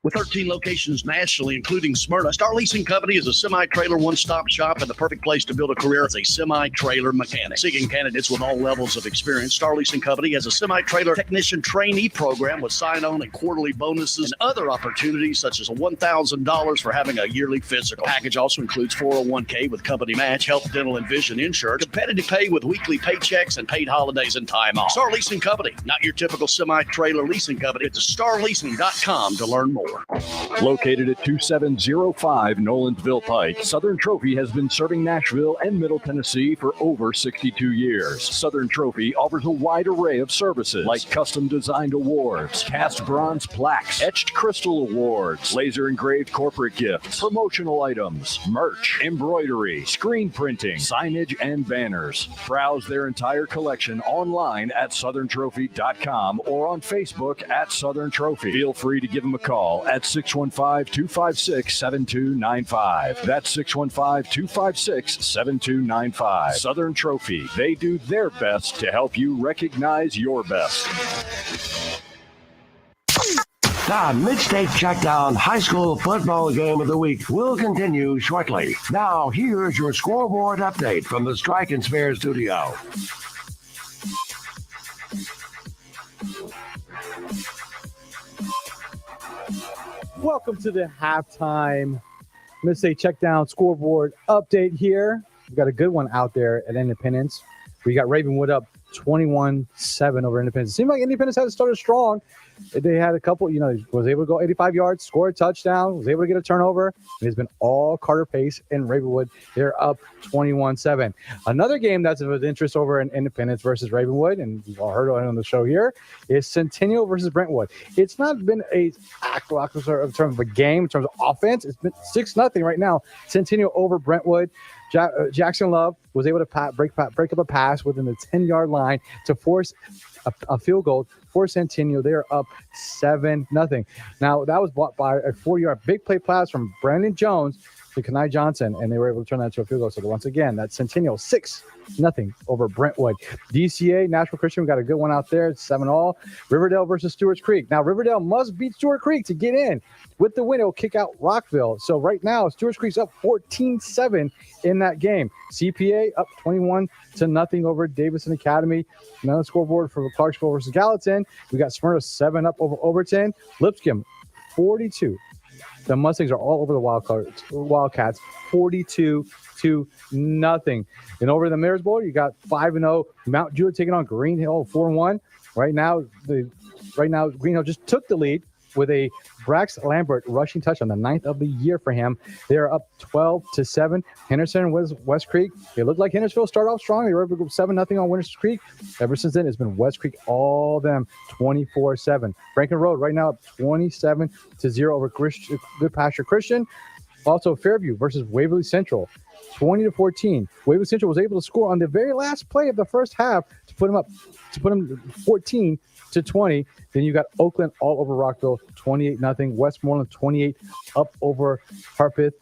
With 13 locations nationally, including Smyrna, Star Leasing Company is a semi-trailer one-stop shop and the perfect place to build a career as a semi-trailer mechanic. Seeking candidates with all levels of experience, Star Leasing Company has a semi-trailer technician trainee program with sign-on and quarterly bonuses and other opportunities such as $1,000 for having a yearly physical. The package also includes 401k with company match, health, dental, and vision insurance, competitive pay with weekly paychecks, and paid holidays and time off. Star Leasing Company, not your typical semi-trailer leasing company. It's starleasing.com to learn more. Located at 2705 Nolensville Pike, Southern Trophy has been serving Nashville and Middle Tennessee for over 62 years. Southern Trophy offers a wide array of services like custom designed awards, cast bronze plaques, etched crystal awards, laser engraved corporate gifts, promotional items, merch, embroidery, screen printing, signage, and banners. Browse their entire collection online at southerntrophy.com or on Facebook at Southern Trophy. Feel free to give them a call at 615-256-7295. That's 615-256-7295. Southern Trophy. They do their best to help you recognize your best. The Mid-State Checkdown High School Football Game of the Week will continue shortly. Now, here's your scoreboard update from the Strike and Spare studio. Welcome to the halftime Mid-State Checkdown scoreboard update here. We've got a good one out there at Independence. We got Ravenwood up 21-7 over Independence. It seemed like Independence had started strong. They had a couple, was able to go 85 yards, score a touchdown, was able to get a turnover. And it's been all Carter Pace and Ravenwood. They're up 21-7. Another game that's of interest over in Independence versus Ravenwood, and you've all heard it on the show here, is Centennial versus Brentwood. It's not been a lackluster in terms of a game, in terms of offense. It's been 6-0 right now. Centennial over Brentwood. Jackson Love was able to break up a pass within the 10-yard line to force a field goal for Centennial. They are up 7-0. Now, that was blocked by a 4-yard big play pass from Brandon Jones to Kenai Johnson, and they were able to turn that into a field goal. So once again, that's Centennial 6-0 over Brentwood. DCA, Nashville Christian, we got a good one out there. It's 7-all. Riverdale versus Stewart's Creek. Now, Riverdale must beat Stewart Creek to get in. With the win, it'll kick out Rockville. So right now, Stewart's Creek's up 14-7 in that game. CPA up 21-0 over Davison Academy. Another scoreboard for Clarksville versus Gallatin. We got Smyrna 7 up over Overton. Lipscomb 42. The Mustangs are all over the Wildcats, 42-0. And over the Mayor's Bowl, you got 5-0 Mount Juliet taking on Green Hill 4-1. Right now, Green Hill just took the lead with a Brax Lambert rushing touch on the 9th of the year for him. They are up 12-7. Henderson was West Creek. It looked like Hendersonville started off strong. They were able to go 7-0 on Winters Creek. Ever since then, it's been West Creek all them 24-7. Franklin Road right now up 27-0 over Good Pasture Christian. Also, Fairview versus Waverly Central, 20-14. Waverly Central was able to score on the very last play of the first half to put them 14-20. Then you got Oakland all over Rockville, 28-0. Westmoreland 28 up over Harpeth.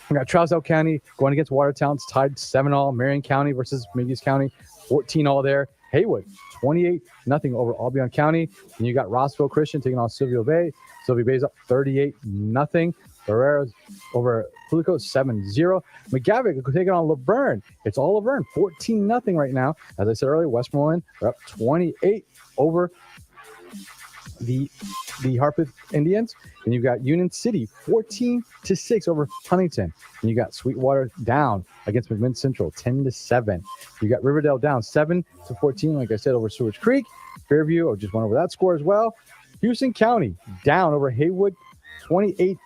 We got Trousdale County going against Watertown. It's tied 7-all. Marion County versus Mingus County, 14-all there. Haywood 28-0 over Albion County. And you got Rossville Christian taking on Silvio Bay. Silvio Bay's up 38-0. Barreras over Fluco 7-0. McGavick taking on Laverne. It's all Laverne, 14-0 right now. As I said earlier, Westmoreland are up 28 over the Harpeth Indians. And you've got Union City 14-6 over Huntington. And you got Sweetwater down against McMinn Central 10-7. You got Riverdale down 7-14, like I said, over Sewage Creek. Fairview just went over that score as well. Houston County down over Haywood 28-0.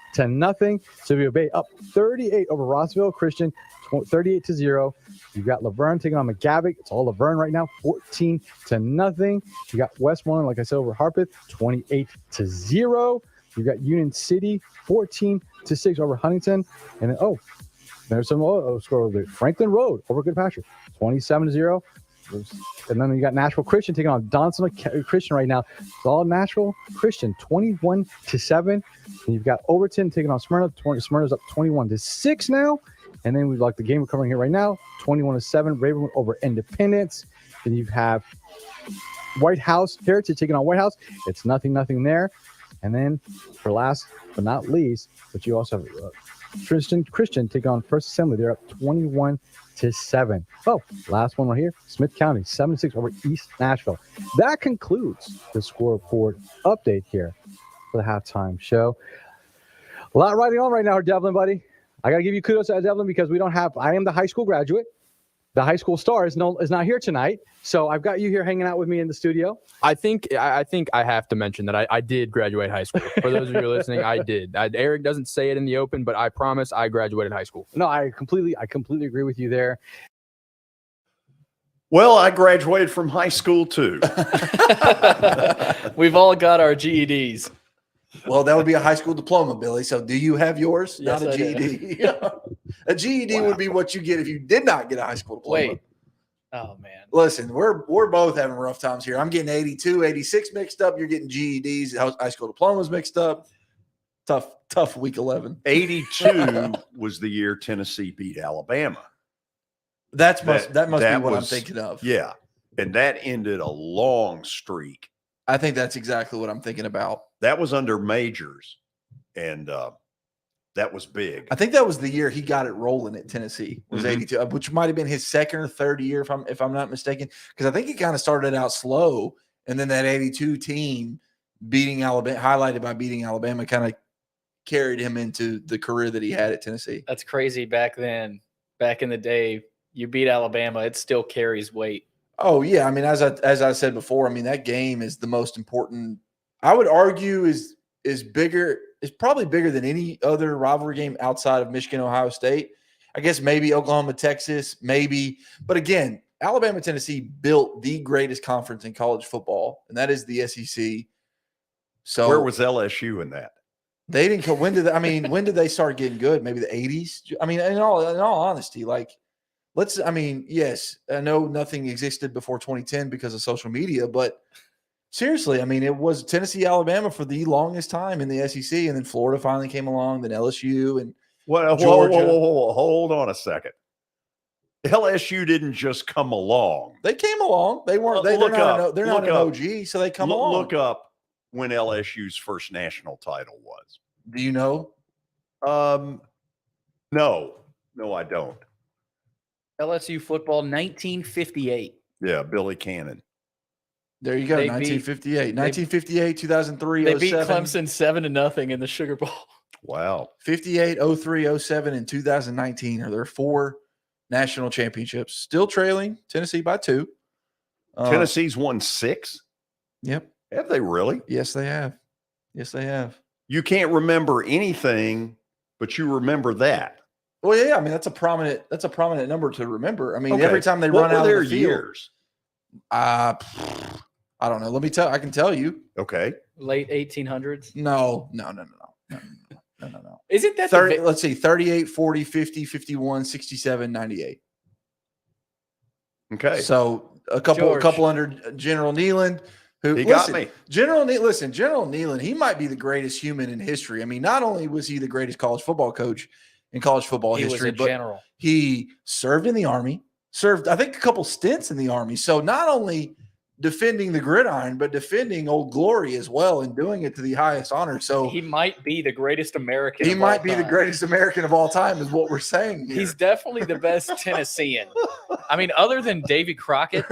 Silvio Bay up 38 over Rossville Christian, 38-0. You've got Laverne taking on McGavick. It's all Laverne right now, 14-0. You got Westmoreland, like I said, over Harpeth, 28-0. You got Union City, 14-6 over Huntington. And then, there's some score over there. Franklin Road over Good Pasture, 27-0. And then you got Nashville Christian taking on Donson Christian right now. It's all Nashville Christian, 21-7. And you've got Overton taking on Smyrna. Smyrna's up 21-6 now. And then we've got the game we're covering here right now, 21-7. Ravenwood over Independence. Then you have White House Heritage taking on White House. It's 0-0 there. And then for last but not least, but you also have Christian take on First Assembly. They're up 21-7. Oh, last one right here. Smith County 7-6 over East Nashville. That concludes the scoreboard update here for the halftime show. A lot riding on right now, Devlin, buddy. I got to give you kudos to Devlin because I am the high school graduate. The high school star is not here tonight. So I've got you here hanging out with me in the studio. I think I have to mention that I did graduate high school. For those of you listening, I did. Eric doesn't say it in the open, but I promise I graduated high school. No, I completely agree with you there. Well, I graduated from high school too. We've all got our GEDs. Well, that would be a high school diploma, Billy. So do you have yours? Yes, not a I GED. A GED would be what you get if you did not get a high school diploma. Wait. Oh, man. Listen, we're both having rough times here. I'm getting 82, 86 mixed up. You're getting GEDs, high school diplomas mixed up. Tough week 11. 82 was the year Tennessee beat Alabama. That must be what I'm thinking of. Yeah. And that ended a long streak. I think that's exactly what I'm thinking about. That was under Majors, and that was big. I think that was the year he got it rolling at Tennessee. Was 82, which might have been his second or third year, if I'm not mistaken. Because I think he kind of started out slow, and then that 82 team beating Alabama, highlighted by beating Alabama, kind of carried him into the career that he had at Tennessee. That's crazy. Back then, back in the day, you beat Alabama, it still carries weight. Oh yeah, I mean, as I said before, I mean that game is the most important. I would argue is bigger. Is probably bigger than any other rivalry game outside of Michigan, Ohio State. I guess maybe Oklahoma, Texas, maybe. But again, Alabama, Tennessee built the greatest conference in college football, and that is the SEC. So where was LSU in that? They didn't come. When did they start getting good? Maybe the 80s. I mean, in all honesty, like. Yes, I know nothing existed before 2010 because of social media, but seriously, I mean, it was Tennessee, Alabama for the longest time in the SEC, and then Florida finally came along, then LSU and Georgia. Whoa, hold on a second. LSU didn't just come along. They came along. They weren't. They're not an OG, so they come along. Look up when LSU's first national title was. Do you know? No, I don't. LSU football, 1958. Yeah, Billy Cannon. There you go, 1958. 1958, 2003, They 07. beat Clemson 7-0 in the Sugar Bowl. Wow. 58, 03, 07, and 2019 are their 4 national championships. Still trailing Tennessee by 2. Tennessee's won 6? Yep. Have they really? Yes, they have. Yes, they have. You can't remember anything, but you remember that. Well, yeah, I mean that's a prominent number to remember. I mean, every time they run out of the field, years? I don't know. Let me tell. I can tell you. Okay. Late 1800s. No. Isn't that 30? Let's see. 38, 40, 50, 51, 67, 98. Okay. So a couple under General Neyland. Who got me. General Neyland. He might be the greatest human in history. I mean, not only was he the greatest college football coach in college football history, but general. He served in the Army, served, I think, a couple stints in the Army. So not only defending the gridiron, but defending Old Glory as well and doing it to the highest honor. So he might be the greatest American. He might be the greatest American of all time is what we're saying here. He's definitely the best Tennessean. I mean, other than Davy Crockett,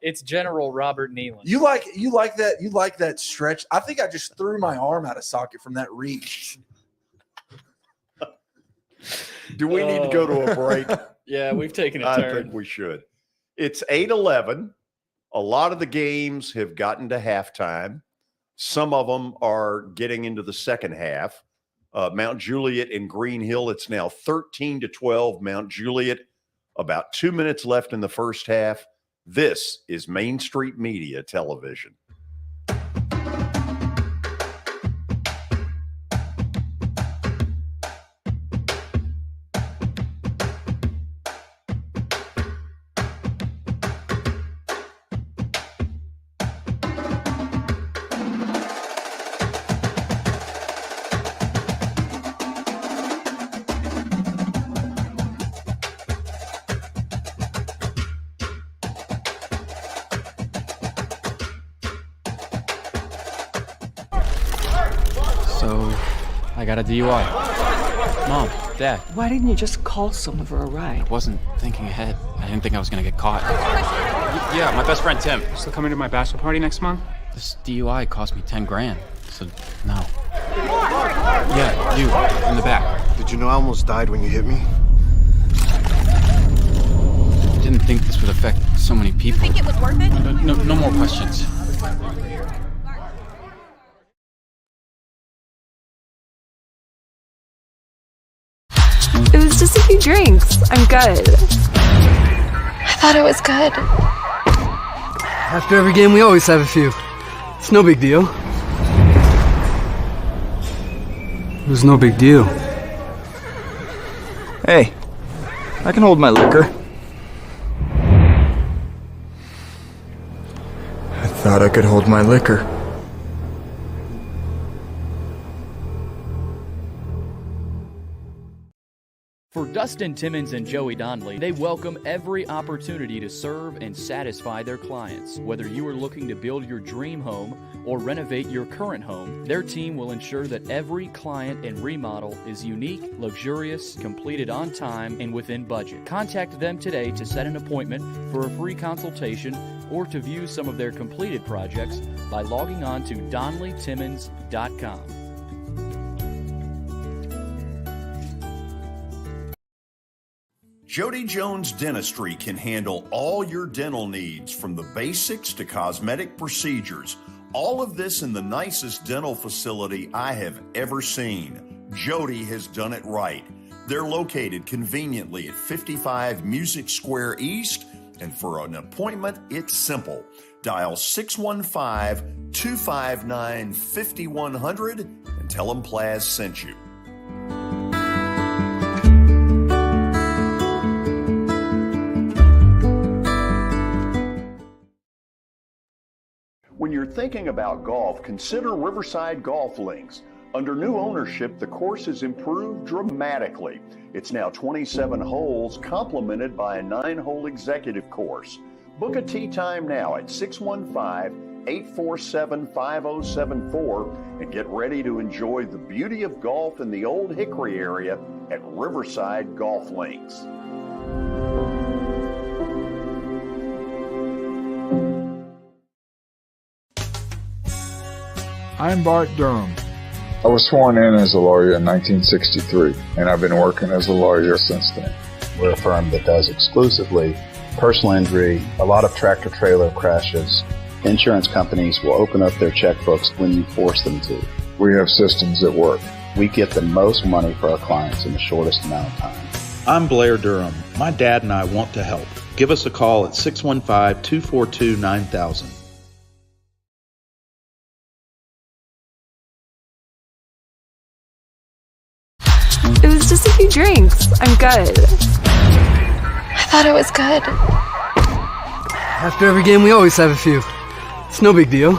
it's General Robert Neyland. You like that stretch. I think I just threw my arm out of socket from that reach. Do we need to go to a break? Yeah, we've taken a turn. I think we should. It's 8-11. A lot of the games have gotten to halftime. Some of them are getting into the second half. Mount Juliet and Green Hill, it's now 13-12. Mount Juliet, about 2 minutes left in the first half. This is Main Street Media Television. I got a DUI. Mom, Dad. Why didn't you just call someone for a ride? I wasn't thinking ahead. I didn't think I was gonna get caught. Yeah, my best friend Tim. Still coming to my bachelor party next month? This DUI cost me 10 grand. So, no. Yeah, you, in the back. Did you know I almost died when you hit me? I didn't think this would affect so many people. You think it was worth it? No more questions. It was just a few drinks. I'm good. I thought it was good. After every game, we always have a few. It's no big deal. It was no big deal. Hey, I can hold my liquor. I thought I could hold my liquor. For Dustin Timmons and Joey Donnelly, they welcome every opportunity to serve and satisfy their clients. Whether you are looking to build your dream home or renovate your current home, their team will ensure that every client and remodel is unique, luxurious, completed on time, and within budget. Contact them today to set an appointment for a free consultation or to view some of their completed projects by logging on to DonnellyTimmons.com. Jody Jones Dentistry can handle all your dental needs, from the basics to cosmetic procedures. All of this in the nicest dental facility I have ever seen. Jody has done it right. They're located conveniently at 55 Music Square East, and for an appointment, it's simple. Dial 615-259-5100 and tell them Plaz sent you. When you're thinking about golf, consider Riverside Golf Links. Under new ownership, the course has improved dramatically. It's now 27 holes, complemented by a 9-hole executive course. Book a tee time now at 615-847-5074 and get ready to enjoy the beauty of golf in the Old Hickory area at Riverside Golf Links. I'm Bart Durham. I was sworn in as a lawyer in 1963, and I've been working as a lawyer since then. We're a firm that does exclusively personal injury, a lot of tractor-trailer crashes. Insurance companies will open up their checkbooks when you force them to. We have systems that work. We get the most money for our clients in the shortest amount of time. I'm Blair Durham. My dad and I want to help. Give us a call at 615-242-9000. It was just a few drinks. I'm good. I thought it was good. After every game, we always have a few. It's no big deal.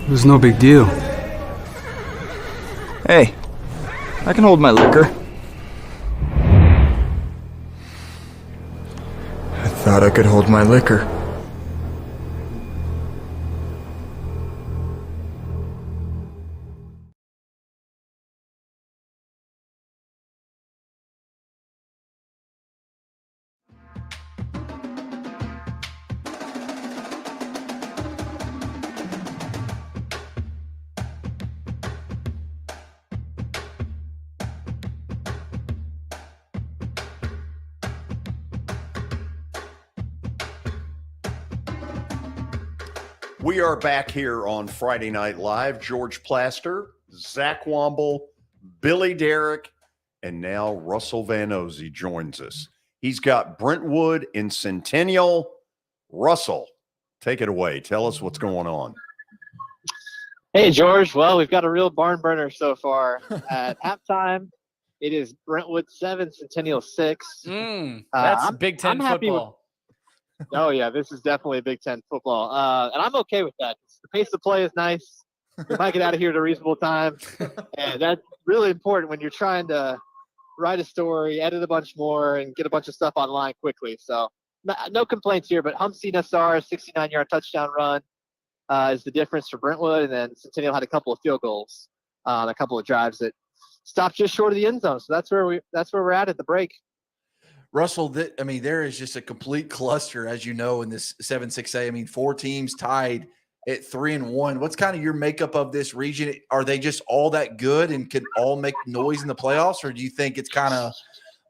It was no big deal. Hey, I can hold my liquor. I thought I could hold my liquor. We are back here on Friday Night Live. George Plaster, Zach Womble, Billy Derrick, and now Russell Van Ozey joins us. He's got Brentwood in Centennial. Russell, take it away. Tell us what's going on. Hey, George. Well, we've got a real barn burner so far. At halftime, it is Brentwood 7, Centennial 6. That's Big Ten football. Oh, yeah, this is definitely Big Ten football. And I'm okay with that. The pace of play is nice. We might get out of here at a reasonable time. And that's really important when you're trying to write a story, edit a bunch more, and get a bunch of stuff online quickly. So no complaints here, but Humsey Nassar, 69-yard touchdown run. is the difference for Brentwood, and then Centennial had a couple of field goals on a couple of drives that stopped just short of the end zone. So that's where we're at the break. Russell, there is just a complete cluster, as you know, in this 7-6A. I mean, 4 teams tied at 3-1. What's kind of your makeup of this region? Are they just all that good and can all make noise in the playoffs, or do you think it's kind of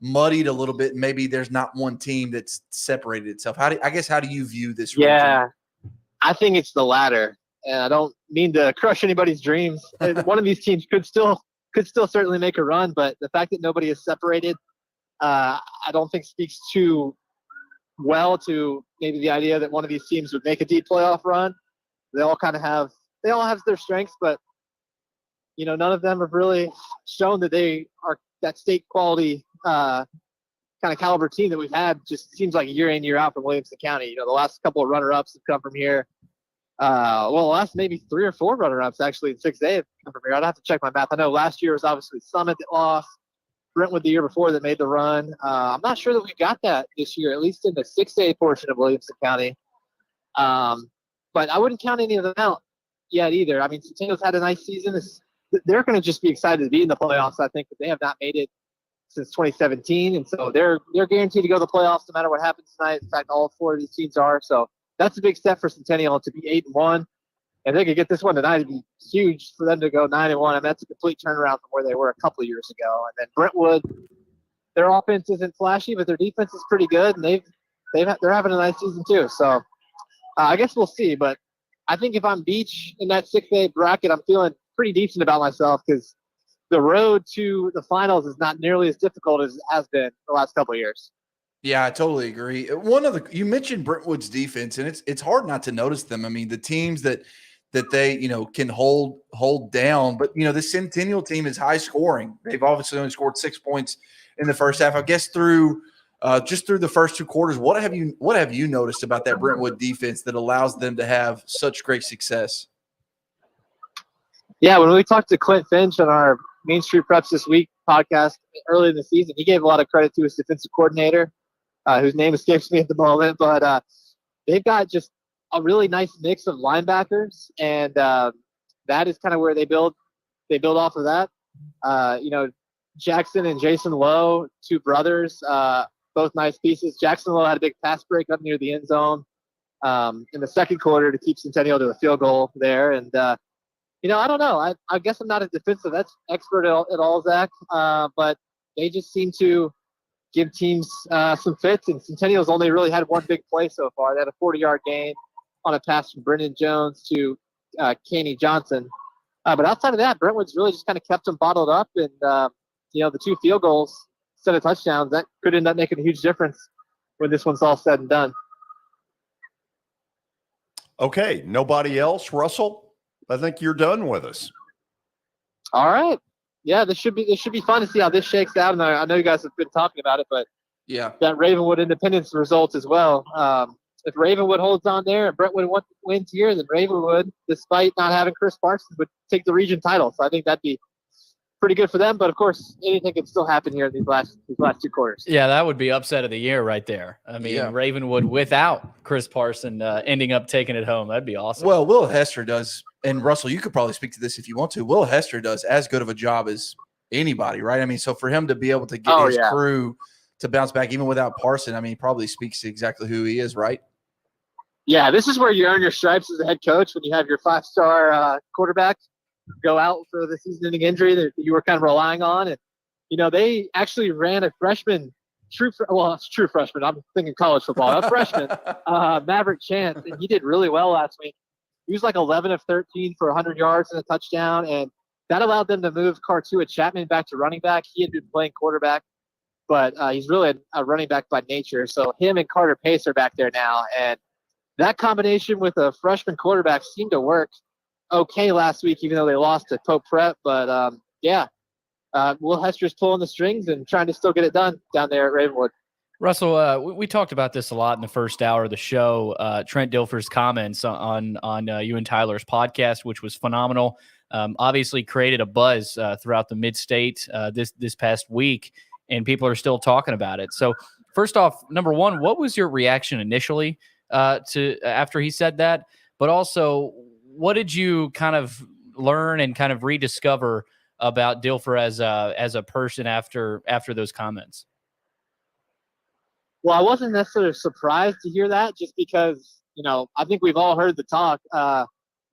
muddied a little bit and maybe there's not one team that's separated itself? How do you view this region? Yeah, I think it's the latter, and I don't mean to crush anybody's dreams. One of these teams could still certainly make a run, but the fact that nobody is separated, I don't think speaks too well to maybe the idea that one of these teams would make a deep playoff run. They all have their strengths, but none of them have really shown that they are that state quality kind of caliber team that we've had. Just seems like year in, year out from Williamson County. The last couple of runner-ups have come from here. The last maybe 3 or 4 runner-ups actually in 6A have come from here. I'd have to check my math. I know last year was obviously Summit that lost. Brentwood the year before that made the run. I'm not sure that we got that this year, at least in the 6A portion of Williamson County. But I wouldn't count any of them out yet either. I mean, Centennial's had a nice season. They're going to just be excited to be in the playoffs. I think that they have not made it since 2017, and so they're guaranteed to go to the playoffs no matter what happens tonight. In fact, all 4 of these teams are. So that's a big step for Centennial to be 8-1, and they could get this one tonight. It'd be huge for them to go 9-1. I mean, that's a complete turnaround from where they were a couple of years ago. And then Brentwood, their offense isn't flashy, but their defense is pretty good, and they're having a nice season too. So I guess we'll see. But I think if I'm Beach in that 6A bracket, I'm feeling pretty decent about myself because the road to the finals is not nearly as difficult as it has been the last couple of years. Yeah, I totally agree. You mentioned Brentwood's defense, and it's hard not to notice them. I mean, the teams that they can hold down, but this Centennial team is high scoring. They've obviously only scored 6 points in the first half. I guess through the first 2 quarters, what have you noticed about that Brentwood defense that allows them to have such great success? Yeah, when we talked to Clint Finch on our Main Street Preps This Week podcast early in the season, he gave a lot of credit to his defensive coordinator, whose name escapes me at the moment. But they've got just a really nice mix of linebackers, and that is kind of where they build off of that. Jackson and Jason Lowe, 2 brothers, both nice pieces. Jackson Lowe had a big pass break up near the end zone in the second quarter to keep Centennial to a field goal there. And I don't know. I guess I'm not a defensive expert at all, Zach, but they just seem to give teams some fits, and Centennial's only really had one big play so far. They had a 40-yard gain on a pass from Brendan Jones to Kenny Johnson. But outside of that, Brentwood's really just kind of kept them bottled up, and the 2 field goals instead of touchdowns, that could end up making a huge difference when this one's all said and done. Okay, nobody else, Russell? I think you're done with us. All right. Yeah, this should be fun to see how this shakes out. And I know you guys have been talking about it, but yeah, that Ravenwood Independence results as well. If Ravenwood holds on there and Brentwood wins here, then Ravenwood, despite not having Chris Parsons, would take the region title. So I think that'd be pretty good for them. But of course, anything can still happen here in these last 2 quarters. Yeah, that would be upset of the year right there. I mean, Ravenwood without Chris Parson ending up taking it home. That'd be awesome. Well, Will Hester does, and Russell, you could probably speak to this if you want to. Will Hester does as good of a job as anybody, right? I mean, so for him to be able to get his crew to bounce back even without Parson, I mean, he probably speaks to exactly who he is, right? Yeah, this is where you earn your stripes as a head coach when you have your 5-star quarterback go out for the season-ending injury that you were kind of relying on. And, they actually ran a freshman, true freshman. I'm thinking college football. A freshman, Maverick Chance, and he did really well last week. He was like 11 of 13 for 100 yards and a touchdown, and that allowed them to move Cartua Chapman back to running back. He had been playing quarterback, but he's really a running back by nature. So him and Carter Pace are back there now, and that combination with a freshman quarterback seemed to work okay last week, even though they lost to Pope Prep. But Will Hester's pulling the strings and trying to still get it done down there at Ravenwood. Russell, we talked about this a lot in the first hour of the show. Trent Dilfer's comments on you and Tyler's podcast, which was phenomenal. Obviously created a buzz throughout the mid-state this past week, and people are still talking about it. So first off, number one, what was your reaction initially to after he said that? But also, what did you kind of learn and kind of rediscover about Dilfer as a person after those comments? Well, I wasn't necessarily surprised to hear that, just because, I think we've all heard the talk,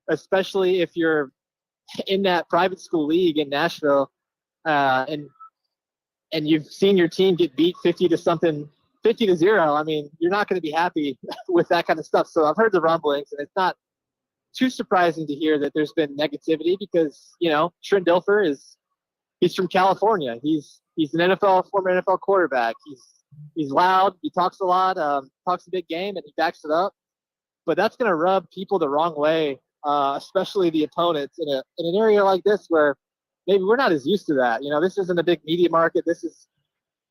especially if you're in that private school league in Nashville, and you've seen your team get beat 50-0. I mean, you're not going to be happy with that kind of stuff. So I've heard the rumblings, and it's not too surprising to hear that there's been negativity because, Trent Dilfer he's from California. He's an former NFL quarterback. He's loud. He talks a lot, talks a big game, and he backs it up. But that's going to rub people the wrong way, especially the opponents in an area like this where maybe we're not as used to that. This isn't a big media market. This is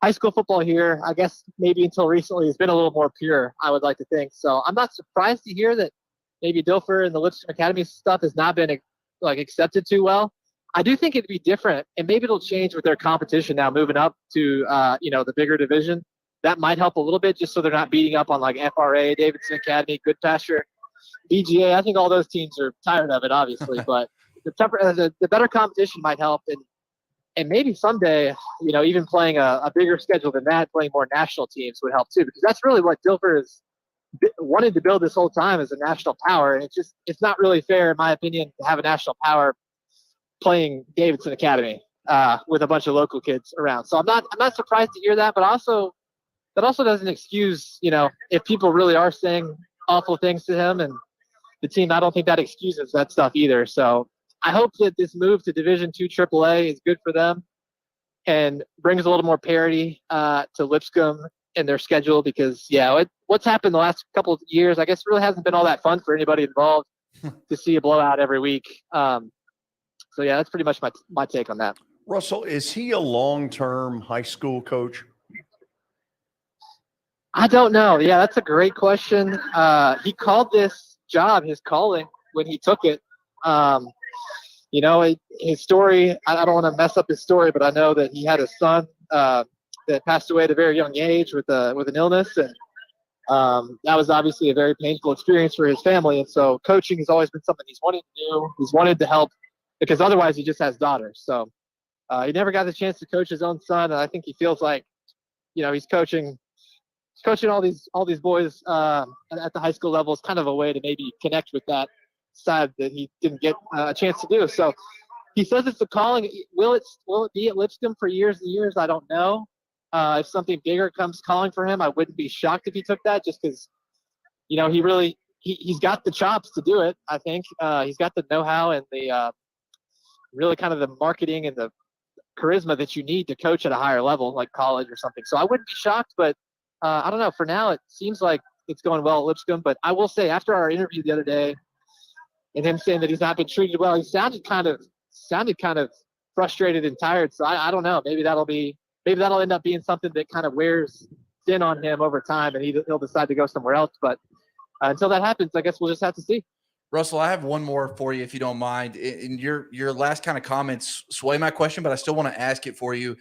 high school football here. I guess maybe until recently has been a little more pure, I would like to think. So I'm not surprised to hear that maybe Dilfer and the Lipscomb Academy stuff has not been accepted too well. I do think it'd be different, and maybe it'll change with their competition now moving up to the bigger division. That might help a little bit, just so they're not beating up on FRA, Davidson Academy, Good Pasture, BGA. I think all those teams are tired of it, obviously, but the better competition might help, and maybe someday, even playing a bigger schedule than that, playing more national teams would help too, because that's really what Dilfer has wanted to build this whole time, as a national power, and it's not really fair, in my opinion, to have a national power playing Davidson Academy with a bunch of local kids around. So I'm not surprised to hear that, but that also doesn't excuse, if people really are saying awful things to him and the team, I don't think that excuses that stuff either. So I hope that this move to Division II AAA is good for them and brings a little more parity to Lipscomb and their schedule, because, what's happened the last couple of years, I guess, really hasn't been all that fun for anybody involved to see a blowout every week. So, that's pretty much my take on that. Russell, is he a long-term high school coach? I don't know. Yeah, that's a great question. He called this job his calling when he took it. His story, I don't want to mess up his story, but I know that he had a son that passed away at a very young age with an illness. And that was obviously a very painful experience for his family. And so coaching has always been something he's wanted to do. He's wanted to help, because otherwise he just has daughters. So he never got the chance to coach his own son. And I think he feels like, he's coaching all these boys at the high school level is kind of a way to maybe connect with that side that he didn't get a chance to do. So he says it's a calling. Will it be at Lipscomb for years and years? I don't know. If something bigger comes calling for him, I wouldn't be shocked if he took that, just because, he's got the chops to do it. I think he's got the know-how and the really kind of the marketing and the charisma that you need to coach at a higher level, like college or something. So I wouldn't be shocked, but I don't know. For now, it seems like it's going well at Lipscomb. But I will say, after our interview the other day, and him saying that he's not been treated well, he sounded kind of frustrated and tired. So I don't know. Maybe that'll end up being something that kind of wears thin on him over time, and he'll decide to go somewhere else. But until that happens, I guess we'll just have to see. Russell, I have one more for you, if you don't mind. In your last kind of comments sway my question, but I still want to ask it for you.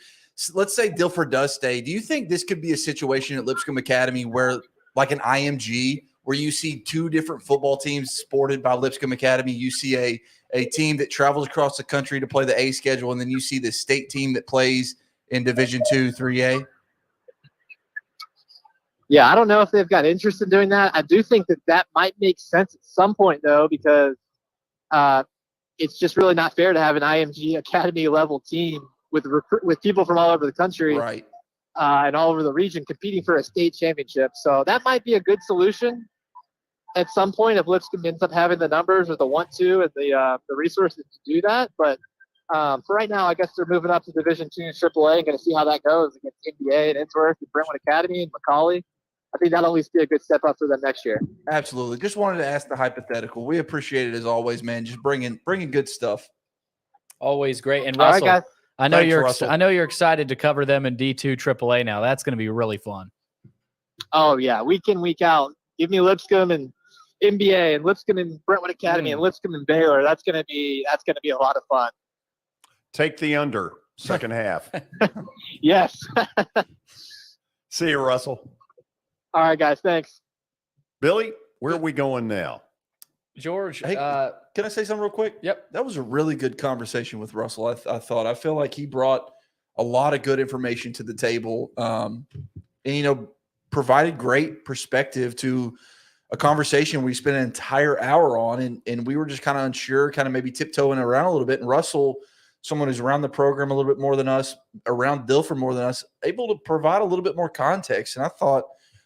Let's say Dilfer does stay. Do you think this could be a situation at Lipscomb Academy where, like an IMG, where you see two different football teams sported by Lipscomb Academy? You see a team that travels across the country to play the A schedule, and then you see the state team that plays in Division II, 3A? Yeah, I don't know if they've got interest in doing that. I do think that might make sense at some point, though, because it's just really not fair to have an IMG Academy level team with people from all over the country, right, and all over the region competing for a state championship. So that might be a good solution at some point if Lipscomb ends up having the numbers or the want to and the resources to do that. But for right now, I guess they're moving up to Division II AAA and going to see how that goes against NBA and Innsworth and Brentwood Academy and Macaulay. I think that'll at least be a good step up for them next year. Absolutely. Just wanted to ask the hypothetical. We appreciate it as always, man. Just bringing good stuff. Always great. And All Russell, right, guys. I know Russell. I know you're excited to cover them in D2 AAA now. That's going to be really fun. Oh yeah, week in, week out. Give me Lipscomb and NBA and Lipscomb and Brentwood Academy and Lipscomb and Baylor. That's gonna be a lot of fun. Take the under, second half. Yes. See you, Russell. All right, guys. Thanks. Billy, where are we going now? George, Hey, can I say something real quick? Yep. That was a really good conversation with Russell. I feel like he brought a lot of good information to the table, and provided great perspective to a conversation we spent an entire hour on, and we were just kind of unsure, kind of maybe tiptoeing around a little bit. And Russell, someone who's around the program a little bit more than us, around Dilfer more than us, able to provide a little bit more context. And I thought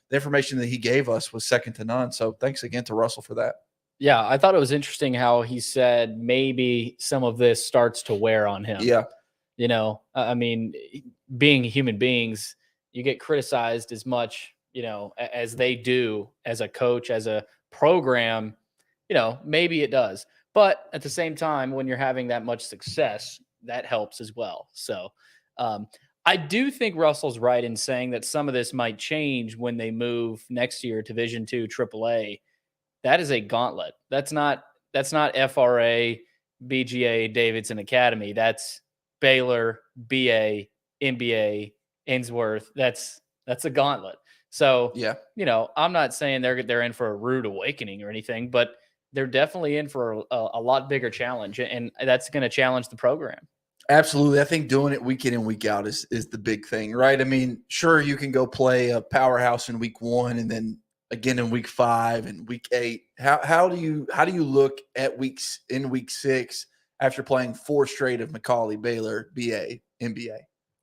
the information that he gave us was second to none. So thanks again to Russell for that. Yeah, I thought it was interesting how he said maybe some of this starts to wear on him. Yeah. I mean, being human beings, you get criticized as much, as they do as a coach, as a program, maybe it does. But at the same time, when you're having that much success, that helps as well. So I do think Russell's right in saying that some of this might change when they move next year to Division II AAA. That is a gauntlet. That's not FRA, BGA, Davidson Academy. That's Baylor, BA, NBA, Ainsworth. That's a gauntlet. So yeah, I'm not saying they're in for a rude awakening or anything, but they're definitely in for a lot bigger challenge, and that's going to challenge the program. Absolutely. I think doing it week in and week out is the big thing, right? I mean, sure, you can go play a powerhouse in week 1 and then again in week 5 and week 8. How do you look at weeks in week 6 after playing 4 straight of Macaulay, Baylor, BA, NBA?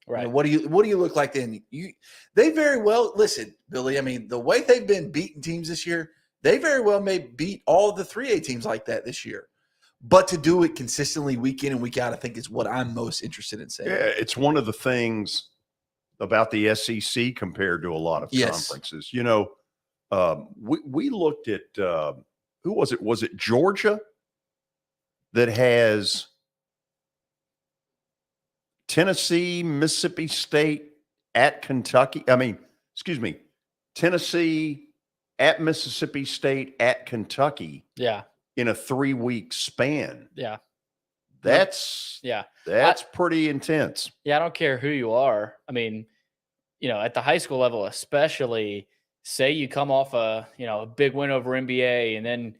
Right. What do you look like then? They very well, listen, Billy, I mean, the way they've been beating teams this year, they very well may beat all of the 3A teams like that this year. But to do it consistently week in and week out, I think is what I'm most interested in saying. Yeah, it's one of the things about the SEC compared to a lot of conferences. We looked at who was it? Was it Georgia that has Tennessee, Mississippi State at Kentucky? Tennessee at Mississippi State at Kentucky. Yeah. In a 3-week span. Yeah. That's pretty intense. Yeah. I don't care who you are. I mean, at the high school level, especially, say you come off a big win over NBA and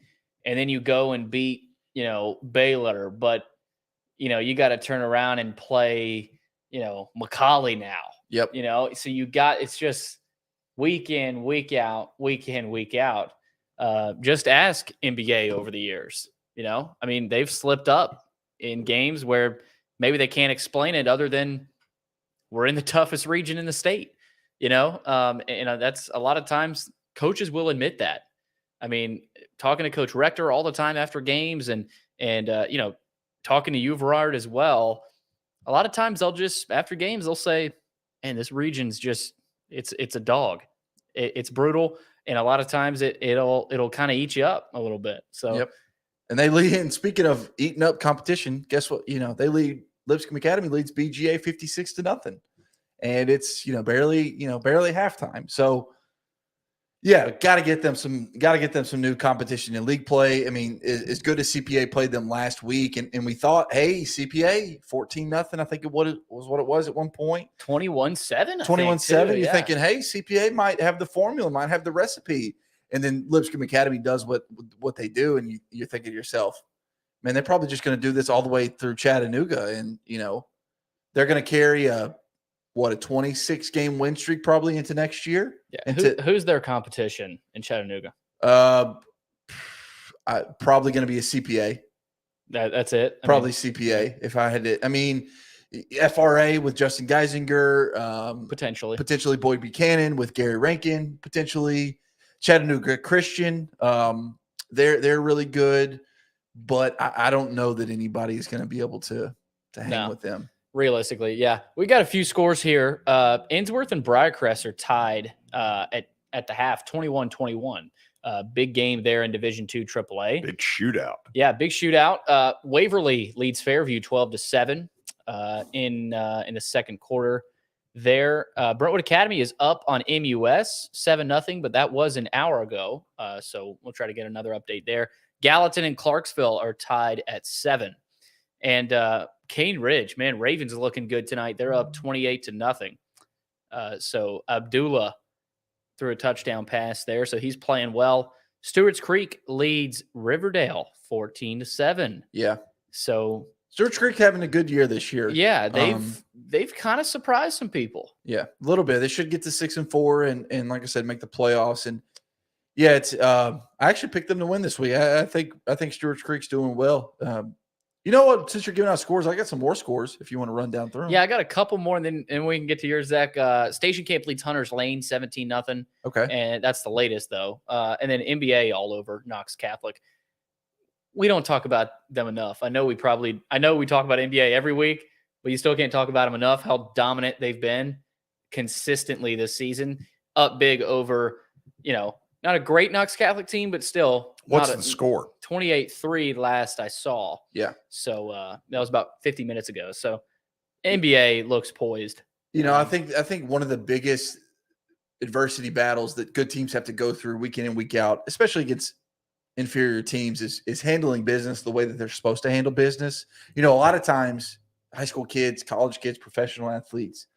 then you go and beat, Baylor, but you got to turn around and play, Macaulay now. Yep. So it's just week in, week out, week in, week out. Just ask NBA over the years. They've slipped up in games where maybe they can't explain it other than we're in the toughest region in the state. That's a lot of times coaches will admit that. I mean, talking to Coach Rector all the time after games and talking to you, Verard, as well. A lot of times after games, they'll say, man, this region's just, it's a dog. It's brutal. And a lot of times it'll kind of eat you up a little bit. So, yep. And they lead. And speaking of eating up competition, guess what? They lead. Lipscomb Academy leads BGA 56-0, and it's barely halftime. So, yeah, got to get them some new competition in league play. I mean, as good as CPA played them last week, and we thought, hey, CPA 14-0. I think it was what it was at one point. 21-7. 21-7. You're thinking, hey, CPA might have the formula, might have the recipe, and then Lipscomb Academy does what they do, and you're thinking to yourself, man, they're probably just going to do this all the way through Chattanooga, and they're going to carry a 26-game win streak probably into next year. Yeah. Who's their competition in Chattanooga? Probably going to be a CPA. That's it. Probably CPA. If I had to, FRA with Justin Geisinger, potentially Boyd Buchanan with Gary Rankin, potentially Chattanooga Christian. They're really good, but I don't know that anybody is going to be able to hang with them. Realistically, yeah. We got a few scores here. Ainsworth and Briarcrest are tied at the half, 21-21. Big game there in Division II AAA. Big shootout. Yeah, big shootout. Waverly leads Fairview 12-7 in the second quarter. There, Brentwood Academy is up on MUS 7-0, but that was an hour ago. So we'll try to get another update there. Gallatin and Clarksville are tied at 7. And Cane Ridge, man, Ravens are looking good tonight. They're up 28-0. So Abdullah threw a touchdown pass there. So he's playing well. Stewart's Creek leads Riverdale 14-7. Yeah. So Stewart's Creek having a good year this year. yeah, they've kind of surprised some people. Yeah, a little bit. They should get to 6-4 and like I said, make the playoffs. And yeah, it's I actually picked them to win this week. I think Stewart's Creek's doing well. You know what? Since you're giving out scores, I got some more scores if you want to run down through them. Yeah, I got a couple more, and then we can get to yours, Zach. Station Camp leads Hunters Lane 17-0. Okay. And that's the latest, though. And then NBA all over Knox Catholic. We don't talk about them enough. I know we talk about NBA every week, but you still can't talk about them enough, how dominant they've been consistently this season. Up big over, not a great Knox Catholic team, but still. What's the score? 28-3 last I saw. Yeah. So that was about 50 minutes ago. So NBA looks poised. I think one of the biggest adversity battles that good teams have to go through week in and week out, especially against inferior teams, is handling business the way that they're supposed to handle business. A lot of times high school kids, college kids, professional athletes,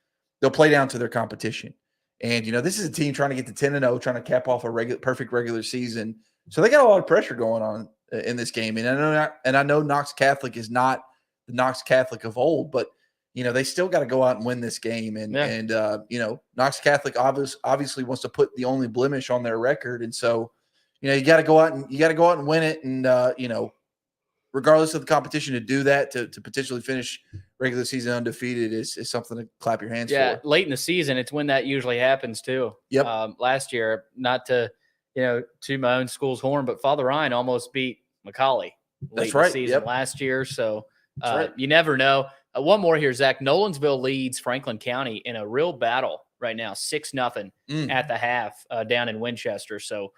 they'll play down to their competition. And, this is a team trying to get to 10-0, trying to cap off a perfect regular season. So they got a lot of pressure going on in this game. And I know Knox Catholic is not the Knox Catholic of old, but, they still got to go out and win this game. And Knox Catholic obviously wants to put the only blemish on their record. And so, you got to go out and win it. And, regardless of the competition, to do that, to potentially finish regular season undefeated is something to clap your hands for. Yeah, late in the season, it's when that usually happens too. Yep. Last year, not to to my own school's horn, but Father Ryan almost beat McCallie late in the season last year. So you never know. One more here, Zach. Nolensville leads Franklin County in a real battle right now, 6-0 at the half down in Winchester. So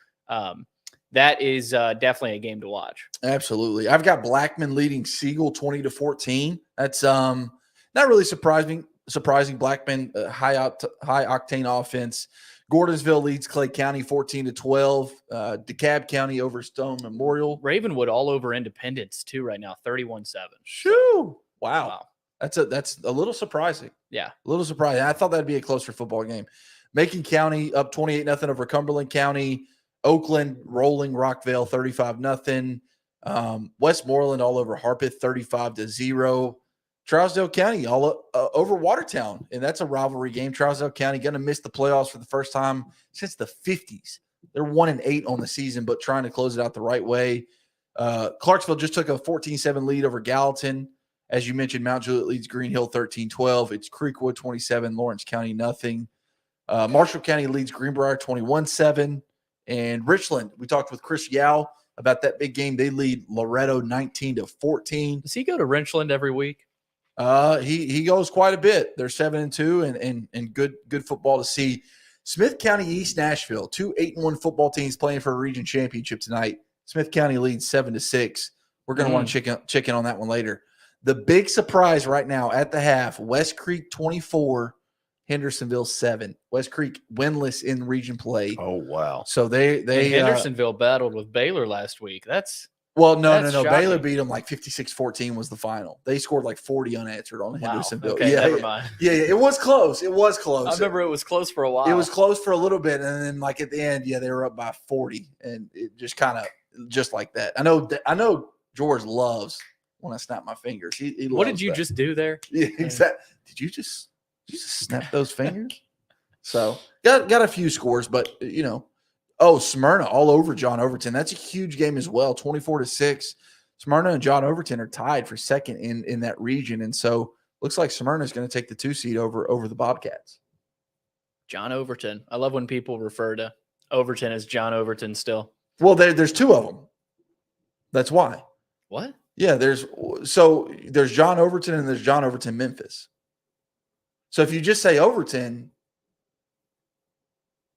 that is definitely a game to watch. Absolutely. I've got Blackman leading Siegel 20-14. That's not really surprising. Blackman, high octane offense. Gordonsville leads Clay County 14-12. DeKalb County over Stone Memorial. Ravenwood all over Independence too right now, 31-7. Shoo! Wow. That's a little surprising. Yeah, a little surprising. I thought that'd be a closer football game. Macon County up 28-0 over Cumberland County. Oakland rolling Rockville 35-0. Westmoreland all over Harpeth 35-0. Trousdale County all over Watertown, and that's a rivalry game. Trousdale County going to miss the playoffs for the first time since the 50s. They're 1-8 on the season, but trying to close it out the right way. Clarksville just took a 14-7 lead over Gallatin. As you mentioned, Mount Juliet leads Green Hill 13-12. It's Creekwood 27, Lawrence County nothing. Marshall County leads Greenbrier 21-7. And Richland, we talked with Chris Yao about that big game. They lead Loretto 19-14. Does he go to Richland every week? He goes quite a bit. They're 7-2 and good football to see. Smith County East Nashville, 2 8-1 football teams playing for a region championship tonight. Smith County leads 7-6. We're going to want to check in on that one later. The big surprise right now at the half: West Creek 24, Hendersonville 7. West Creek winless in region play. Oh wow! So they Hendersonville battled with Baylor last week. No. Shocking. Baylor beat them like 56-14 was the final. They scored like 40 unanswered on Hendersonville. Okay, never mind. Yeah, it was close. It was close. I remember it was close for a while. It was close for a little bit, and then like at the end, they were up by 40, and it just kind of just like that. I know George loves when I snap my fingers. He what did loves you that. just do there? Yeah, exactly. Did you just snap those fingers? So got a few scores, but Smyrna all over John Overton. That's a huge game as well. 24-6. Smyrna and John Overton are tied for second in that region, and so looks like Smyrna is going to take the 2 seed over the Bobcats. John Overton. I love when people refer to Overton as John Overton still. Well, there's 2 of them. That's why. What? Yeah, there's John Overton and there's John Overton Memphis. So if you just say Overton,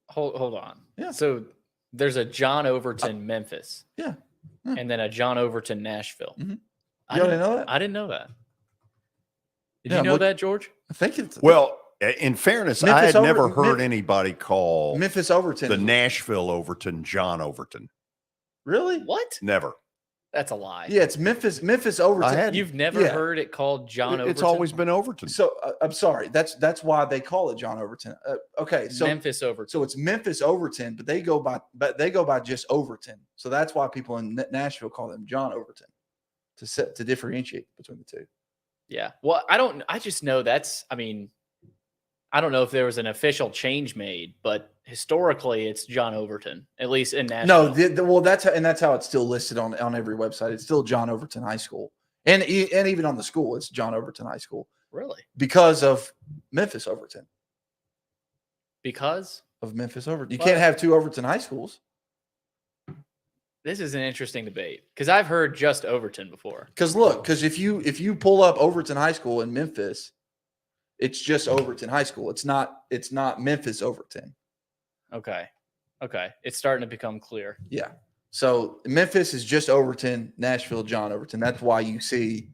hold on. Yeah. So there's a John Overton Memphis. Yeah. And then a John Overton Nashville. Mm-hmm. You didn't know that? I didn't know that. Did you know that, George? I think it's in fairness, Memphis I had never heard anybody call Memphis Overton the Nashville Overton John Overton. Really? What? Never. That's a lie. Yeah, it's Memphis Overton. You've never heard it called John Overton? It's always been Overton. So I'm sorry. That's why they call it John Overton. Okay, so Memphis Overton. So it's Memphis Overton, but they go by just Overton. So that's why people in Nashville call them John Overton to differentiate between the two. Yeah. Well, I just know I don't know if there was an official change made, but historically it's John Overton, at least in Nashville. No, that's how it's still listed on every website. It's still John Overton High School, and even on the school, it's John Overton High School. Really? Because of Memphis Overton. Because of Memphis Overton, you can't have two Overton High Schools. This is an interesting debate because I've heard just Overton before. Because if you pull up Overton High School in Memphis, it's just Overton High School. It's not Memphis Overton. Okay. It's starting to become clear. Yeah. So Memphis is just Overton, Nashville, John Overton. That's why you see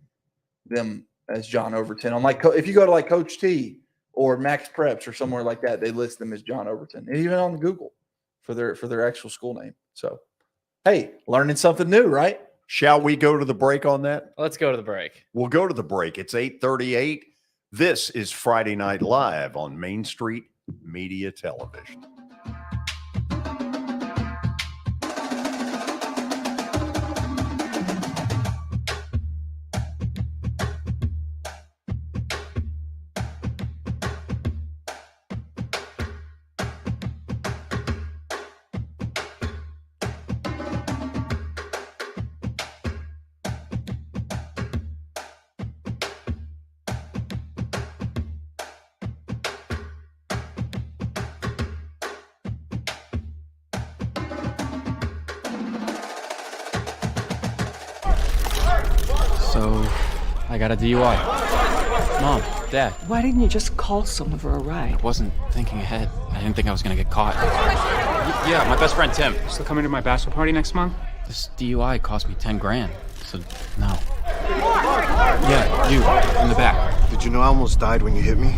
them as John Overton. If you go to like Coach T or Max Preps or somewhere like that, they list them as John Overton, and even on Google for their actual school name. So, hey, learning something new, right? Shall we go to the break on that? Let's go to the break. We'll go to the break. It's 8:38. This is Friday Night Live on Main Street Media Television. So, I got a DUI. Mom, Dad. Why didn't you just call someone for a ride? I wasn't thinking ahead. I didn't think I was gonna get caught. Yeah, my best friend Tim. Still coming to my bachelor party next month? This DUI cost me 10 grand. So, no. Yeah, you, in the back. Did you know I almost died when you hit me?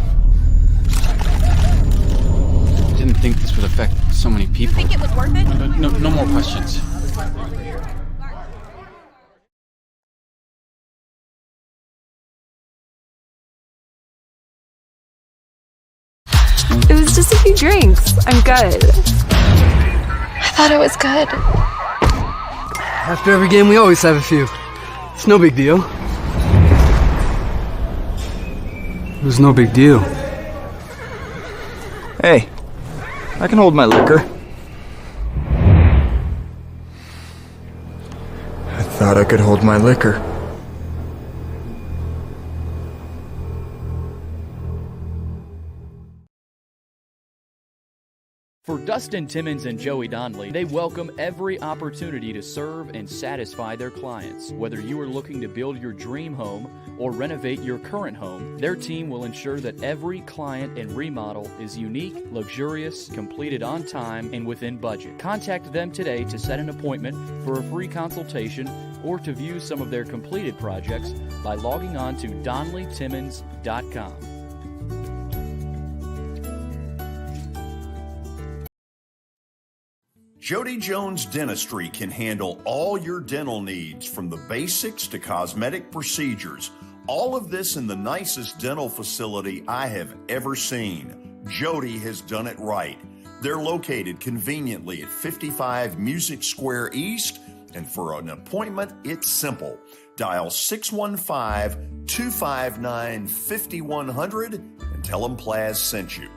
I didn't think this would affect so many people. You think it was worth it? No more questions. It was just a few drinks. I'm good. I thought it was good. After every game, we always have a few. It's no big deal. It was no big deal. Hey, I can hold my liquor. I thought I could hold my liquor. For Dustin Timmons and Joey Donnelly, they welcome every opportunity to serve and satisfy their clients. Whether you are looking to build your dream home or renovate your current home, their team will ensure that every client and remodel is unique, luxurious, completed on time, and within budget. Contact them today to set an appointment for a free consultation or to view some of their completed projects by logging on to DonnellyTimmons.com. Jody Jones Dentistry can handle all your dental needs, from the basics to cosmetic procedures. All of this in the nicest dental facility I have ever seen. Jody has done it right. They're located conveniently at 55 Music Square East, and for an appointment, it's simple. Dial 615-259-5100 and tell them Plaz sent you.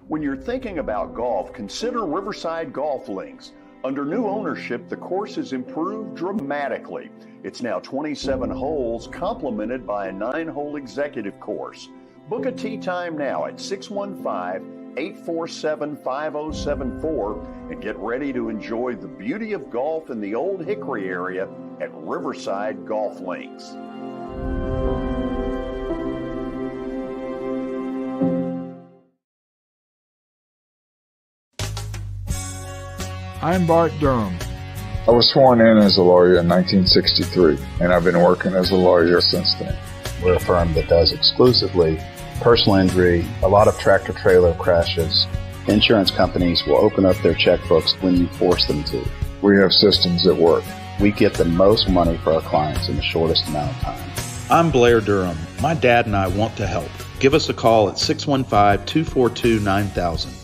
When you're thinking about golf, consider Riverside Golf Links. Under new ownership, the course has improved dramatically. It's now 27 holes, complemented by a 9-hole executive course. Book a tee time now at 615-847-5074 and get ready to enjoy the beauty of golf in the Old Hickory area at Riverside Golf Links. I'm Bart Durham. I was sworn in as a lawyer in 1963, and I've been working as a lawyer since then. We're a firm that does exclusively personal injury, a lot of tractor trailer crashes. Insurance companies will open up their checkbooks when you force them to. We have systems that work. We get the most money for our clients in the shortest amount of time. I'm Blair Durham. My dad and I want to help. Give us a call at 615-242-9000.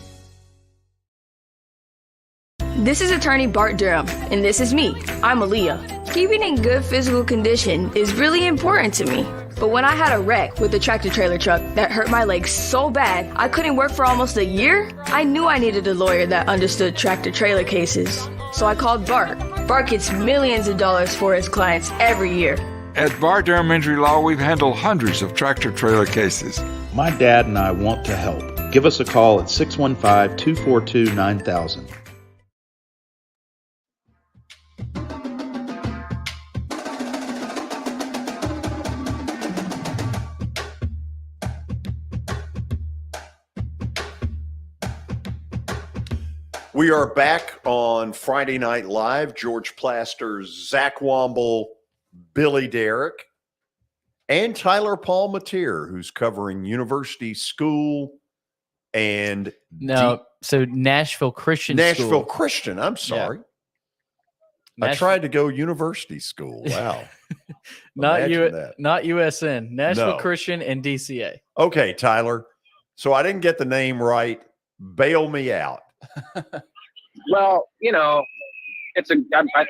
This is attorney Bart Durham, and this is me. I'm Aaliyah. Keeping in good physical condition is really important to me. But when I had a wreck with a tractor trailer truck that hurt my legs so bad I couldn't work for almost a year, I knew I needed a lawyer that understood tractor trailer cases. So I called Bart. Bart gets millions of dollars for his clients every year. At Bart Durham Injury Law, we've handled hundreds of tractor trailer cases. My dad and I want to help. Give us a call at 615-242-9000. We are back on Friday Night Live. George Plaster, Zach Womble, Billy Derrick, and Tyler Palmatier, who's covering university, school, and so Nashville Christian Nashville School. Christian. I'm sorry. Yeah. I tried to go university school. Wow. not that. Not USN. Nashville No. Christian and DCA. Okay, Tyler. So I didn't get the name right. Bail me out. Well, you know, I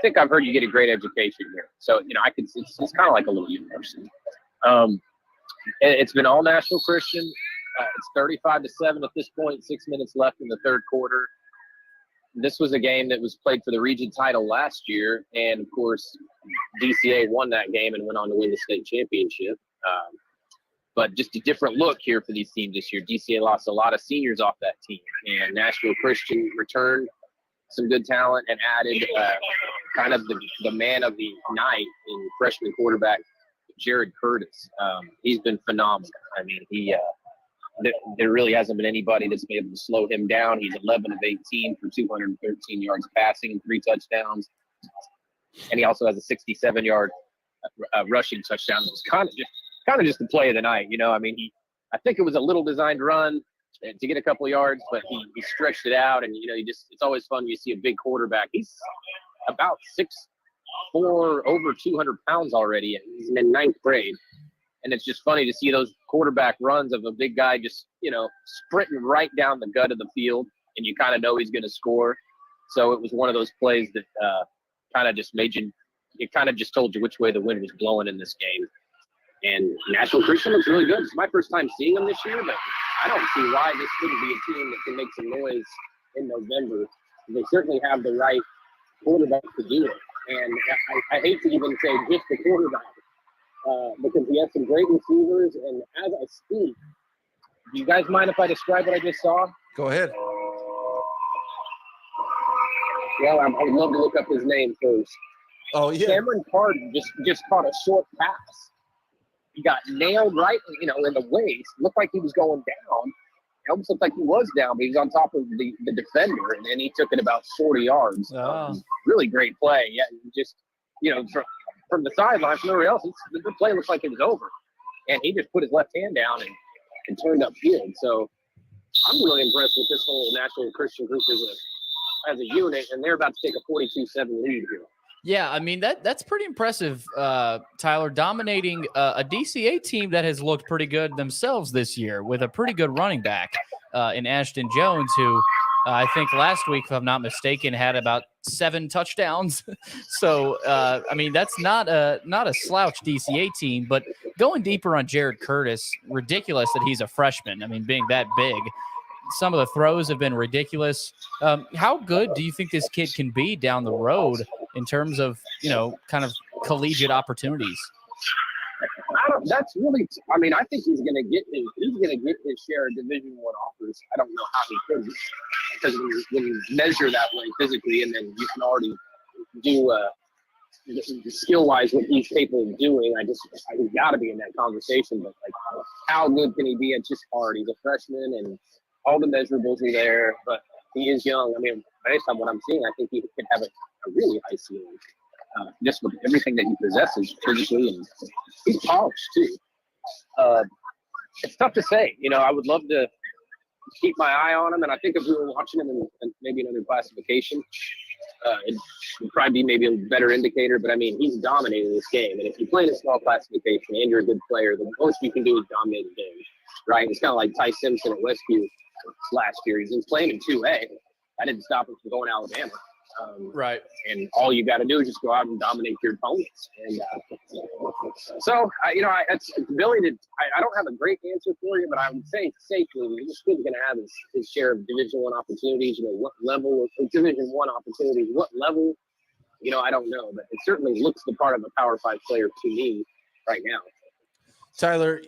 think I've heard you get a great education here. So, you know, it's kind of like a little university. It's been all Nashville Christian. It's 35-7 at this point, 6 minutes left in the third quarter. This was a game that was played for the region title last year. And of course, DCA won that game and went on to win the state championship. But just a different look here for these teams this year. DCA lost a lot of seniors off that team, and Nashville Christian returned some good talent and added kind of the man of the night in freshman quarterback Jared Curtis. He's been phenomenal. I mean, there really hasn't been anybody that's been able to slow him down. He's 11 of 18 for 213 yards passing and 3 touchdowns, and he also has a 67-yard rushing touchdown. It was kind of just the play of the night, you know. I mean, I think it was a little designed run to get a couple of yards, but he stretched it out, and you know, it's always fun when you see a big quarterback. He's about 6'4", over 200 pounds already, and he's in 9th grade. And it's just funny to see those quarterback runs of a big guy just, you know, sprinting right down the gut of the field, and you kind of know he's going to score. So it was one of those plays that kind of just told you which way the wind was blowing in this game. And Nashville Christian looks really good. It's my first time seeing them this year, but I don't see why this couldn't be a team that can make some noise in November. They certainly have the right quarterback to do it. And I hate to even say just the quarterback, because he has some great receivers. And as I speak, do you guys mind if I describe what I just saw? Go ahead. Well, I would love to look up his name first. Oh, yeah. Cameron Carden just caught a short pass. He got nailed right, you know, in the waist. Looked like he was going down. It almost looked like he was down, but he was on top of the defender, and then he took it about 40 yards. Really great play. Yeah, just, you know, from the sideline, from everywhere else, the play looks like it was over. And he just put his left hand down and turned upfield. So I'm really impressed with this whole Nashville Christian group as a unit, and they're about to take a 42-7 lead here. Yeah, I mean, that's pretty impressive, Tyler, dominating a DCA team that has looked pretty good themselves this year with a pretty good running back in Ashton Jones, who I think last week, if I'm not mistaken, had about 7 touchdowns. So, I mean, that's not a slouch DCA team, but going deeper on Jared Curtis, ridiculous that he's a freshman. I mean, being that big. Some of the throws have been ridiculous. How good do you think this kid can be down the road in terms of, you know, kind of collegiate opportunities? That's really. I mean, I think he's going to get his share of Division I offers. I don't know how he could, because when you measure that way physically, and then you can already do skill-wise what he's capable of doing. He's got to be in that conversation. But like, how good can he be? It's just hard. He's a freshman, and all the measurables are there, but he is young. I mean, based on what I'm seeing, I think he could have a really high ceiling, just with everything that he possesses physically, and he's polished too. It's tough to say. I would love to keep my eye on him, and I think if we were watching him in maybe another classification, it would probably be maybe a better indicator. But I mean, he's dominating this game, and if you play in a small classification and you're a good player, the most you can do is dominate the game, right? It's kind of like Ty Simpson at Westview last year. He's been playing in 2A. That didn't stop him from going to Alabama. Right. And all you got to do is just go out and dominate your opponents. And it's Billy. I don't have a great answer for you, but I would say safely, this kid's going to have his share of Division I opportunities. What level of Division I opportunities? What level? I don't know, but it certainly looks the part of a Power 5 player to me right now. Tyler,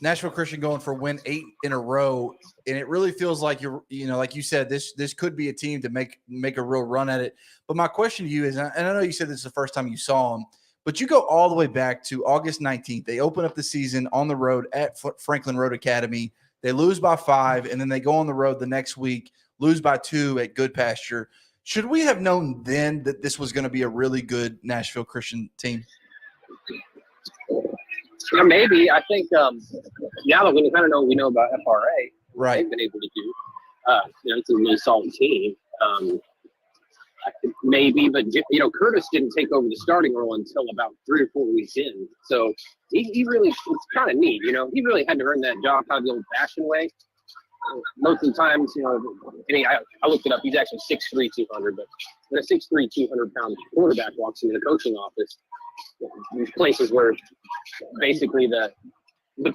Nashville Christian going for win 8 in a row, and it really feels like like you said, this could be a team to make a real run at it. But my question to you is, and I know you said this is the first time you saw them, but you go all the way back to August 19th. They open up the season on the road at Franklin Road Academy. They lose by 5, and then they go on the road the next week, lose by 2 at Good Pasture. Should we have known then that this was going to be a really good Nashville Christian team? Yeah, maybe. I think now that we kind of know what we know about FRA, right, they've been able to do. It's a really solid team. Maybe, but Curtis didn't take over the starting role until about 3 or 4 weeks in. So he really, it's kind of neat. He really had to earn that job kind of the old-fashioned way. Most of the times, I looked it up. He's actually 6'3", 200. But when a 6'3", 200-pound quarterback walks into the coaching office, there's places where basically the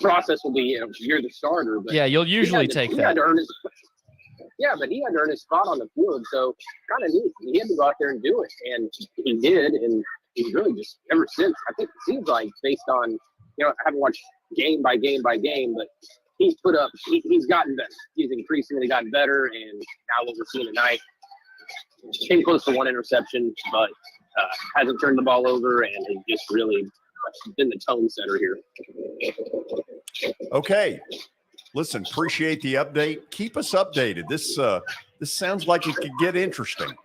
process will be, you're the starter. But yeah, you'll usually take that. He had to earn his spot on the field. So kind of neat. He had to go out there and do it, and he did. And he's really just ever since. I think it seems like based on I haven't watched game by game by game, but he's he's gotten better. He's increasingly gotten better, and now what we're seeing tonight, came close to 1 interception, but hasn't turned the ball over and has just really been the tone setter here. Okay. Listen, appreciate the update. Keep us updated. This sounds like it could get interesting.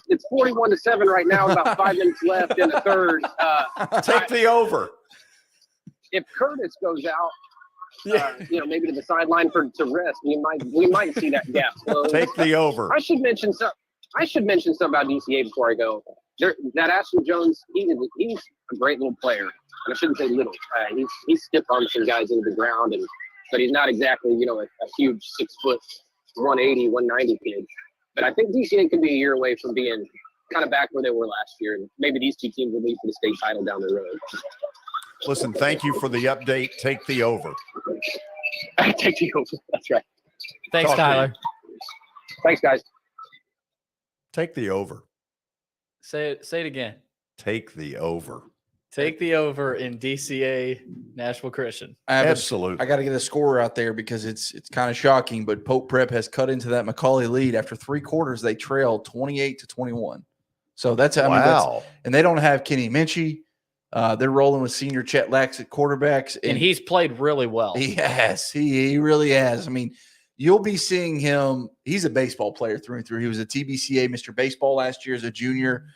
It's 41-7 right now. About 5 minutes left in the third. Take the over. If Curtis goes out, maybe to the sideline to rest, we might see that gap close. Take the over. I should mention something about DCA before I go. That Ashton Jones, he's a great little player. And I shouldn't say little. He's stiff on some guys into the ground, but he's not exactly a huge 6 foot 180, 190 kid. But I think DCA could be a year away from being kind of back where they were last year, and maybe these two teams will lead for the state title down the road. Listen, thank you for the update. Take the over. Take the over. That's right. Thanks, Tyler. Thanks, guys. Take the over. Say it again. Take the over. Take the over in DCA Nashville Christian. Absolutely. I got to get a score out there because it's kind of shocking, but Pope Prep has cut into that McCauley lead. After 3 quarters, they trail 28-21. So that's how. Wow. And they don't have Kenny Minchie. They're rolling with senior Chet Lax at quarterbacks. And he's played really well. He has. He really has. I mean, you'll be seeing him. He's a baseball player through and through. He was a TBCA Mr. Baseball last year as a junior.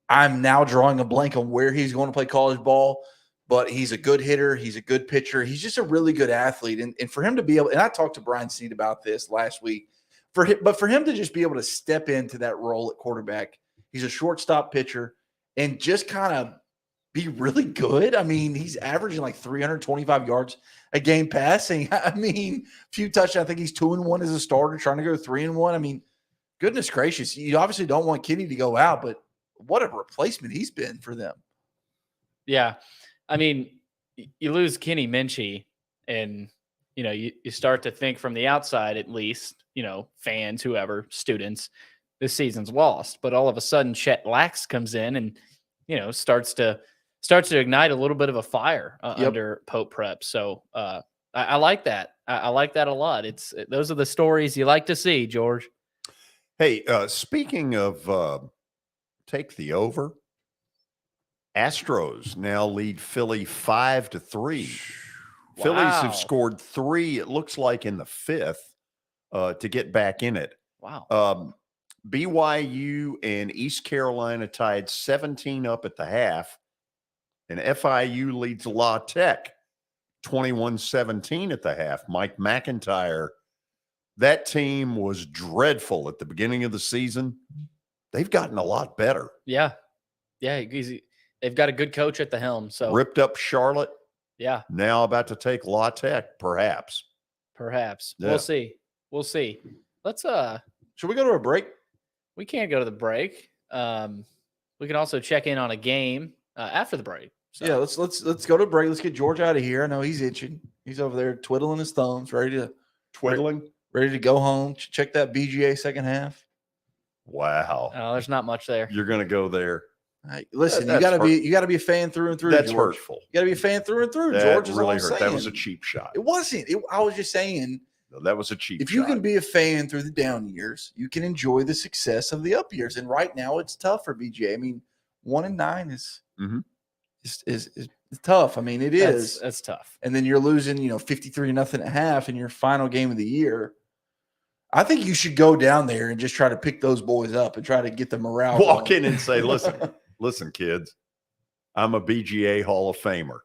I'm now drawing a blank on where he's going to play college ball, but he's a good hitter. He's a good pitcher. He's just a really good athlete. And for him to be able, and I talked to Brian Sneed about this last week, for him to just be able to step into that role at quarterback, he's a shortstop pitcher and just kind of be really good. I mean, he's averaging like 325 yards a game passing. I mean, few touchdowns. I think he's 2-1 as a starter, trying to go 3-1. I mean, goodness gracious. You obviously don't want Kenny to go out, but what a replacement he's been for them. Yeah. I mean, you lose Kenny Minchie and, you start to think from the outside, at least, fans, whoever, students, this season's lost. But all of a sudden, Chet Lax comes in and, starts to ignite a little bit of a fire under Pope Prep. So I like that. I like that a lot. Those are the stories you like to see, George. Hey, speaking of take the over, Astros now lead Philly 5-3. Wow. Phillies have scored 3, it looks like, in the 5th to get back in it. Wow. BYU and East Carolina tied 17 up at the half. And FIU leads La Tech 21-17 at the half. Mike McIntyre, that team was dreadful at the beginning of the season. They've gotten a lot better. Yeah. Yeah. They've got a good coach at the helm. So ripped up Charlotte. Yeah. Now about to take La Tech, perhaps. Perhaps. Yeah. We'll see. We'll see. Let's should we go to a break? We can't go to the break. We can also check in on a game after the break. So. Yeah, let's go to break. Let's get George out of here. I know he's itching. He's over there twiddling his thumbs, ready to go home. Check that BGA second half. Wow. Oh, there's not much there. You're going to go there. Right, listen, you gotta be a fan through and through. That's George. hurtful. You gotta be a fan through and through. That George is really all I'm hurt. That saying. was a cheap shot. It wasn't. I was just saying. No, that was a cheap. If you can be a fan through the down years, you can enjoy the success of the up years. And right now, it's tough for BJ. I mean, 1-9 is tough. I mean, it is. That's tough. And then you're losing, 53-0 at half in your final game of the year. I think you should go down there and just try to pick those boys up and try to get the morale. Walk going. in and say, listen, kids, I'm a BGA Hall of Famer.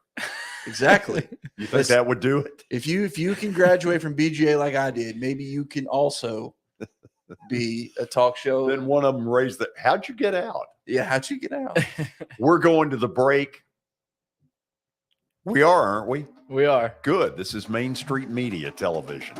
Exactly. You think that would do it? If you can graduate from BGA like I did, maybe you can also be a talk show. Then one of them raised the, how'd you get out? Yeah, how'd you get out? We're going to the break. We are, aren't we? We are. Good. This is Main Street Media Television.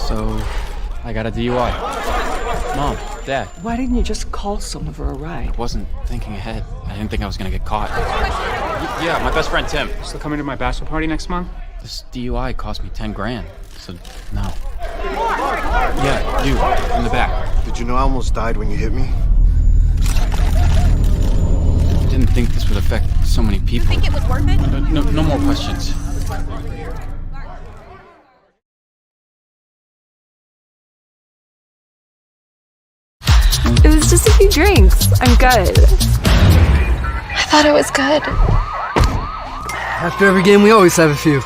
So, I got a DUI. Mom, Dad. Why didn't you just call someone for a ride? I wasn't thinking ahead. I didn't think I was gonna get caught. Yeah, my best friend Tim. Still coming to my bachelor party next month? This DUI cost me 10 grand. So, no. Yeah, you, in the back. Did you know I almost died when you hit me? I didn't think this would affect so many people. You think it was worth it? No more questions. It was just a few drinks. I'm good. I thought it was good. After every game, we always have a few.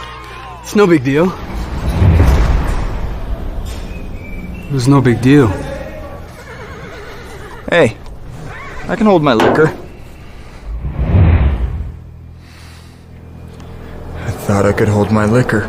It's no big deal. It was no big deal. Hey, I can hold my liquor. I thought I could hold my liquor.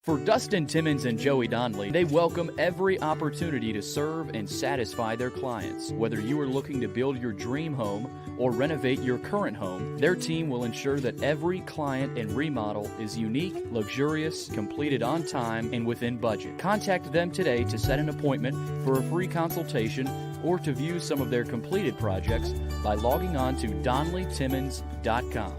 For Dustin Timmons and Joey Donnelly, they welcome every opportunity to serve and satisfy their clients. Whether you are looking to build your dream home or renovate your current home, their team will ensure that every client and remodel is unique, luxurious, completed on time, and within budget. Contact them today to set an appointment for a free consultation or to view some of their completed projects by logging on to DonnellyTimmons.com.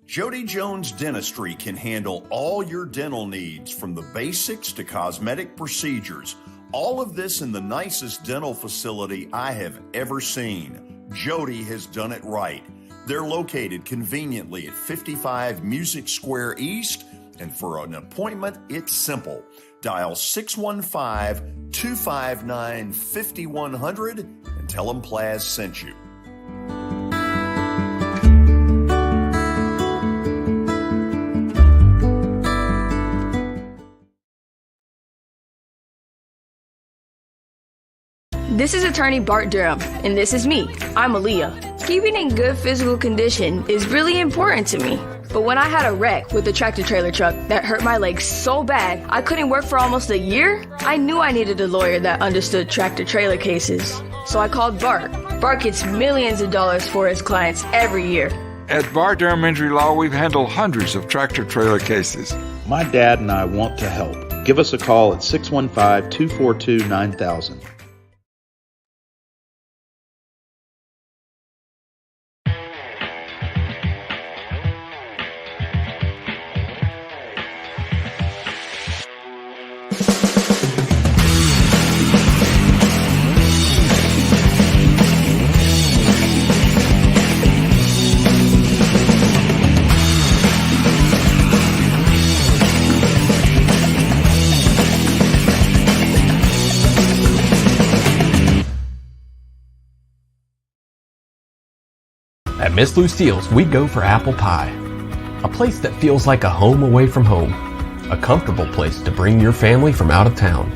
Jody Jones Dentistry can handle all your dental needs, from the basics to cosmetic procedures. All of this in the nicest dental facility I have ever seen. Jody has done it right. They're located conveniently at 55 Music Square East, and for an appointment, it's simple. Dial 615-259-5100 and tell them Plaz sent you. This is attorney Bart Durham, and this is me. I'm Aaliyah. Keeping in good physical condition is really important to me. But when I had a wreck with a tractor trailer truck that hurt my legs so bad I couldn't work for almost a year, I knew I needed a lawyer that understood tractor trailer cases. So I called Bart. Bart gets millions of dollars for his clients every year. At Bar Durham Injury Law, we've handled hundreds of tractor-trailer cases. My dad and I want to help. Give us a call at 615-242-9000. At Miss Lou Steele's, we go for apple pie. A place that feels like a home away from home. A comfortable place to bring your family from out of town.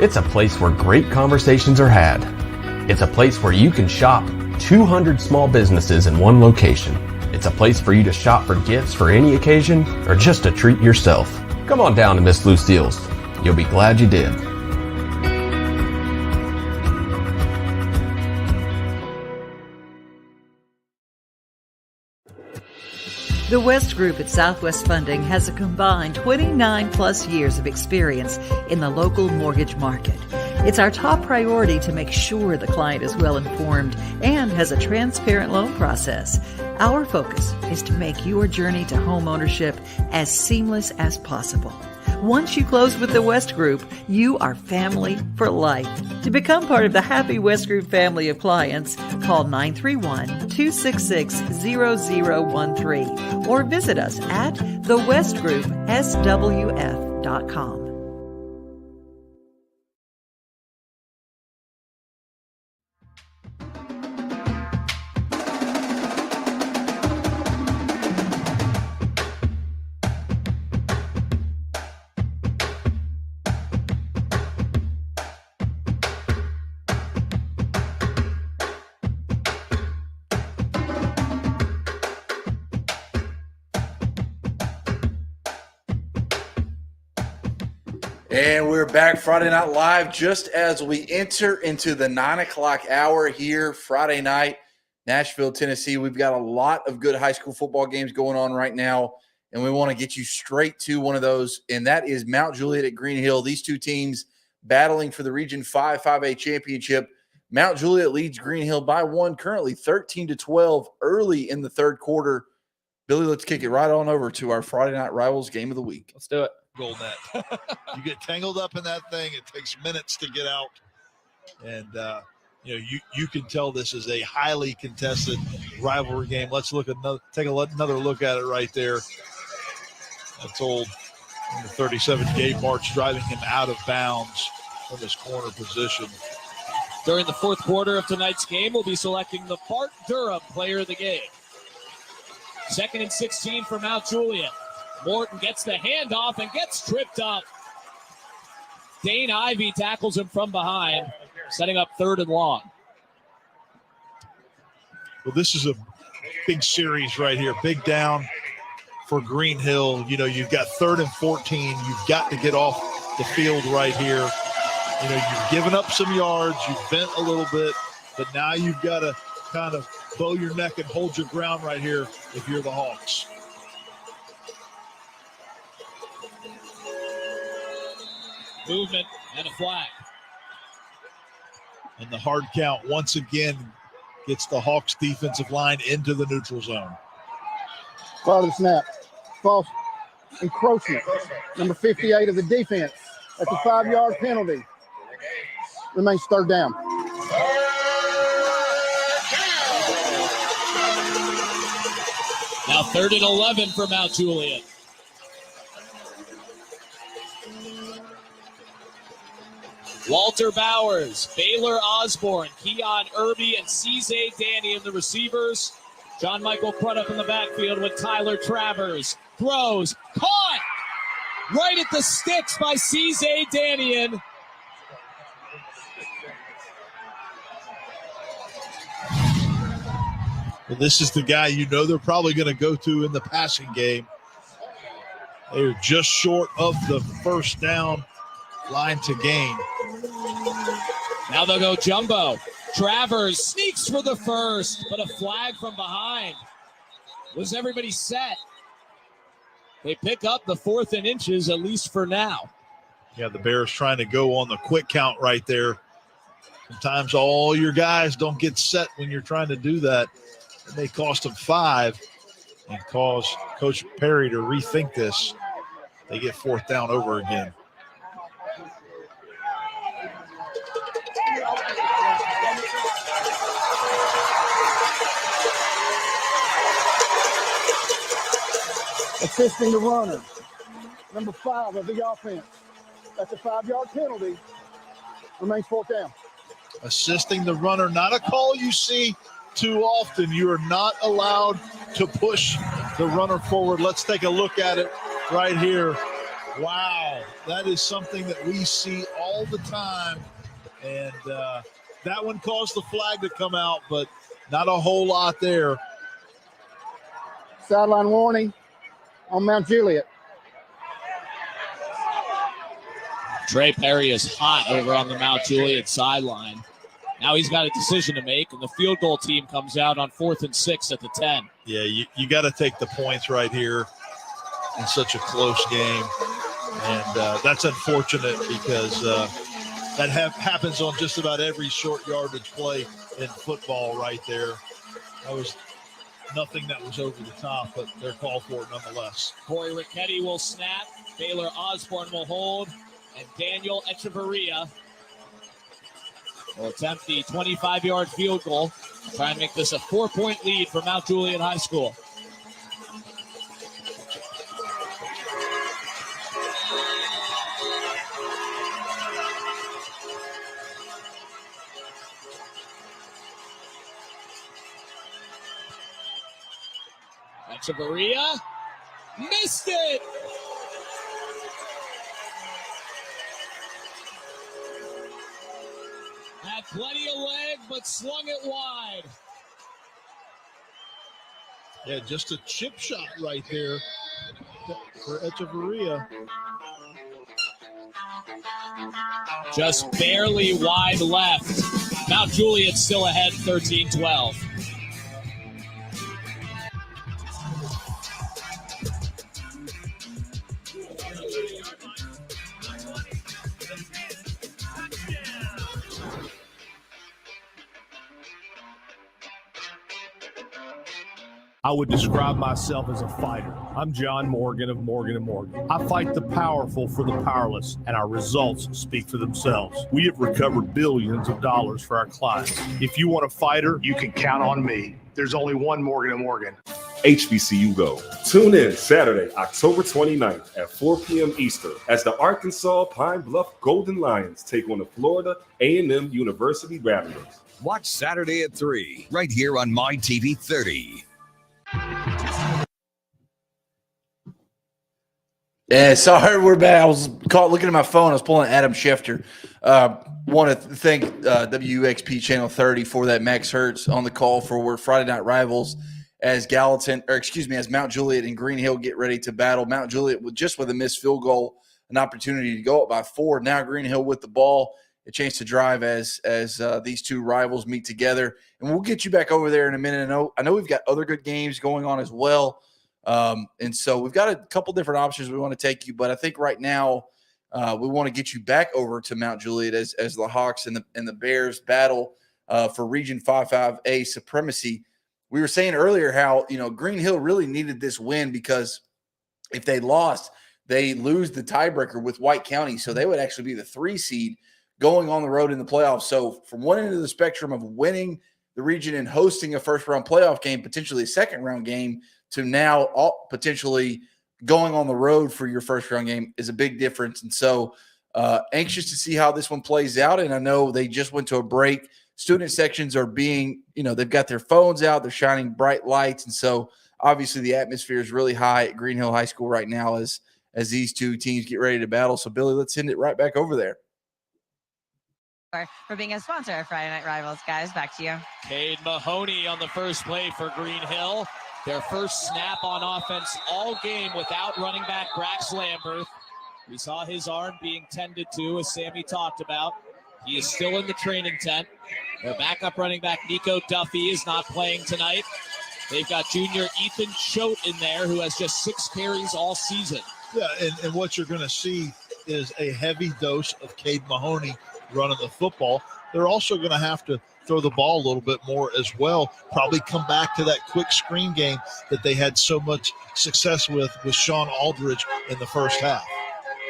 It's a place where great conversations are had. It's a place where you can shop 200 small businesses in one location. It's a place for you to shop for gifts for any occasion or just to treat yourself. Come on down to Miss Lou Steele's. You'll be glad you did. The West Group at Southwest Funding has a combined 29 plus years of experience in the local mortgage market. It's our top priority to make sure the client is well informed and has a transparent loan process. Our focus is to make your journey to home ownership as seamless as possible. Once you close with the West Group, you are family for life. To become part of the happy West Group family of clients, call 931-266-0013 or visit us at thewestgroupswf.com. And we're back Friday Night Live just as we enter into the 9 o'clock hour here Friday night, Nashville, Tennessee. We've got a lot of good high school football games going on right now, and we want to get you straight to one of those, and that is Mount Juliet at Green Hill. These two teams battling for the Region 5 5A championship. Mount Juliet leads Green Hill by one, currently 13-12 early in the third quarter. Billy, let's kick it right on over to our Friday Night Rivals game of the week. Let's do it. Goal net. You get tangled up in that thing. It takes minutes to get out. And, you can tell this is a highly contested rivalry game. Let's take another look at it right there. That's old number 37, Gabe March, driving him out of bounds from his corner position. During the fourth quarter of tonight's game, we'll be selecting the Bart Durham player of the game. 2nd and 16 for Mount Juliet. Morton gets the handoff and gets tripped up. Dane Ivey tackles him from behind, setting up 3rd and long. Well, this is a big series right here. Big down for Green Hill. You've got 3rd and 14. You've got to get off the field right here. You've given up some yards. You've bent a little bit, but now you've got to kind of bow your neck and hold your ground right here if you're the Hawks. Movement and a flag. And the hard count once again gets the Hawks defensive line into the neutral zone. Follow the snap. False encroachment. Number 58 of the defense. That's a 5-yard penalty. Remains 3rd down. Now 3rd and 11 for Mount Juliet. Walter Bowers, Baylor Osborne, Keon Irby, and C.J. Danny in the receivers. John Michael Crudup in the backfield with Tyler Travers. Throws, caught! Right at the sticks by C.J. Danian. Well, this is the guy they're probably going to go to in the passing game. They're just short of the 1st down line to gain. Now they'll go jumbo. Travers sneaks for the 1st, but a flag from behind. Was everybody set? They pick up the 4th and inches, at least for now. Yeah, the Bears trying to go on the quick count right there. Sometimes all your guys don't get set when you're trying to do that. It may cost them 5 and cause Coach Perry to rethink this. They get 4th down over again. Assisting the runner, number 5 of the offense. That's a 5-yard penalty. Remains 4th down. Assisting the runner, not a call you see too often. You are not allowed to push the runner forward. Let's take a look at it right here. Wow, that is something that we see all the time. And that one caused the flag to come out, but not a whole lot there. Sideline warning on Mount Juliet. Trey Perry is hot over on the Mount Juliet sideline. Now he's got a decision to make, and the field goal team comes out on 4th and 6 at the 10. Yeah, you got to take the points right here in such a close game. And that's unfortunate because that happens on just about every short yardage play in football right there. That was nothing that was over the top, but they're called for it nonetheless. Corey Ricchetti will snap. Baylor Osborne will hold. And Daniel Echeverria will attempt the 25-yard field goal. Try and make this a 4-point lead for Mount Juliet High School. Echeverria missed it. Had plenty of leg, but slung it wide. Yeah, just a chip shot right there for Echeverria. Just barely wide left. Mount Juliet still ahead 13-12. I would describe myself as a fighter. I'm John Morgan of Morgan & Morgan. I fight the powerful for the powerless, and our results speak for themselves. We have recovered billions of dollars for our clients. If you want a fighter, you can count on me. There's only one Morgan & Morgan. HBCU Go. Tune in Saturday, October 29th at 4 p.m. Eastern as the Arkansas Pine Bluff Golden Lions take on the Florida A&M University Rattlers. Watch Saturday at 3, right here on MyTV 30. Yeah, sorry, we're back. I was caught looking at my phone. I was pulling Adam Schefter. Want to thank WXP Channel 30 for that. Max Hertz on the call for Friday Night Rivals as Mount Juliet and Green Hill get ready to battle. Mount Juliet with a missed field goal, an opportunity to go up by 4. Now Green Hill with the ball, a chance to drive as these two rivals meet together. And we'll get you back over there in a minute. I know we've got other good games going on as well. And so we've got a couple different options we want to take you, but I think right now we want to get you back over to Mount Juliet as the Hawks and the Bears battle for Region 5-5A supremacy. We were saying earlier how, Green Hill really needed this win because if they lost, they lose the tiebreaker with White County. So they would actually be the 3 seed going on the road in the playoffs. So from one end of the spectrum of winning the region and hosting a first-round playoff game, potentially a second-round game, to now potentially going on the road for your first-round game is a big difference. And so anxious to see how this one plays out. And I know they just went to a break. Student sections are being, they've got their phones out. They're shining bright lights. And so obviously the atmosphere is really high at Green Hill High School right now as these two teams get ready to battle. So, Billy, let's send it right back over there. For being a sponsor of Friday Night Rivals, guys. Back to you. Cade Mahoney on the first play for Green Hill. Their first snap on offense all game without running back Brax Lamberth. We saw his arm being tended to, as Sammy talked about. He is still in the training tent. Their backup running back, Nico Duffy, is not playing tonight. They've got junior Ethan Choate in there, who has just 6 carries all season. Yeah, and what you're going to see is a heavy dose of Cade Mahoney running the football. They're also going to have to throw the ball a little bit more as well. Probably come back to that quick screen game that they had so much success with Sean Aldridge in the first half.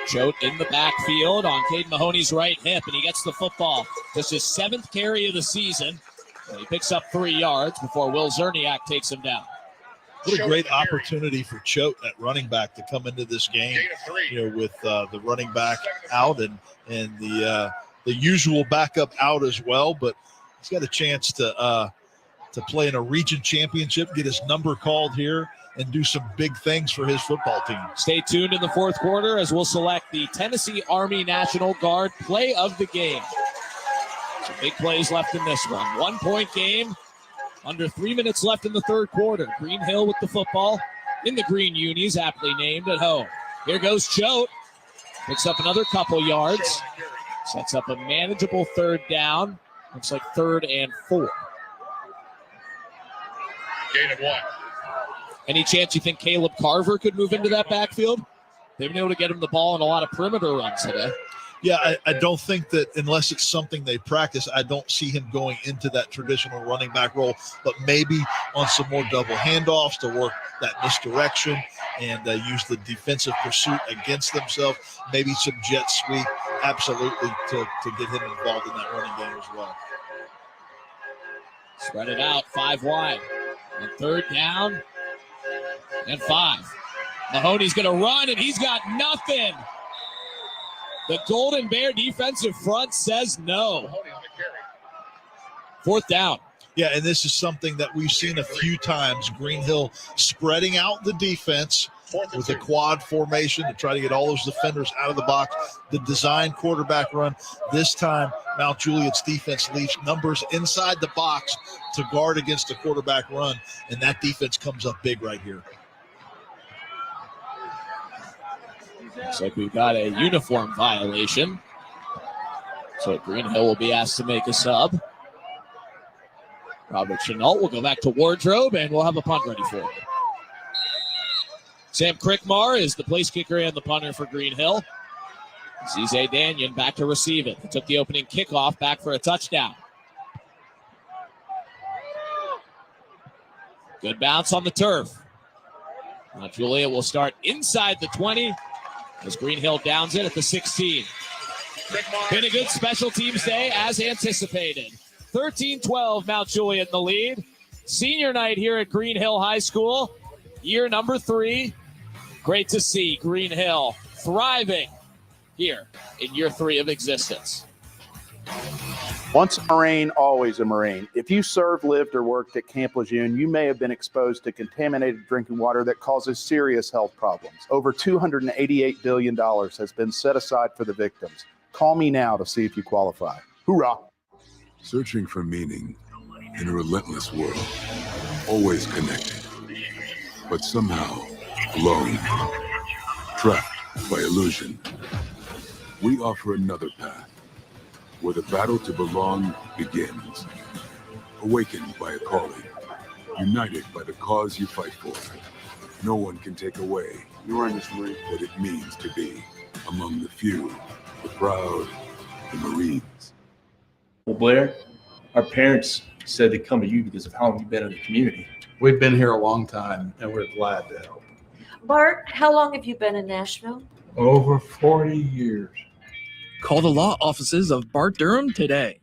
Choate in the backfield on Cade Mahoney's right hip, and he gets the football. This is 7th carry of the season. And he picks up 3 yards before Will Zerniak takes him down. What a great opportunity for Choate at running back to come into this game, with the running back out and the usual backup out as well. But he's got a chance to play in a region championship, get his number called here, and do some big things for his football team. Stay tuned in the 4th quarter as we'll select the Tennessee Army National Guard play of the game. Some big plays left in this one. 1-point game. Under 3 minutes left in the 3rd quarter. Green Hill with the football in the green unis, aptly named at home. Here goes Choate. Picks up another couple yards. Sets up a manageable 3rd down. Looks like 3rd and 4. Gain of 1. Any chance you think Caleb Carver could move into that backfield? They've been able to get him the ball in a lot of perimeter runs today. Yeah, I don't think that unless it's something they practice, I don't see him going into that traditional running back role, but maybe on some more double handoffs to work that misdirection and use the defensive pursuit against themselves. Maybe some jet sweep, absolutely, to get him involved in that running game as well. Spread it out, 5 wide. And 3rd down and 5. Mahoney's going to run, and he's got nothing. The Golden Bear defensive front says no. 4th down. Yeah, and this is something that we've seen a few times. Green Hill spreading out the defense with a quad formation to try to get all those defenders out of the box. The design quarterback run. This time, Mount Juliet's defense leaves numbers inside the box to guard against the quarterback run, and that defense comes up big right here. Looks like we've got a uniform violation. So Green Hill will be asked to make a sub. Robert Chenault will go back to wardrobe, and we'll have a punt ready for him. Sam Crickmar is the place kicker and the punter for Green Hill. Zize Danyon back to receive it. He took the opening kickoff back for a touchdown. Good bounce on the turf. Now Juliet will start inside the 20 as Green Hill downs it at the 16. Been a good special teams day as anticipated. 13-12 Mount Juliet in the lead. Senior night here at Green Hill High School. Year number 3. Great to see Green Hill thriving here in year 3 of existence. Once a Marine, always a Marine. If you served, lived, or worked at Camp Lejeune, you may have been exposed to contaminated drinking water that causes serious health problems. Over $288 billion has been set aside for the victims. Call me now to see if you qualify. Hoorah! Searching for meaning in a relentless world. Always connected, but somehow alone. Trapped by illusion. We offer another path, where the battle to belong begins. Awakened by a calling, united by the cause you fight for. No one can take away what it means to be among the few, the proud, the Marines. Well, Blair, our parents said to come to you because of how long you've been in the community. We've been here a long time, and we're glad to help. Bart, how long have you been in Nashville? Over 40 years. Call the law offices of Bart Durham today.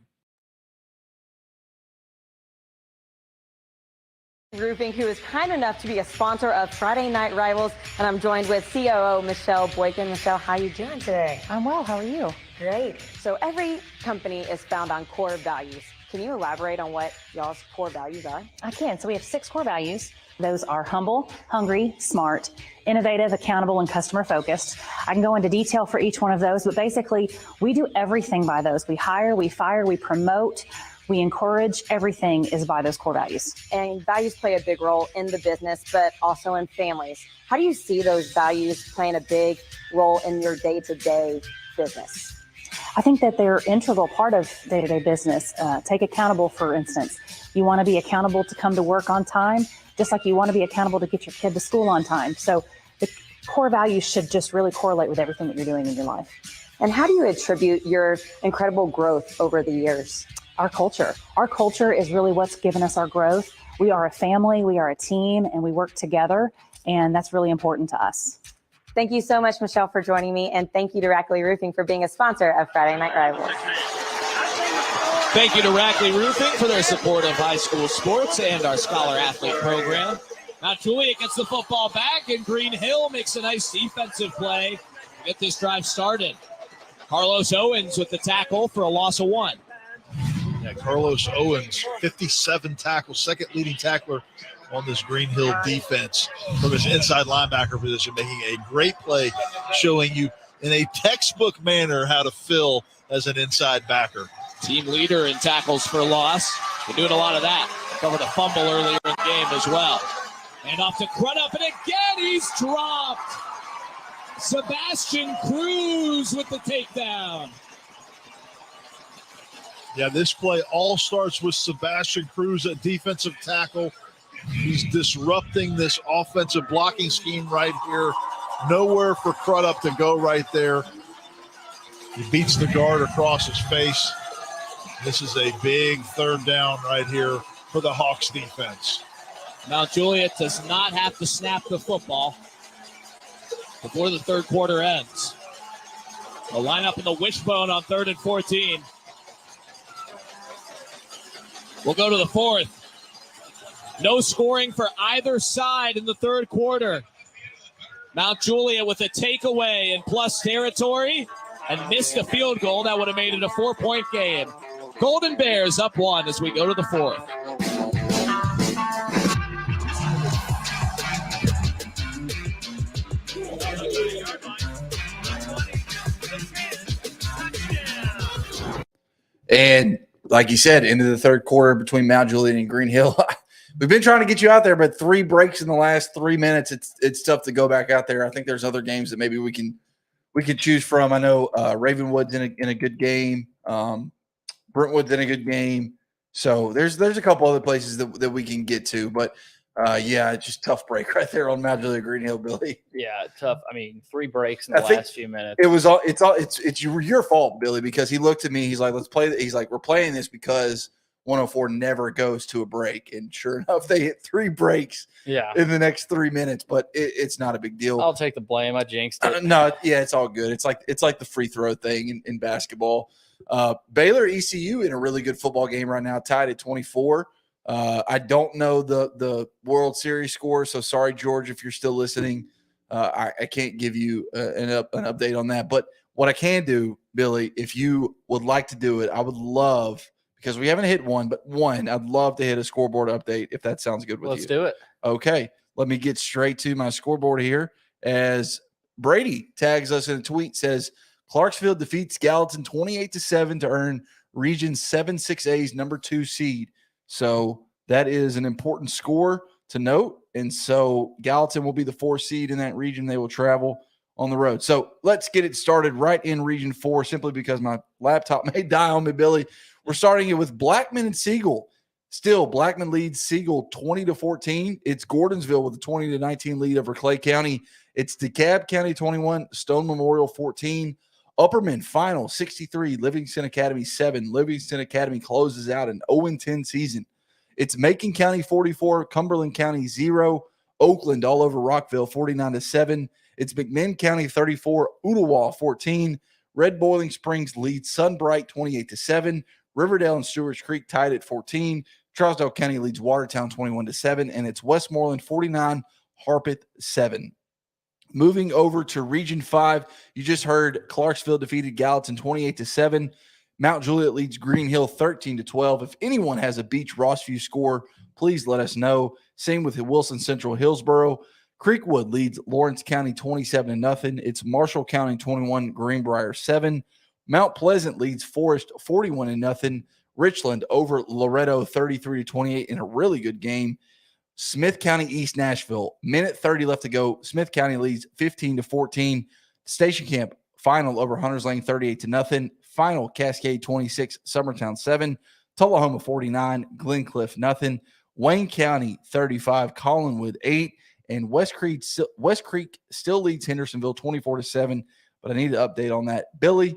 Roofing, who is kind enough to be a sponsor of Friday Night Rivals, and I'm joined with COO Michelle Boykin. Michelle, how are you doing today? I'm well. How are you? Great. So every company is found on core values. Can you elaborate on what y'all's core values are? I can. So we have 6 core values. Those are humble, hungry, smart, innovative, accountable, and customer focused. I can go into detail for each one of those, but basically we do everything by those. We hire, we fire, we promote, we encourage. Everything is by those core values. And values play a big role in the business, but also in families. How do you see those values playing a big role in your day-to-day business? I think that they're an integral part of day-to-day business. Take accountable, for instance. You want to be accountable to come to work on time. just like you want to be accountable to get your kid to school on time. So the core values should just really correlate with everything that you're doing in your life. And how do you attribute your incredible growth over the years? Our culture. Our culture is really what's given us our growth. We are a family, we are a team, and we work together, and that's really important to us. Thank you so much, Michelle, for joining me, and thank you to Rackley Roofing for being a sponsor of Friday Night Rivals. Thank you to Rackley Roofing for their support of high school sports and our Scholar Athlete program. Now Juliet gets the football back, and Green Hill makes a nice defensive play to get this drive started. Carlos Owens with the tackle for a loss of 1. Yeah, Carlos Owens, 57 tackles, second leading tackler on this Green Hill defense from his inside linebacker position, making a great play, showing you in a textbook manner how to fill as an inside backer. Team leader in tackles for loss. Been doing a lot of that. Covered a fumble earlier in the game as well. And off to Crudup, and again he's dropped. Sebastian Cruz with the takedown. Yeah, this play all starts with Sebastian Cruz at defensive tackle. He's disrupting this offensive blocking scheme right here. Nowhere for Crudup to go right there. He beats the guard across his face. This is a big third down right here for the Hawks defense. Mount Juliet does not have to snap the football before the third quarter ends. They'll line up in the wishbone on 3rd and 14. We'll go to the fourth. No scoring for either side in the third quarter. Mount Juliet with a takeaway in plus territory and missed a field goal. That would have made it a 4-point game. Golden Bears up 1 as we go to the fourth. And like you said, into the third quarter between Mount Juliet and Green Hill. We've been trying to get you out there, but 3 breaks in the last 3 minutes. It's tough to go back out there. I think there's other games that maybe we can choose from. I know Ravenwood's in a good game. Brentwood's in a good game. So there's a couple other places that we can get to, but yeah, it's just tough break right there on Mount Juliet Green Hill, Billy. Yeah, tough. I mean, 3 breaks in the last few minutes. It's your fault, Billy, because he looked at me. He's like, let's play. He's like, we're playing this because 104 never goes to a break. And sure enough, they hit 3 breaks in the next 3 minutes, but it's not a big deal. I'll take the blame. I jinxed it. No, yeah, it's all good. It's like the free throw thing in basketball. Baylor ECU in a really good football game right now, tied at 24. I don't know the World Series score, so sorry, George, if you're still listening. I can't give you an update on that. But what I can do, Billy, if you would like to do it, I would love, because we haven't hit one, but I'd love to hit a scoreboard update if that sounds good with you. Let's do it. Okay, let me get straight to my scoreboard here as Brady tags us in a tweet, says Clarksville defeats Gallatin 28-7 to earn Region 7-6A's number 2 seed. So that is an important score to note. And so Gallatin will be the 4 seed in that region. They will travel on the road. So let's get it started right in Region 4, simply because my laptop may die on me, Billy. We're starting it with Blackman and Siegel. Still, Blackman leads Siegel 20-14. It's Gordonsville with a 20-19 lead over Clay County. It's DeKalb County 21, Stone Memorial 14. Upperman final 63, Livingston Academy 7. Livingston Academy closes out an 0-10 season. It's Macon County 44, Cumberland County 0. Oakland all over Rockville 49-7. It's McMinn County 34, Ottawa 14. Red Boiling Springs leads Sunbright 28-7. Riverdale and Stewart's Creek tied at 14. Trousdale County leads Watertown 21-7. And it's Westmoreland 49, Harpeth 7. Moving over to Region 5, you just heard Clarksville defeated Gallatin 28-7. Mount Juliet leads Green Hill 13-12. If anyone has a Beach Rossview score, please let us know. Same with Wilson Central Hillsboro. Creekwood leads Lawrence County 27-0. It's Marshall County 21, Greenbrier 7. Mount Pleasant leads Forest 41-0. Richland over Loretto 33-28 in a really good game. Smith County East Nashville, minute 30 left to go. Smith County leads 15-14. Station Camp final over Hunters Lane 38-0. Final Cascade 26, Summertown 7. Tullahoma 49, Glencliff 0. Wayne County 35, Collinwood 8, and West Creek still leads Hendersonville 24-7. But I need an update on that. Billy,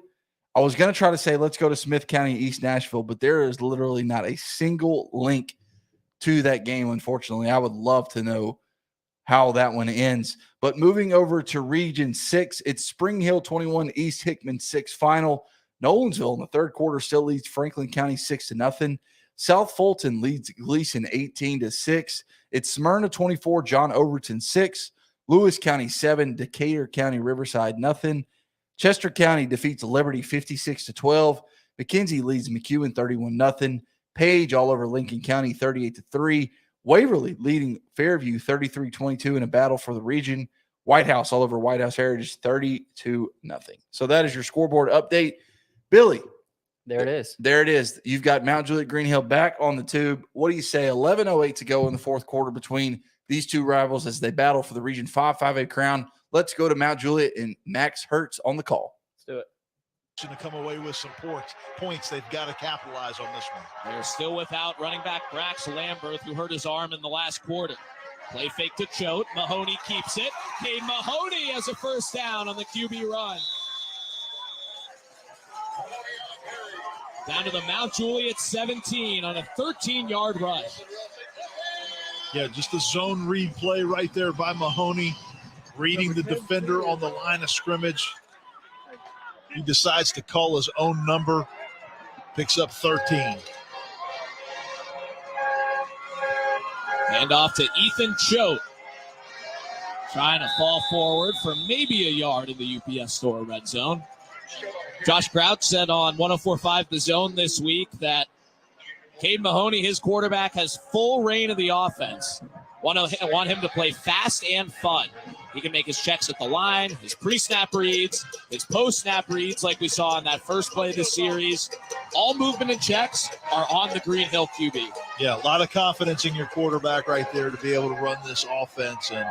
I was going to try to say let's go to Smith County, East Nashville, but there is literally not a single link to that game, unfortunately. I would love to know how that one ends. But moving over to Region 6, it's Spring Hill 21, East Hickman 6 final. Nolensville in the third quarter still leads Franklin County 6-0. South Fulton leads Gleason 18-6. It's Smyrna 24, John Overton 6. Lewis County 7, Decatur County Riverside nothing. Chester County defeats Liberty 56-12. McKenzie leads McEwen 31-0. Page all over Lincoln County 38-3. Waverly leading Fairview 33-22 in a battle for the region. White House all over White House Heritage 30-0. So that is your scoreboard update. Billy. There it is. There it is. You've got Mount Juliet Green Hill back on the tube. What do you say? 11:08 to go in the fourth quarter between these two rivals as they battle for the Region 5 5A crown. Let's go to Mount Juliet and Max Hertz on the call. Let's do it. To come away with some points, they've got to capitalize on this one. They're still without running back Brax Lamberth, who hurt his arm in the last quarter. Play fake to Choate. Mahoney keeps it. Cade Mahoney has a first down on the QB run. Down to the Mount Juliet 17 on a 13-yard run. Yeah, just a zone read play right there by Mahoney, reading the defender on the line of scrimmage. He decides to call his own number, picks up 13. Hand off to Ethan Choate. Trying to fall forward for maybe a yard in the UPS store red zone. Josh Crouch said on 104.5 The Zone this week that Cade Mahoney, his quarterback, has full reign of the offense. Want him to play fast and fun. He can make his checks at the line, his pre-snap reads, his post-snap reads like we saw in that first play of the series. All movement and checks are on the Green Hill QB. Yeah, a lot of confidence in your quarterback right there to be able to run this offense. And,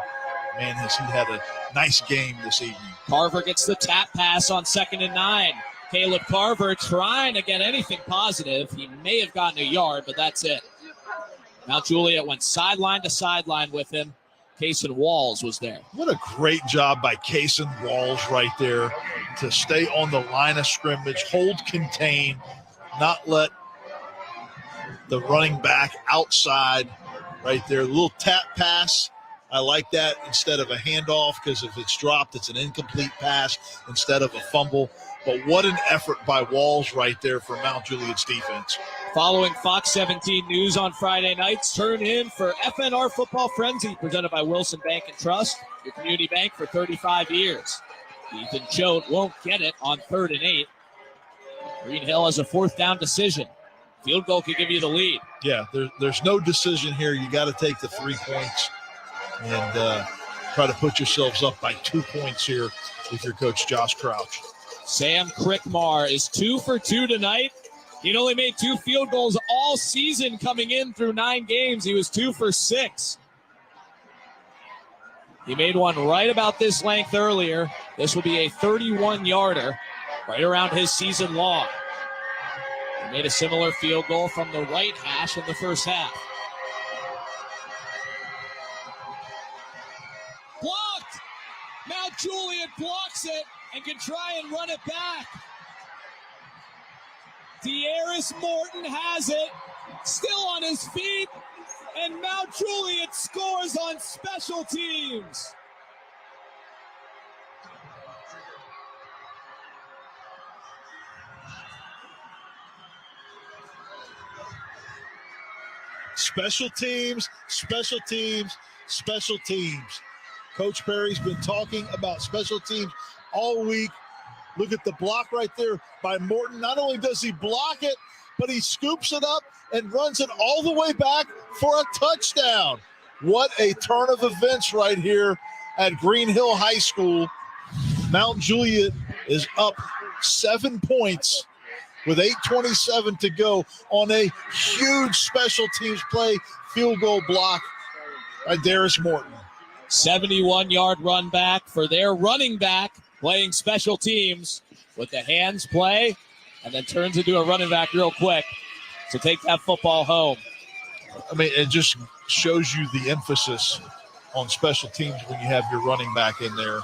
man, has he had a nice game this evening. Carver gets the tap pass on 2nd and 9. Caleb Carver trying to get anything positive. He may have gotten a yard, but that's it. Mount Juliet went sideline to sideline with him. Cason Walls was there. What a great job by Cason Walls right there to stay on the line of scrimmage, hold contain, not let the running back outside right there. A little tap pass. I like that instead of a handoff, because if it's dropped, it's an incomplete pass instead of a fumble. But what an effort by Walls right there for Mount Juliet's defense. Following Fox 17 News on Friday nights, turn in for FNR Football Frenzy, presented by Wilson Bank and Trust, your community bank for 35 years. Ethan Choate won't get it on 3rd and 8. Green Hill has a 4th down decision. Field goal could give you the lead. Yeah, there's no decision here. You got to take the 3 points and try to put yourselves up by 2 points here with your coach, Josh Crouch. Sam Crickmar is 2 for 2 tonight. He'd only made 2 field goals all season coming in through 9 games. He was 2 for 6. He made one right about this length earlier. This will be a 31-yarder, right around his season long. He made a similar field goal from the right hash in the first half. Blocked! Mount Juliet blocks it and can try and run it back. De'Aris Morton has it, still on his feet, and Mount Juliet scores on special teams. Special teams, special teams, special teams. Coach Perry's been talking about special teams all week. Look at the block right there by Morton. Not only does he block it, but he scoops it up and runs it all the way back for a touchdown. What a turn of events right here at Green Hill High School. Mount Juliet is up 7 points with 8:27 to go on a huge special teams play, field goal block by De'Aris Morton. 71-yard run back for their running back, playing special teams with the hands play, and then turns into a running back real quick to take that football home. I mean, it just shows you the emphasis on special teams when you have your running back in there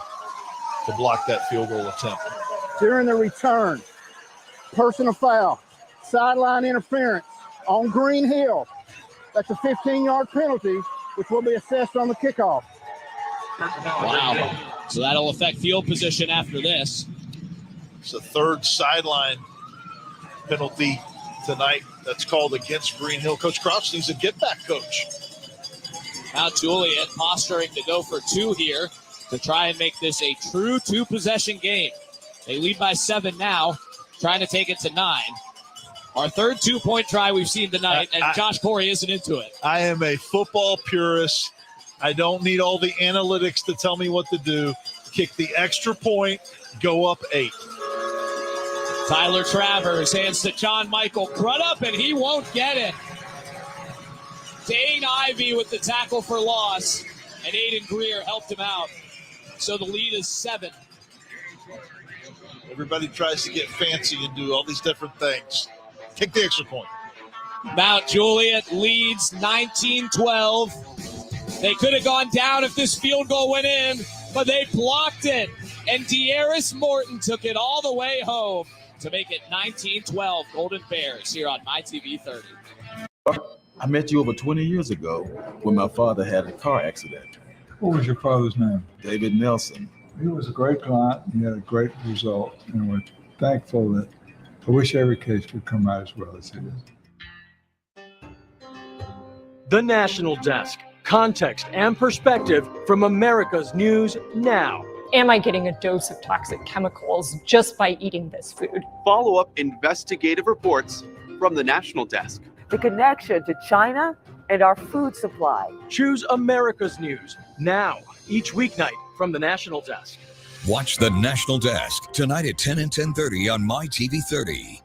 to block that field goal attempt. During the return, personal foul, sideline interference on Green Hill. That's a 15-yard penalty, which will be assessed on the kickoff. Wow. So that'll affect field position after this. It's the third sideline penalty tonight that's called against Green Hill. Coach Crouch needs a get-back coach. Now Juliet posturing to go for 2 here to try and make this a true 2-possession game. They lead by 7 now, trying to take it to 9. Our third 2-point try we've seen tonight, and Josh Corey isn't into it. I am a football purist. I don't need all the analytics to tell me what to do. Kick the extra point, go up 8. Tyler Travers hands to John Michael Crudup, and he won't get it. Dane Ivey with the tackle for loss, and Aiden Greer helped him out. So the lead is 7. Everybody tries to get fancy and do all these different things. Kick the extra point. Mount Juliet leads 19-12. They could have gone down if this field goal went in, but they blocked it. And De'Aris Morton took it all the way home to make it 19-12 Golden Bears here on MyTV 30. I met you over 20 years ago when my father had a car accident. What was your father's name? David Nelson. He was a great client. He had a great result, and we're thankful that I wish every case would come out as well as it is. The National Desk. Context and perspective from America's news now. Am I getting a dose of toxic chemicals just by eating this food? Follow-up investigative reports from the National Desk. The connection to China and our food supply. Choose America's news now, each weeknight from the National Desk. Watch the National Desk tonight at 10 and 10:30 on MyTV 30.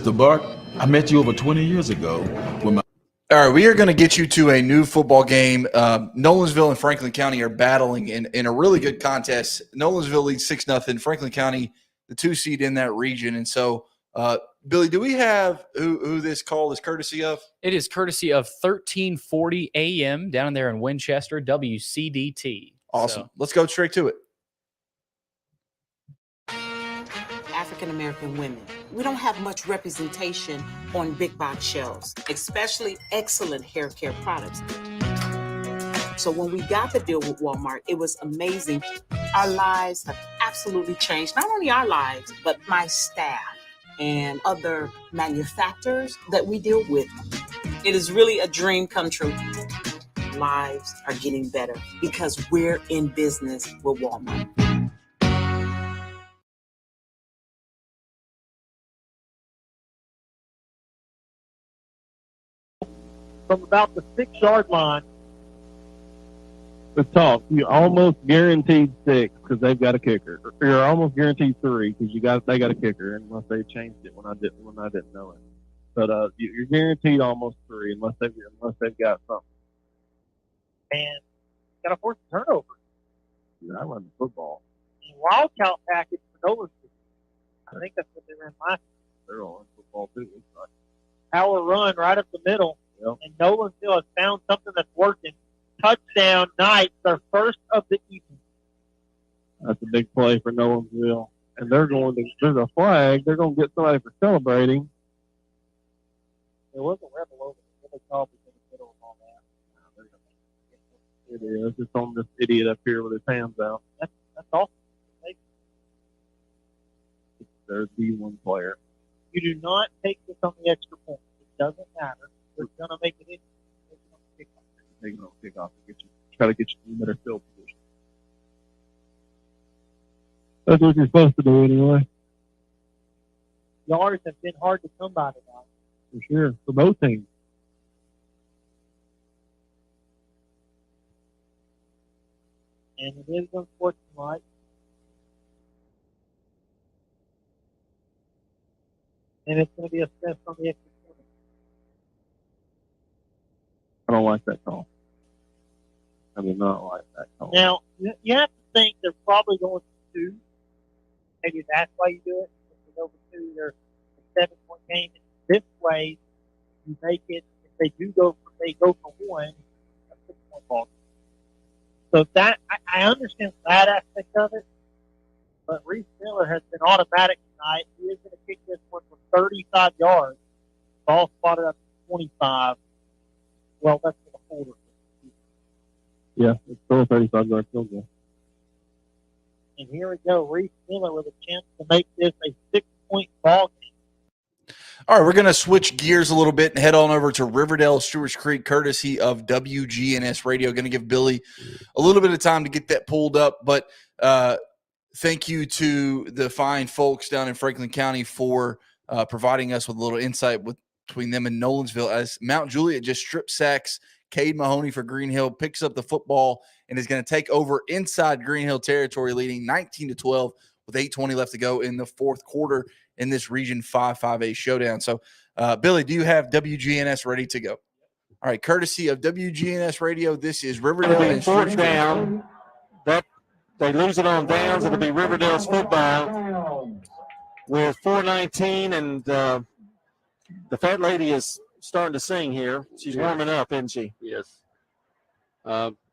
Mr. Bart, I met you over 20 years ago when my... All right, we are going to get you to a new football game. Nolensville and Franklin County are battling in a really good contest. Nolensville leads 6-0. Franklin County, the 2 seed in that region. And so, Billy, do we have who this call is courtesy of? It is courtesy of 1340 AM down there in Winchester, WCDT. Awesome. Let's go straight to it. African American women. We don't have much representation on big box shelves, especially excellent hair care products. So when we got the deal with Walmart, it was amazing. Our lives have absolutely changed. Not only our lives, but my staff and other manufacturers that we deal with. It is really a dream come true. Lives are getting better because we're in business with Walmart. From about the 6-yard line. Let's talk. You almost guaranteed 6 because they've got a kicker. Or you're almost guaranteed 3 because they got a kicker unless they changed it when I didn't know it. But you're guaranteed almost 3 unless they've got something. And got to force a turnover. Yeah, I run the football. And wildcat package for Nolan. I think that's what they ran last. They're on football too. Power run right up the middle. Yep. And Nolensville has found something that's working. Touchdown night, their first of the evening. That's a big play for Nolensville. And there's a flag. They're going to get somebody for celebrating. There was a rebel over there. They called it in the middle of all that. It is. It's on this idiot up here with his hands out. That's awesome. It's their D1 player. You do not take this on the extra point. It doesn't matter. We're going to make it in. Take it on kickoff and try to get you in a better field position. That's what you're supposed to do anyway. Yards have been hard to come by tonight. For sure. For both teams. And it is unfortunate. And it's going to be assessed on the extra point. I don't like that call. I do not like that call. Now, you have to think they're probably going to 2. Maybe that's why you do it. If they go over 2, they're a 7-point game. This way, you make it. If they go for one, a 6-point ball game. So that I understand that aspect of it, but Reese Miller has been automatic tonight. He is going to kick this one for 35 yards. Ball spotted up to 25. Well, that's for the holder. Yeah, it's still a 35-yard field goal. And here we go, Reese Miller with a chance to make this a 6-point ball game. All right, we're going to switch gears a little bit and head on over to Riverdale, Stewart's Creek, courtesy of WGNS Radio. Going to give Billy a little bit of time to get that pulled up, but thank you to the fine folks down in Franklin County for providing us with a little insight between them and Nolensville as Mount Juliet just strip sacks Cade Mahoney for Green Hill, picks up the football, and is going to take over inside Green Hill territory, leading 19-12 with 8:20 left to go in the fourth quarter in this Region 5-5A showdown. So, Billy, do you have WGNS ready to go? All right, courtesy of WGNS Radio, this is Riverdale. It'll be fourth down. That they lose it on downs. It'll be Riverdale's football with 4:19, and the fat lady is starting to sing here. She's warming up, isn't she? Yes.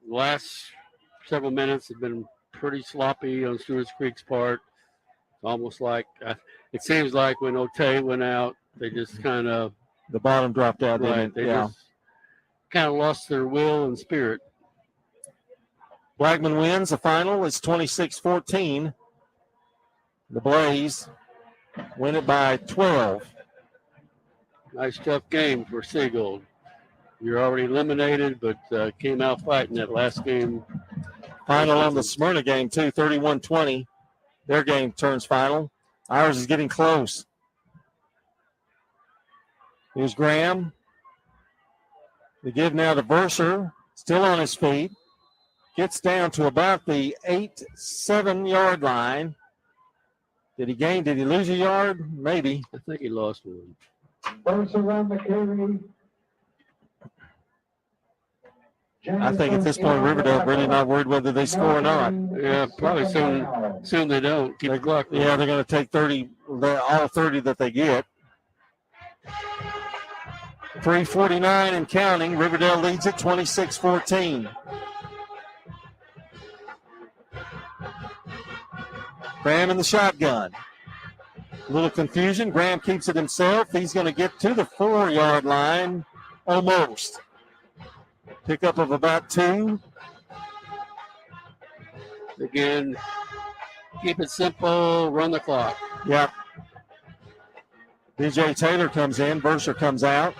Last several minutes have been pretty sloppy on Stewart's Creek's part. It's almost like it seems like when Otay went out, they just kind of the bottom dropped out. Right, they just kind of lost their will and spirit. Blackman wins the final. It's 26-14. The Blaze win it by 12. Nice tough game for Seagold. You're already eliminated, but came out fighting that last game. Final on the Smyrna game, too, 31-20. Their game turns final. Ours is getting close. Here's Graham. The give now to Verser, still on his feet. Gets down to about the 7-yard line. Did he lose a yard? Maybe. I think he lost one. Verser on the carry. I think at this point, Riverdale really not worried whether they score or not. Yeah, probably soon they don't. Keep the clock. Yeah, they're going to take 30, all 30 that they get. 3:49 and counting. Riverdale leads it 26-14. Graham in the shotgun. A little confusion. Graham keeps it himself. He's going to get to the 4-yard line almost. Pickup of about 2. Again, keep it simple, run the clock. Yep. DJ Taylor comes in. Verser comes out.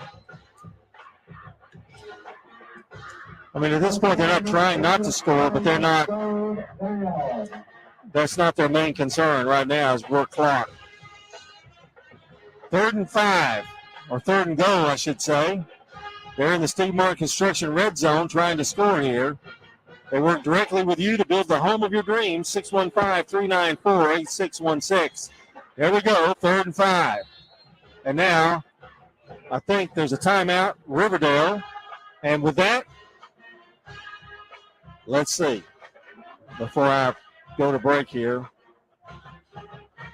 I mean, at this point, they're not trying not to score, but they're not. That's not their main concern right now is work clock. 3rd and 5, or 3rd and goal, I should say. They're in the Steve Martin Construction red zone trying to score here. They work directly with you to build the home of your dreams. 615-394-8616. There we go, 3rd and 5. And now, I think there's a timeout, Riverdale. And with that, let's see. Before I go to break here.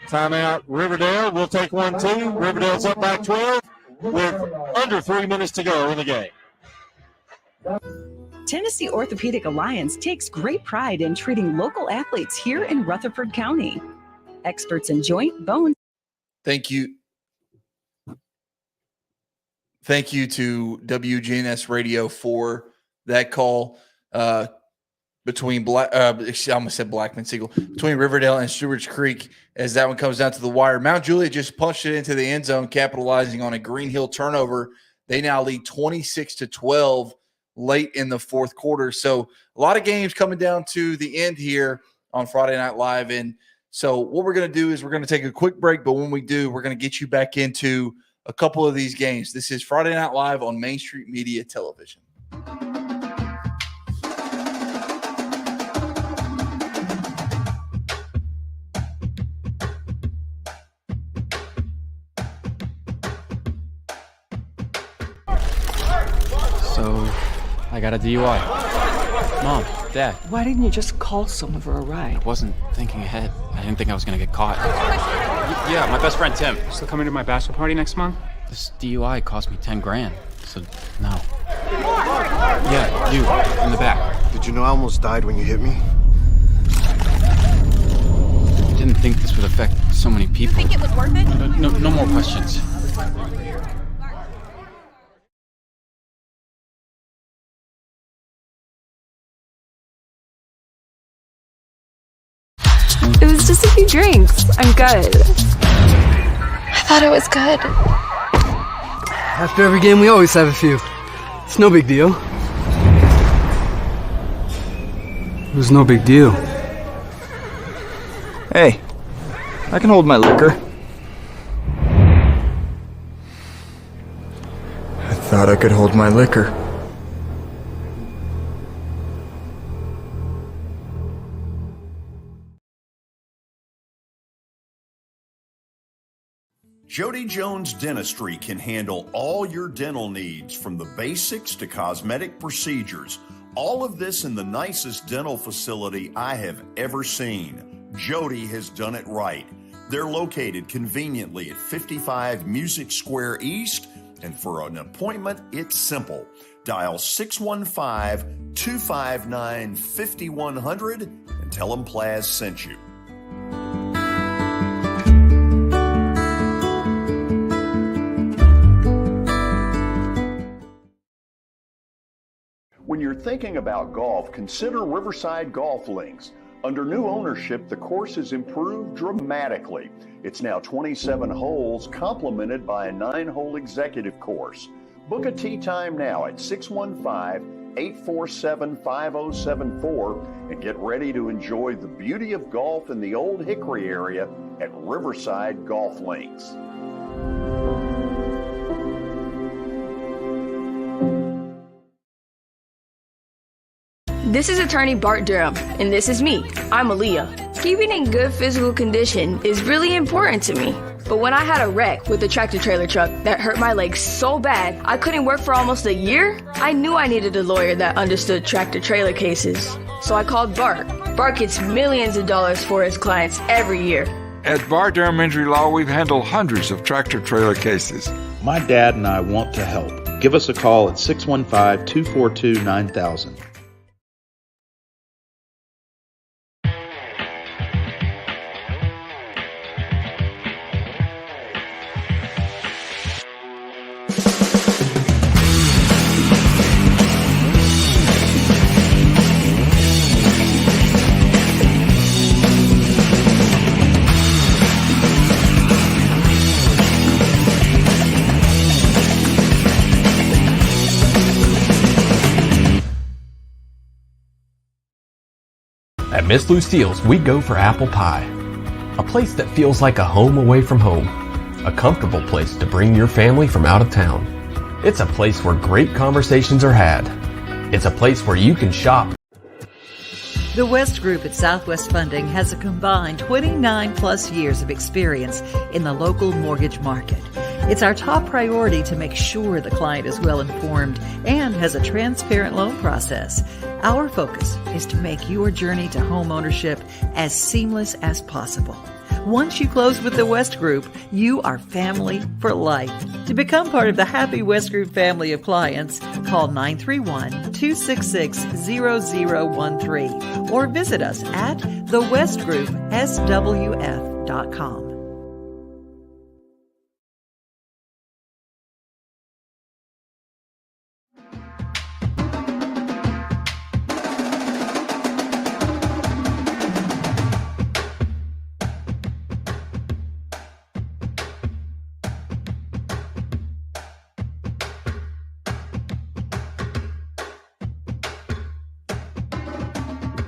Timeout, Riverdale. We'll take 1, 2. Riverdale's up by 12 with under 3 minutes to go in the game. Tennessee Orthopedic Alliance takes great pride in treating local athletes here in Rutherford County. Experts in joint, bone. Thank you. Thank you to WGNS Radio for that call between Blackman Siegel, between Riverdale and Stewart's Creek, as that one comes down to the wire. Mount Juliet just punched it into the end zone, capitalizing on a Green Hill turnover. They now lead 26-12 late in the fourth quarter. So a lot of games coming down to the end here on Friday Night Live. And so what we're going to do is we're going to take a quick break, but when we do, we're going to get you back into a couple of these games. This is Friday Night Live on Main Street Media Television. So, I got a DUI. Mom, Dad. Why didn't you just call someone for a ride? I wasn't thinking ahead. I didn't think I was going to get caught. Yeah, my best friend Tim. Still coming to my bachelor party next month? This DUI cost me 10 grand, so no. Yeah, you, in the back. Did you know I almost died when you hit me? I didn't think this would affect so many people. You think it was worth it? No more questions. It was just a few drinks. I'm good. I thought it was good. After every game, we always have a few. It's no big deal. It was no big deal. Hey, I can hold my liquor. I thought I could hold my liquor. Jody Jones Dentistry can handle all your dental needs, from the basics to cosmetic procedures. All of this in the nicest dental facility I have ever seen. Jody has done it right. They're located conveniently at 55 Music Square East, and for an appointment, it's simple. Dial 615-259-5100 and tell them Plaz sent you. When you're thinking about golf, consider Riverside Golf Links. Under new ownership, the course has improved dramatically. It's now 27 holes, complemented by a 9-hole executive course. Book a tee time now at 615-847-5074 and get ready to enjoy the beauty of golf in the Old Hickory area at Riverside Golf Links. This is attorney Bart Durham, and this is me. I'm Aaliyah. Keeping in good physical condition is really important to me. But when I had a wreck with a tractor trailer truck that hurt my legs so bad I couldn't work for almost a year, I knew I needed a lawyer that understood tractor trailer cases. So I called Bart. Bart gets millions of dollars for his clients every year. At Bart Durham Injury Law, we've handled hundreds of tractor trailer cases. My dad and I want to help. Give us a call at 615-242-9000. At Miss Lucille's, we go for apple pie. A place that feels like a home away from home. A comfortable place to bring your family from out of town. It's a place where great conversations are had. It's a place where you can shop. The West Group at Southwest Funding has a combined 29 plus years of experience in the local mortgage market. It's our top priority to make sure the client is well informed and has a transparent loan process. Our focus is to make your journey to home ownership as seamless as possible. Once you close with the West Group, you are family for life. To become part of the happy West Group family of clients, call 931-266-0013 or visit us at thewestgroupswf.com.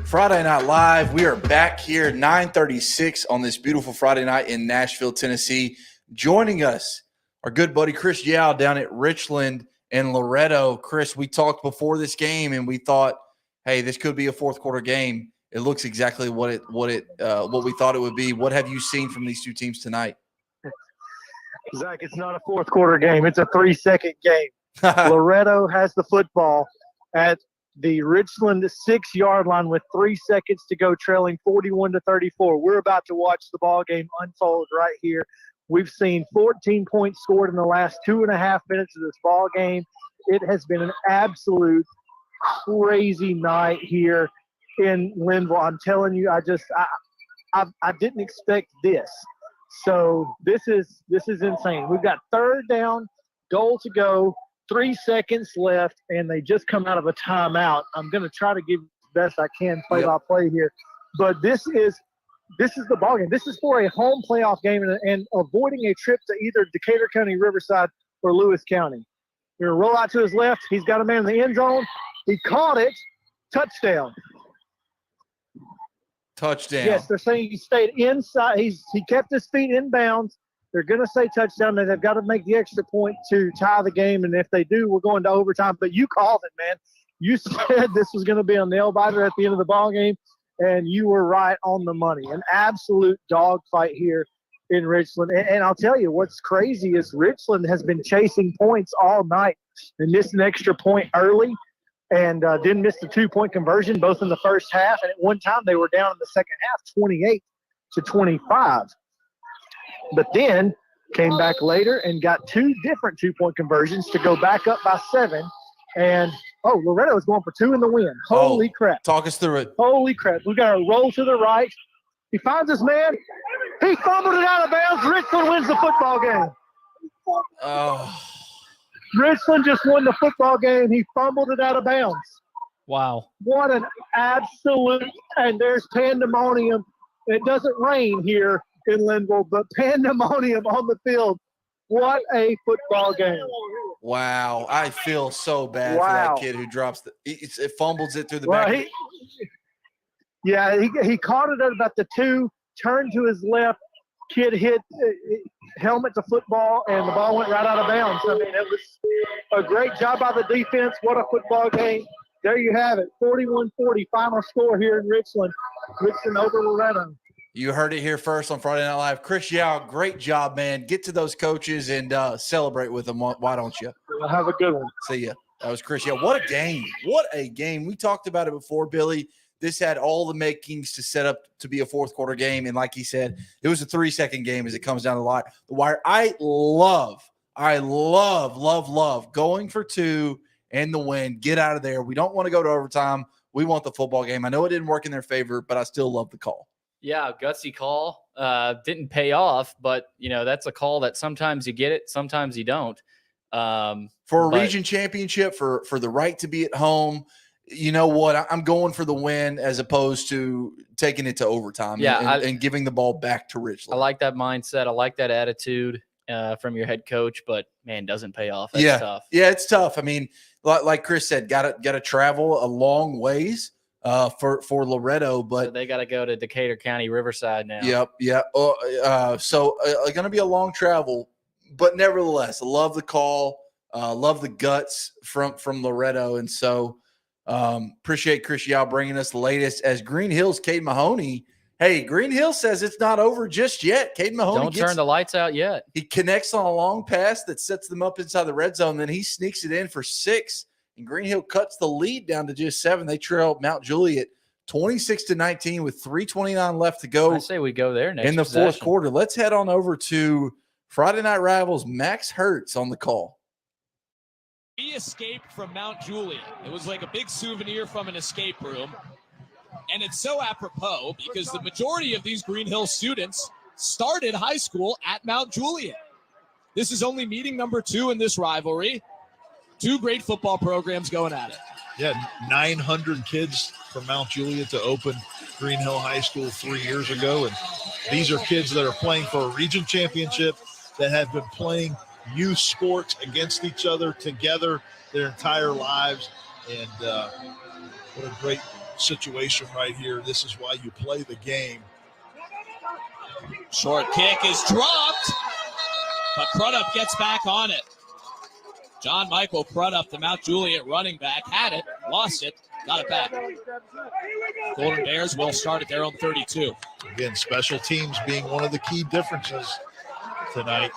Friday Night Live. We are back here 9:36 on this beautiful Friday night in Nashville, Tennessee. Joining us, our good buddy Chris Yao down at Richland and Loretto. Chris, we talked before this game and we thought, hey, this could be a fourth quarter game. It looks exactly what we thought it would be. What have you seen from these two teams tonight? Zach, it's not a fourth quarter game. It's a 3-second game. Loretto has the football at the Richland 6-yard line with 3 seconds to go, trailing 41-34. We're about to watch the ball game unfold right here We've seen 14 points scored in the last 2.5 minutes of this ball game. It has been an absolute crazy night here in Linville. I'm telling you, I didn't expect this. So this is insane. We've got third down, goal to go, 3 seconds left, and they just come out of a timeout. I'm going to try to give the best I can play-by-play here. But this is the ballgame. This is for a home playoff game and avoiding a trip to either Decatur County, Riverside, or Lewis County. You're going to roll out to his left. He's got a man in the end zone. He caught it. Touchdown. Touchdown. Yes, they're saying he stayed inside. He kept his feet in bounds. They're going to say touchdown. They've got to make the extra point to tie the game, and if they do, we're going to overtime. But you called it, man. You said this was going to be a nail-biter at the end of the ball game, and you were right on the money. An absolute dogfight here in Richland. And I'll tell you, what's crazy is Richland has been chasing points all night and missed an extra point early and didn't miss the 2-point conversion both in the first half. And at one time they were down in the second half 28-25. But then came back later and got 2 different 2-point conversions to go back up by 7. And, Loretto is going for 2 in the win. Holy crap. Talk us through it. Holy crap. We got a roll to the right. He finds his man. He fumbled it out of bounds. Richland wins the football game. Oh. Richland just won the football game. He fumbled it out of bounds. Wow. What an absolute – and there's pandemonium. It doesn't rain here in Linville, but pandemonium on the field. What a football game. Wow. I feel so bad for that kid who drops it fumbles it through the back. He caught it at about the 2, turned to his left. Kid hit helmet to football, and the ball went right out of bounds. I mean, it was a great job by the defense. What a football game. There you have it, 41-40, final score here in Richland. Richland over Loretto. You heard it here first on Friday Night Live. Chris Yao, great job, man. Get to those coaches and celebrate with them. Why don't you? Have a good one. See ya. That was Chris Yao. What a game. What a game. We talked about it before, Billy. This had all the makings to set up to be a fourth-quarter game, and like he said, it was a 3-second game as it comes down the wire. I love going for 2 and the win. Get out of there. We don't want to go to overtime. We want the football game. I know it didn't work in their favor, but I still love the call. Yeah, gutsy call. Didn't pay off, but, that's a call that sometimes you get it, sometimes you don't. For a region championship, for the right to be at home, you know what? I'm going for the win as opposed to taking it to overtime and giving the ball back to Richland. I like that mindset. I like that attitude from your head coach, but, man, doesn't pay off. That's tough. Yeah, it's tough. I mean, like Chris said, got to travel a long ways for Loretto, but so they got to go to Decatur County, Riverside now. Yep. So going to be a long travel, but nevertheless, I love the call, love the guts from Loretto, and so appreciate Chris Yao bringing us the latest. As Green Hills, Cade Mahoney. Hey, Green Hill says it's not over just yet. Cade Mahoney don't turn the lights out yet. He connects on a long pass that sets them up inside the red zone. Then he sneaks it in for 6. And Green Hill cuts the lead down to just 7. They trail Mount Juliet 26-19 with 3:29 left to go. I say we go there next in the possession. fourth quarter. Let's head on over to Friday Night Rivals. Max Hertz on the call. We escaped from Mount Juliet. It was like a big souvenir from an escape room. And it's so apropos because the majority of these Green Hill students started high school at Mount Juliet. This is only meeting number 2 in this rivalry. 2 great football programs going at it. Yeah, 900 kids from Mount Juliet to open Green Hill High School 3 years ago. And these are kids that are playing for a region championship, that have been playing youth sports against each other together their entire lives. And what a great situation right here. This is why you play the game. Short kick is dropped, but Crudup gets back on it. John Michael Crudup, the Mount Juliet running back, had it, lost it, got it back. Golden Bears will start at their own 32. Again, special teams being one of the key differences tonight.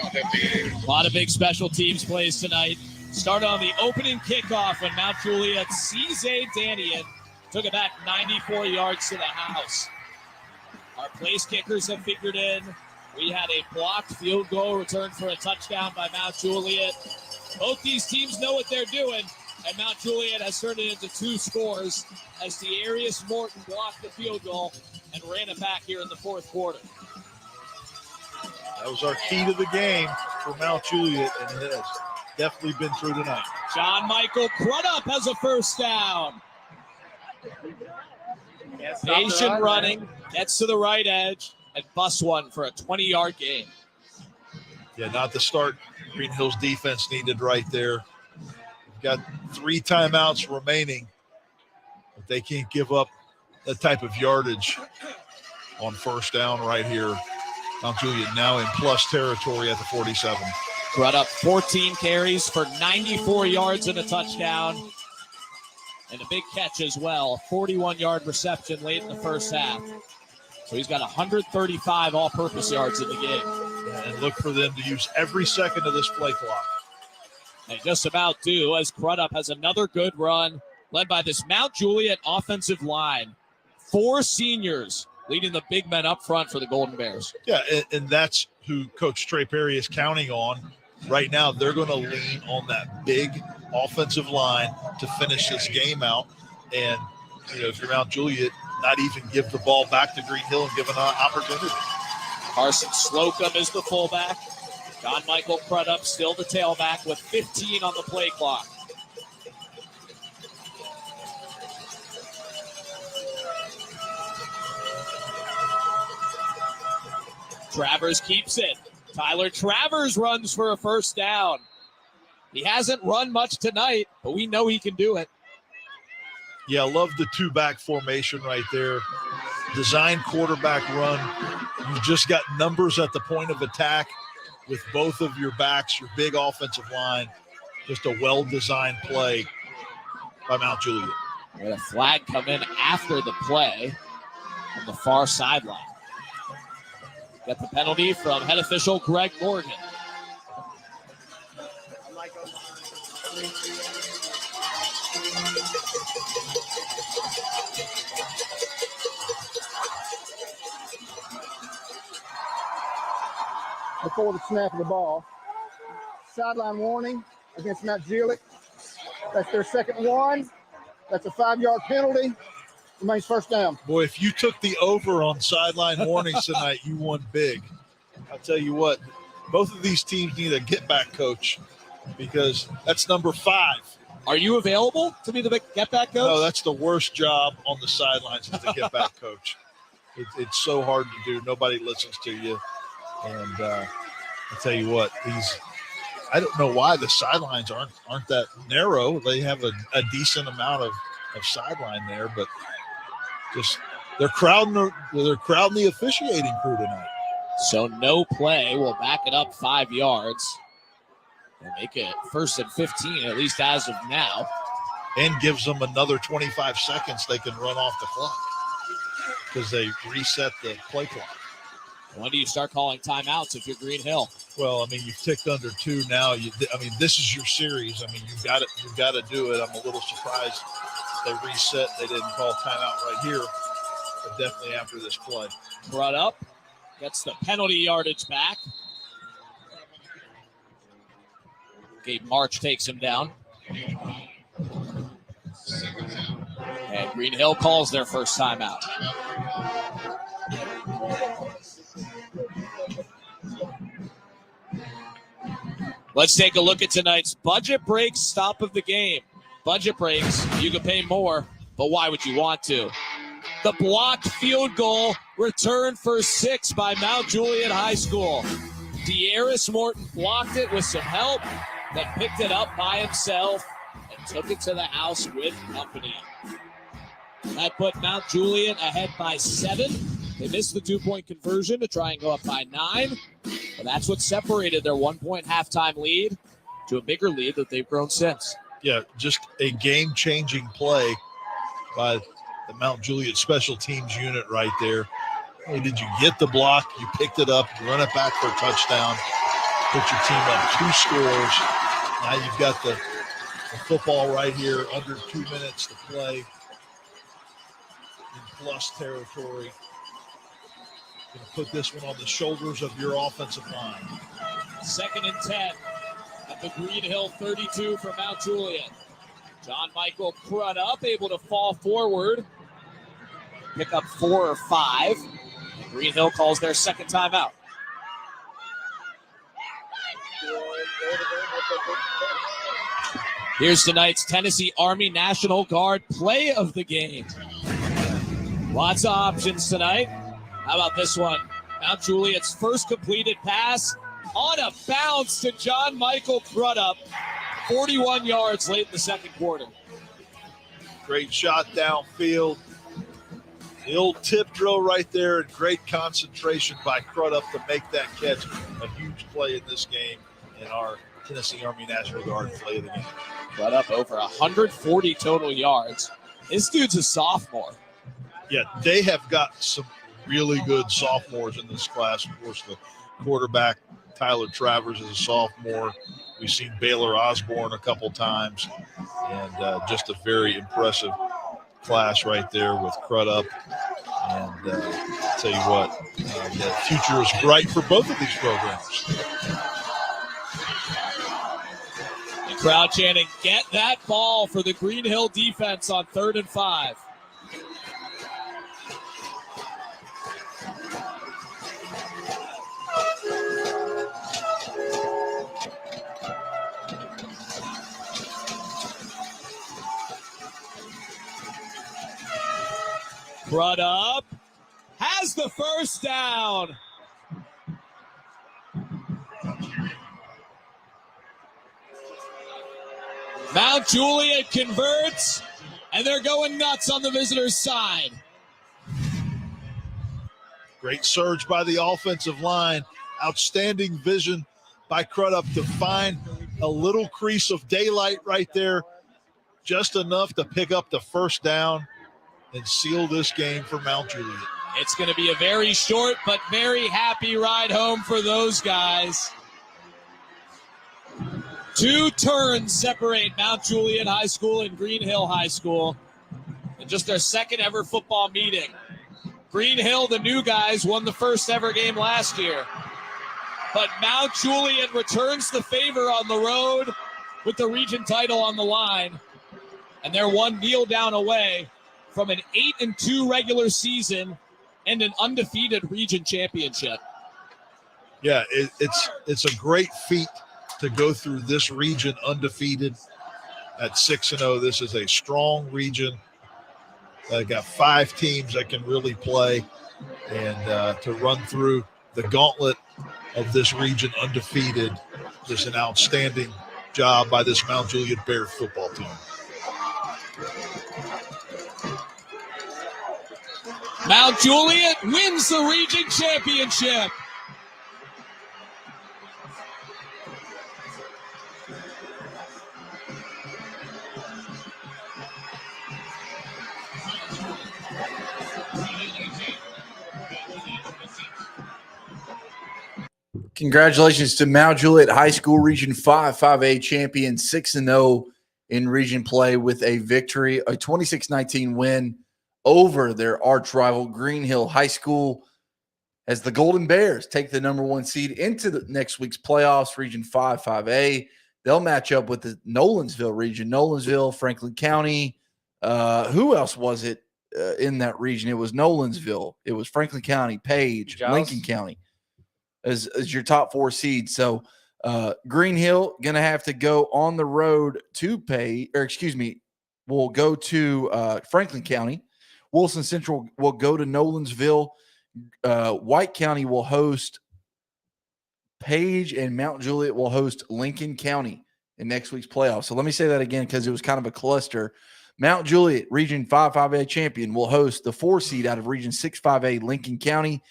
A lot of big special teams plays tonight. Started on the opening kickoff when Mount Juliet Cesar Danian took it back 94 yards to the house. Our place kickers have figured in. We had a blocked field goal return for a touchdown by Mount Juliet. Both these teams know what they're doing, and Mount Juliet has turned it into 2 scores as Darius Morton blocked the field goal and ran it back here in the fourth quarter. That was our key to the game for Mount Juliet, and it has definitely been through tonight. John Michael Crudup has a first down. Patient running, gets to the right edge, and busts one for a 20-yard gain. Yeah, not the start Green Hill's defense needed right there. We've got 3 timeouts remaining, but they can't give up that type of yardage on first down right here. Mount Juliet now in plus territory at the 47. Crudup 14 carries for 94 yards and a touchdown. And a big catch as well. 41-yard reception late in the first half. So he's got 135 all-purpose yards in the game. And look for them to use every second of this play clock. They just about do, as Crudup has another good run led by this Mount Juliet offensive line. 4 seniors leading the big men up front for the Golden Bears. Yeah, and that's who Coach Trey Perry is counting on. Right now, they're going to lean on that big offensive line to finish this game out. And, if you're Mount Juliet, not even give the ball back to Green Hill and give an opportunity. Carson Slocum is the fullback. John Michael Crudup still the tailback with 15 on the play clock. Travers keeps it. Tyler Travers runs for a first down. He hasn't run much tonight, but we know he can do it. Yeah, I love the 2-back formation right there. Design quarterback run. You've just got numbers at the point of attack with both of your backs, your big offensive line. Just a well-designed play by Mount Juliet. We had a flag come in after the play on the far sideline. Got the penalty from head official Greg Morgan. Before the snap of the ball. Sideline warning against Mount Juliet. That's their second one. That's a 5-yard penalty. Remains first down. Boy, if you took the over on sideline warnings tonight, you won big. I'll tell you what, both of these teams need a get-back coach because that's number 5. Are you available to be the get-back coach? No, that's the worst job on the sidelines is the get-back coach. It's so hard to do. Nobody listens to you. And I'll tell you what, I don't know why the sidelines aren't that narrow. They have a decent amount of sideline there, but just they're crowding the officiating crew tonight. So no play will back it up 5 yards. They'll make it 1st and 15, at least as of now. And gives them another 25 seconds they can run off the clock because they reset the play clock. When do you start calling timeouts if you're Green Hill? Well, you've ticked under 2 now. This is your series. You've got to do it. I'm a little surprised they reset. They didn't call timeout right here, but definitely after this play. Brought up, gets the penalty yardage back. Gabe March takes him down. And Green Hill calls their first timeout. Let's take a look at tonight's budget breaks stop of the game. Budget breaks, you can pay more, but why would you want to? The blocked field goal returned for 6 by Mount Juliet High School. Darius Morton blocked it with some help, then picked it up by himself and took it to the house with company. That put Mount Juliet ahead by 7. They missed the 2-point conversion to try and go up by 9. But that's what separated their 1-point halftime lead to a bigger lead that they've grown since. Yeah, just a game-changing play by the Mount Juliet special teams unit right there. Hey, did you get the block? You picked it up, you run it back for a touchdown, put your team up 2 scores. Now you've got the football right here, under 2 minutes to play in plus territory. Going to put this one on the shoulders of your offensive line. 2nd and 10 at the Green Hill 32 for Mount Juliet. John Michael Crudup able to fall forward, pick up 4 or 5. Green Hill calls their second timeout. Here's tonight's Tennessee Army National Guard play of the game. Lots of options tonight. How about this one? Mount Juliet's first completed pass on a bounce to John Michael Crudup. 41 yards late in the second quarter. Great shot downfield. The old tip drill right there, and great concentration by Crudup to make that catch. A huge play in this game in our Tennessee Army National Guard play of the game. Crudup over 140 total yards. This dude's a sophomore. Yeah, they have got some really good sophomores in this class. Of course, the quarterback, Tyler Travers, is a sophomore. We've seen Baylor Osborne a couple times, and just a very impressive class right there with Crudup. And I'll tell you what, the future is bright for both of these programs. The crowd chanting, "Get that ball" for the Green Hill defense on 3rd and 5. Crudup has the first down. Mount Juliet converts, and they're going nuts on the visitors' side. Great surge by the offensive line. Outstanding vision by Crudup to find a little crease of daylight right there, just enough to pick up the first down and seal this game for Mount Juliet. It's going to be a very short but very happy ride home for those guys. 2 turns separate Mount Juliet High School and Green Hill High School in just their second ever football meeting. Green Hill, the new guys, won the first ever game last year. But Mount Juliet returns the favor on the road with the region title on the line. And they're one kneel down away from an 8-2 regular season and an undefeated region championship. Yeah, it's a great feat to go through this region undefeated at 6-0. This is a strong region. Got 5 teams that can really play, and to run through the gauntlet of this region undefeated is an outstanding job by this Mount Juliet Bears football team. Mount Juliet wins the region championship. Congratulations to Mount Juliet High School Region 5, 5A champion, 6-0 in region play with a victory, a 26-19 win over their arch rival Green Hill High School, as the Golden Bears take the number 1 seed into the next week's playoffs, Region 5, 5A. They'll match up with the Nolensville region. Nolensville, Franklin County. Who else was it in that region? It was Nolensville. It was Franklin County, Page, Lincoln County as your top 4 seeds. So Green Hill going to have to go on the road to will go to Franklin County. Wilson Central will go to Nolensville. White County will host Page, and Mount Juliet will host Lincoln County in next week's playoffs. So let me say that again because it was kind of a cluster. Mount Juliet, Region 5, 5A champion, will host the 4 seed out of Region 6, 5A, Lincoln County.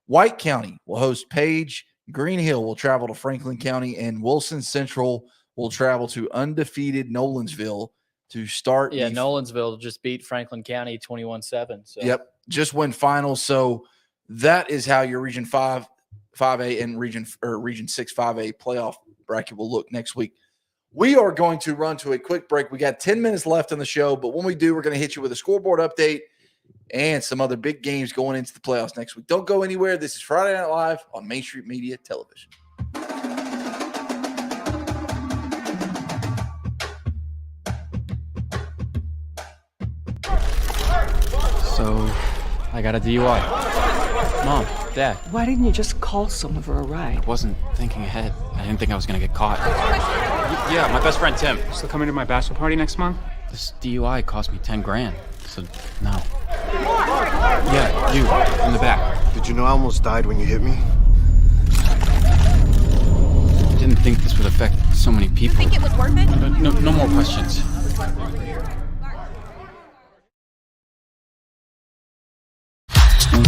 White County will host Page. Green Hill will travel to Franklin County, and Wilson Central will travel to undefeated Nolensville to start. Yeah, Nolensville just beat Franklin County 21-7. So. Yep, just win finals. So that is how your Region 5, 5A, and Region 6, 5A playoff bracket will look next week. We are going to run to a quick break. We got 10 minutes left on the show, but when we do, we're going to hit you with a scoreboard update and some other big games going into the playoffs next week. Don't go anywhere. This is Friday Night Live on Main Street Media Television. So, I got a DUI. Mom, Dad. Why didn't you just call someone for a ride? I wasn't thinking ahead. I didn't think I was gonna get caught. Yeah, my best friend Tim. Still coming to my bachelor party next month? This DUI cost me 10 grand. So, no. Yeah, you, in the back. Did you know I almost died when you hit me? I didn't think this would affect so many people. You think it was worth it? No more questions.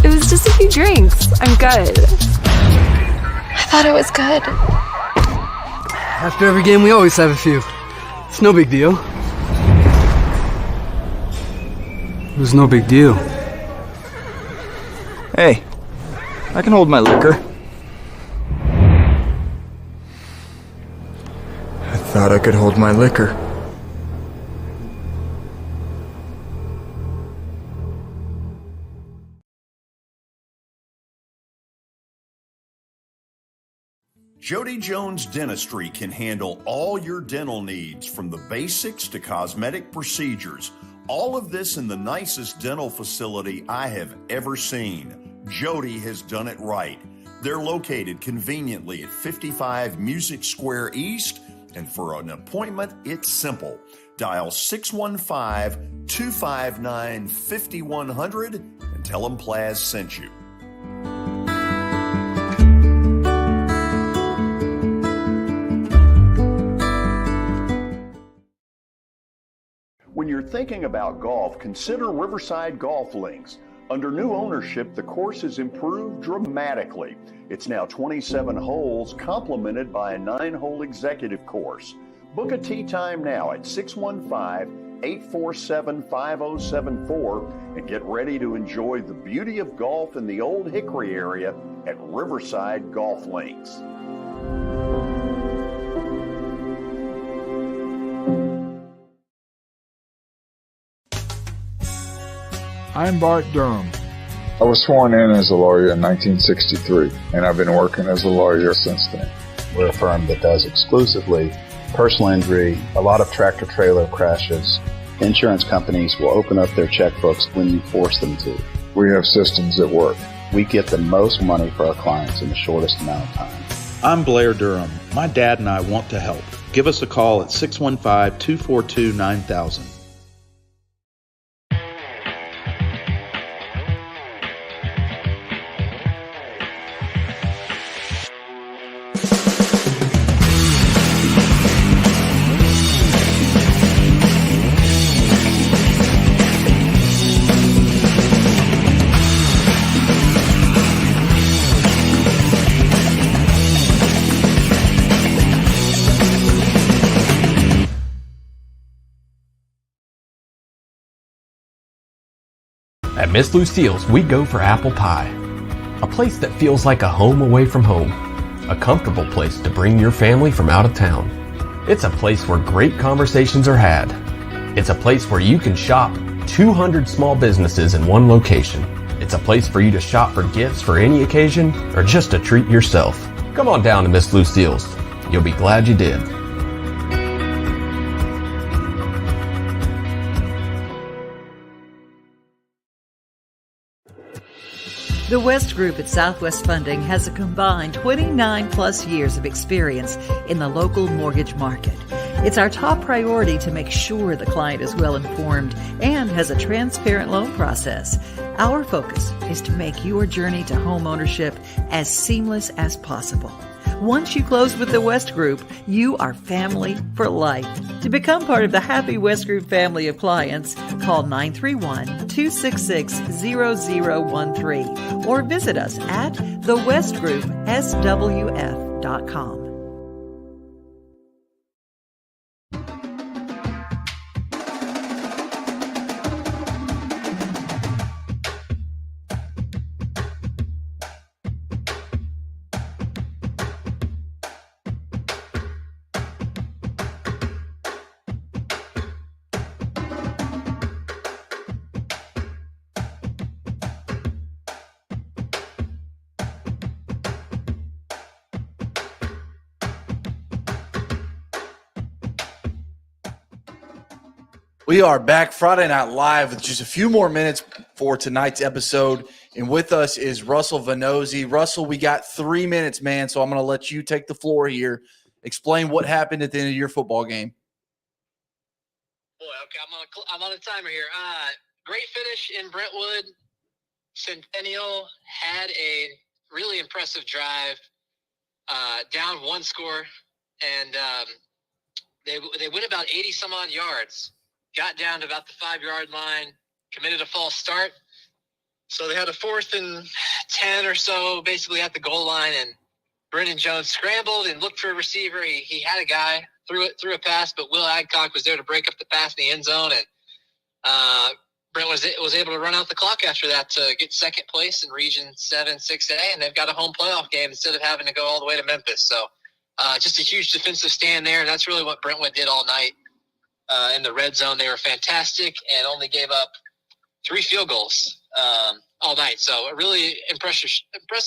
It was just a few drinks. I'm good. I thought I was good. After every game, we always have a few. It's no big deal. It was no big deal. Hey, I can hold my liquor. I thought I could hold my liquor. Jody Jones Dentistry can handle all your dental needs, from the basics to cosmetic procedures. All of this in the nicest dental facility I have ever seen. Jody has done it right. They're located conveniently at 55 Music Square East, and for an appointment, it's simple. Dial 615-259-5100 and tell them Plaz sent you. When you're thinking about golf, consider Riverside Golf Links. Under new ownership, the course has improved dramatically. It's now 27 holes, complemented by a 9-hole executive course. Book a tee time now at 615-847-5074 and get ready to enjoy the beauty of golf in the Old Hickory area at Riverside Golf Links. I'm Bart Durham. I was sworn in as a lawyer in 1963, and I've been working as a lawyer since then. We're a firm that does exclusively personal injury, a lot of tractor-trailer crashes. Insurance companies will open up their checkbooks when you force them to. We have systems that work. We get the most money for our clients in the shortest amount of time. I'm Blair Durham. My dad and I want to help. Give us a call at 615-242-9000. At Miss Lucille's, we go for apple pie. A place that feels like a home away from home. A comfortable place to bring your family from out of town. It's a place where great conversations are had. It's a place where you can shop 200 small businesses in one location. It's a place for you to shop for gifts for any occasion or just to treat yourself. Come on down to Miss Lucille's. You'll be glad you did. The West Group at Southwest Funding has a combined 29 plus years of experience in the local mortgage market. It's our top priority to make sure the client is well informed and has a transparent loan process. Our focus is to make your journey to home ownership as seamless as possible. Once you close with the West Group, you are family for life. To become part of the happy West Group family of clients, call 931-266-0013 or visit us at thewestgroupswf.com. We are back Friday Night Live with just a few more minutes for tonight's episode. And with us is Russell Venozzi. Russell, we got 3 minutes, man, so I'm going to let you take the floor here. Explain what happened at the end of your football game. Boy, okay, I'm on a timer here. Great finish in Brentwood. Centennial had a really impressive drive, down 1 score, and they went about 80 some odd yards. Got down to about the 5-yard line, committed a false start. So they had a 4th and 10 or so, basically at the goal line, and Brendan Jones scrambled and looked for a receiver. He had a guy, threw a pass, but Will Adcock was there to break up the pass in the end zone, and Brent was able to run out the clock after that to get second place in Region 7 6A, and they've got a home playoff game instead of having to go all the way to Memphis. So just a huge defensive stand there, and that's really what Brentwood did all night. In the red zone, they were fantastic and only gave up 3 field goals all night. So a really impressive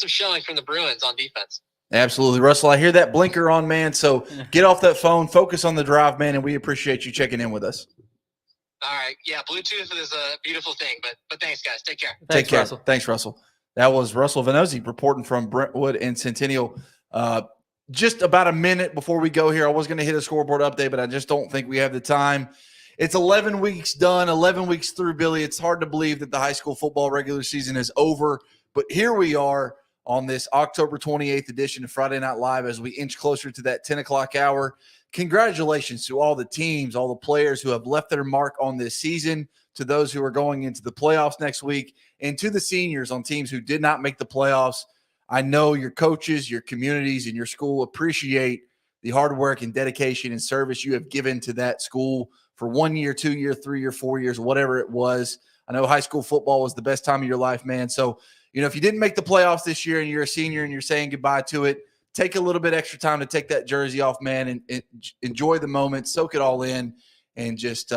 showing from the Bruins on defense. Absolutely, Russell. I hear that blinker on, man. So get off that phone, focus on the drive, man, and we appreciate you checking in with us. All right. Yeah, Bluetooth is a beautiful thing, but thanks, guys. Take care. Take care. Russell. Thanks, Russell. That was Russell Venozzi reporting from Brentwood and Centennial. Just about a minute before we go here, I was going to hit a scoreboard update, but I just don't think we have the time. It's 11 weeks done, 11 weeks through, Billy. It's hard to believe that the high school football regular season is over, but here we are on this October 28th edition of Friday Night Live as we inch closer to that 10 o'clock hour. Congratulations to all the teams, all the players who have left their mark on this season, to those who are going into the playoffs next week, and to the seniors on teams who did not make the playoffs. I know your coaches, your communities, and your school appreciate the hard work and dedication and service you have given to that school for 1 year, 2 year, 3 year, 4 years, whatever it was. I know high school football was the best time of your life, man. So, if you didn't make the playoffs this year and you're a senior and you're saying goodbye to it, take a little bit extra time to take that jersey off, man, and enjoy the moment, soak it all in, and just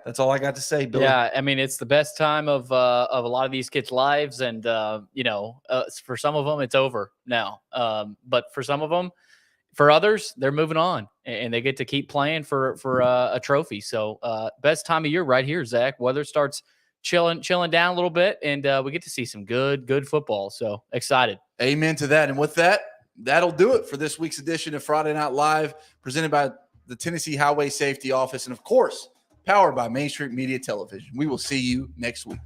that's all I got to say, Billy. Yeah, I mean, it's the best time of a lot of these kids' lives, and for some of them, it's over now. But for some of them, for others, they're moving on, and they get to keep playing for a trophy. So, best time of year right here, Zach. Weather starts chilling down a little bit, and we get to see some good football. So excited. Amen to that. And with that, that'll do it for this week's edition of Friday Night Live, presented by the Tennessee Highway Safety Office, and of course, powered by Main Street Media Television. We will see you next week.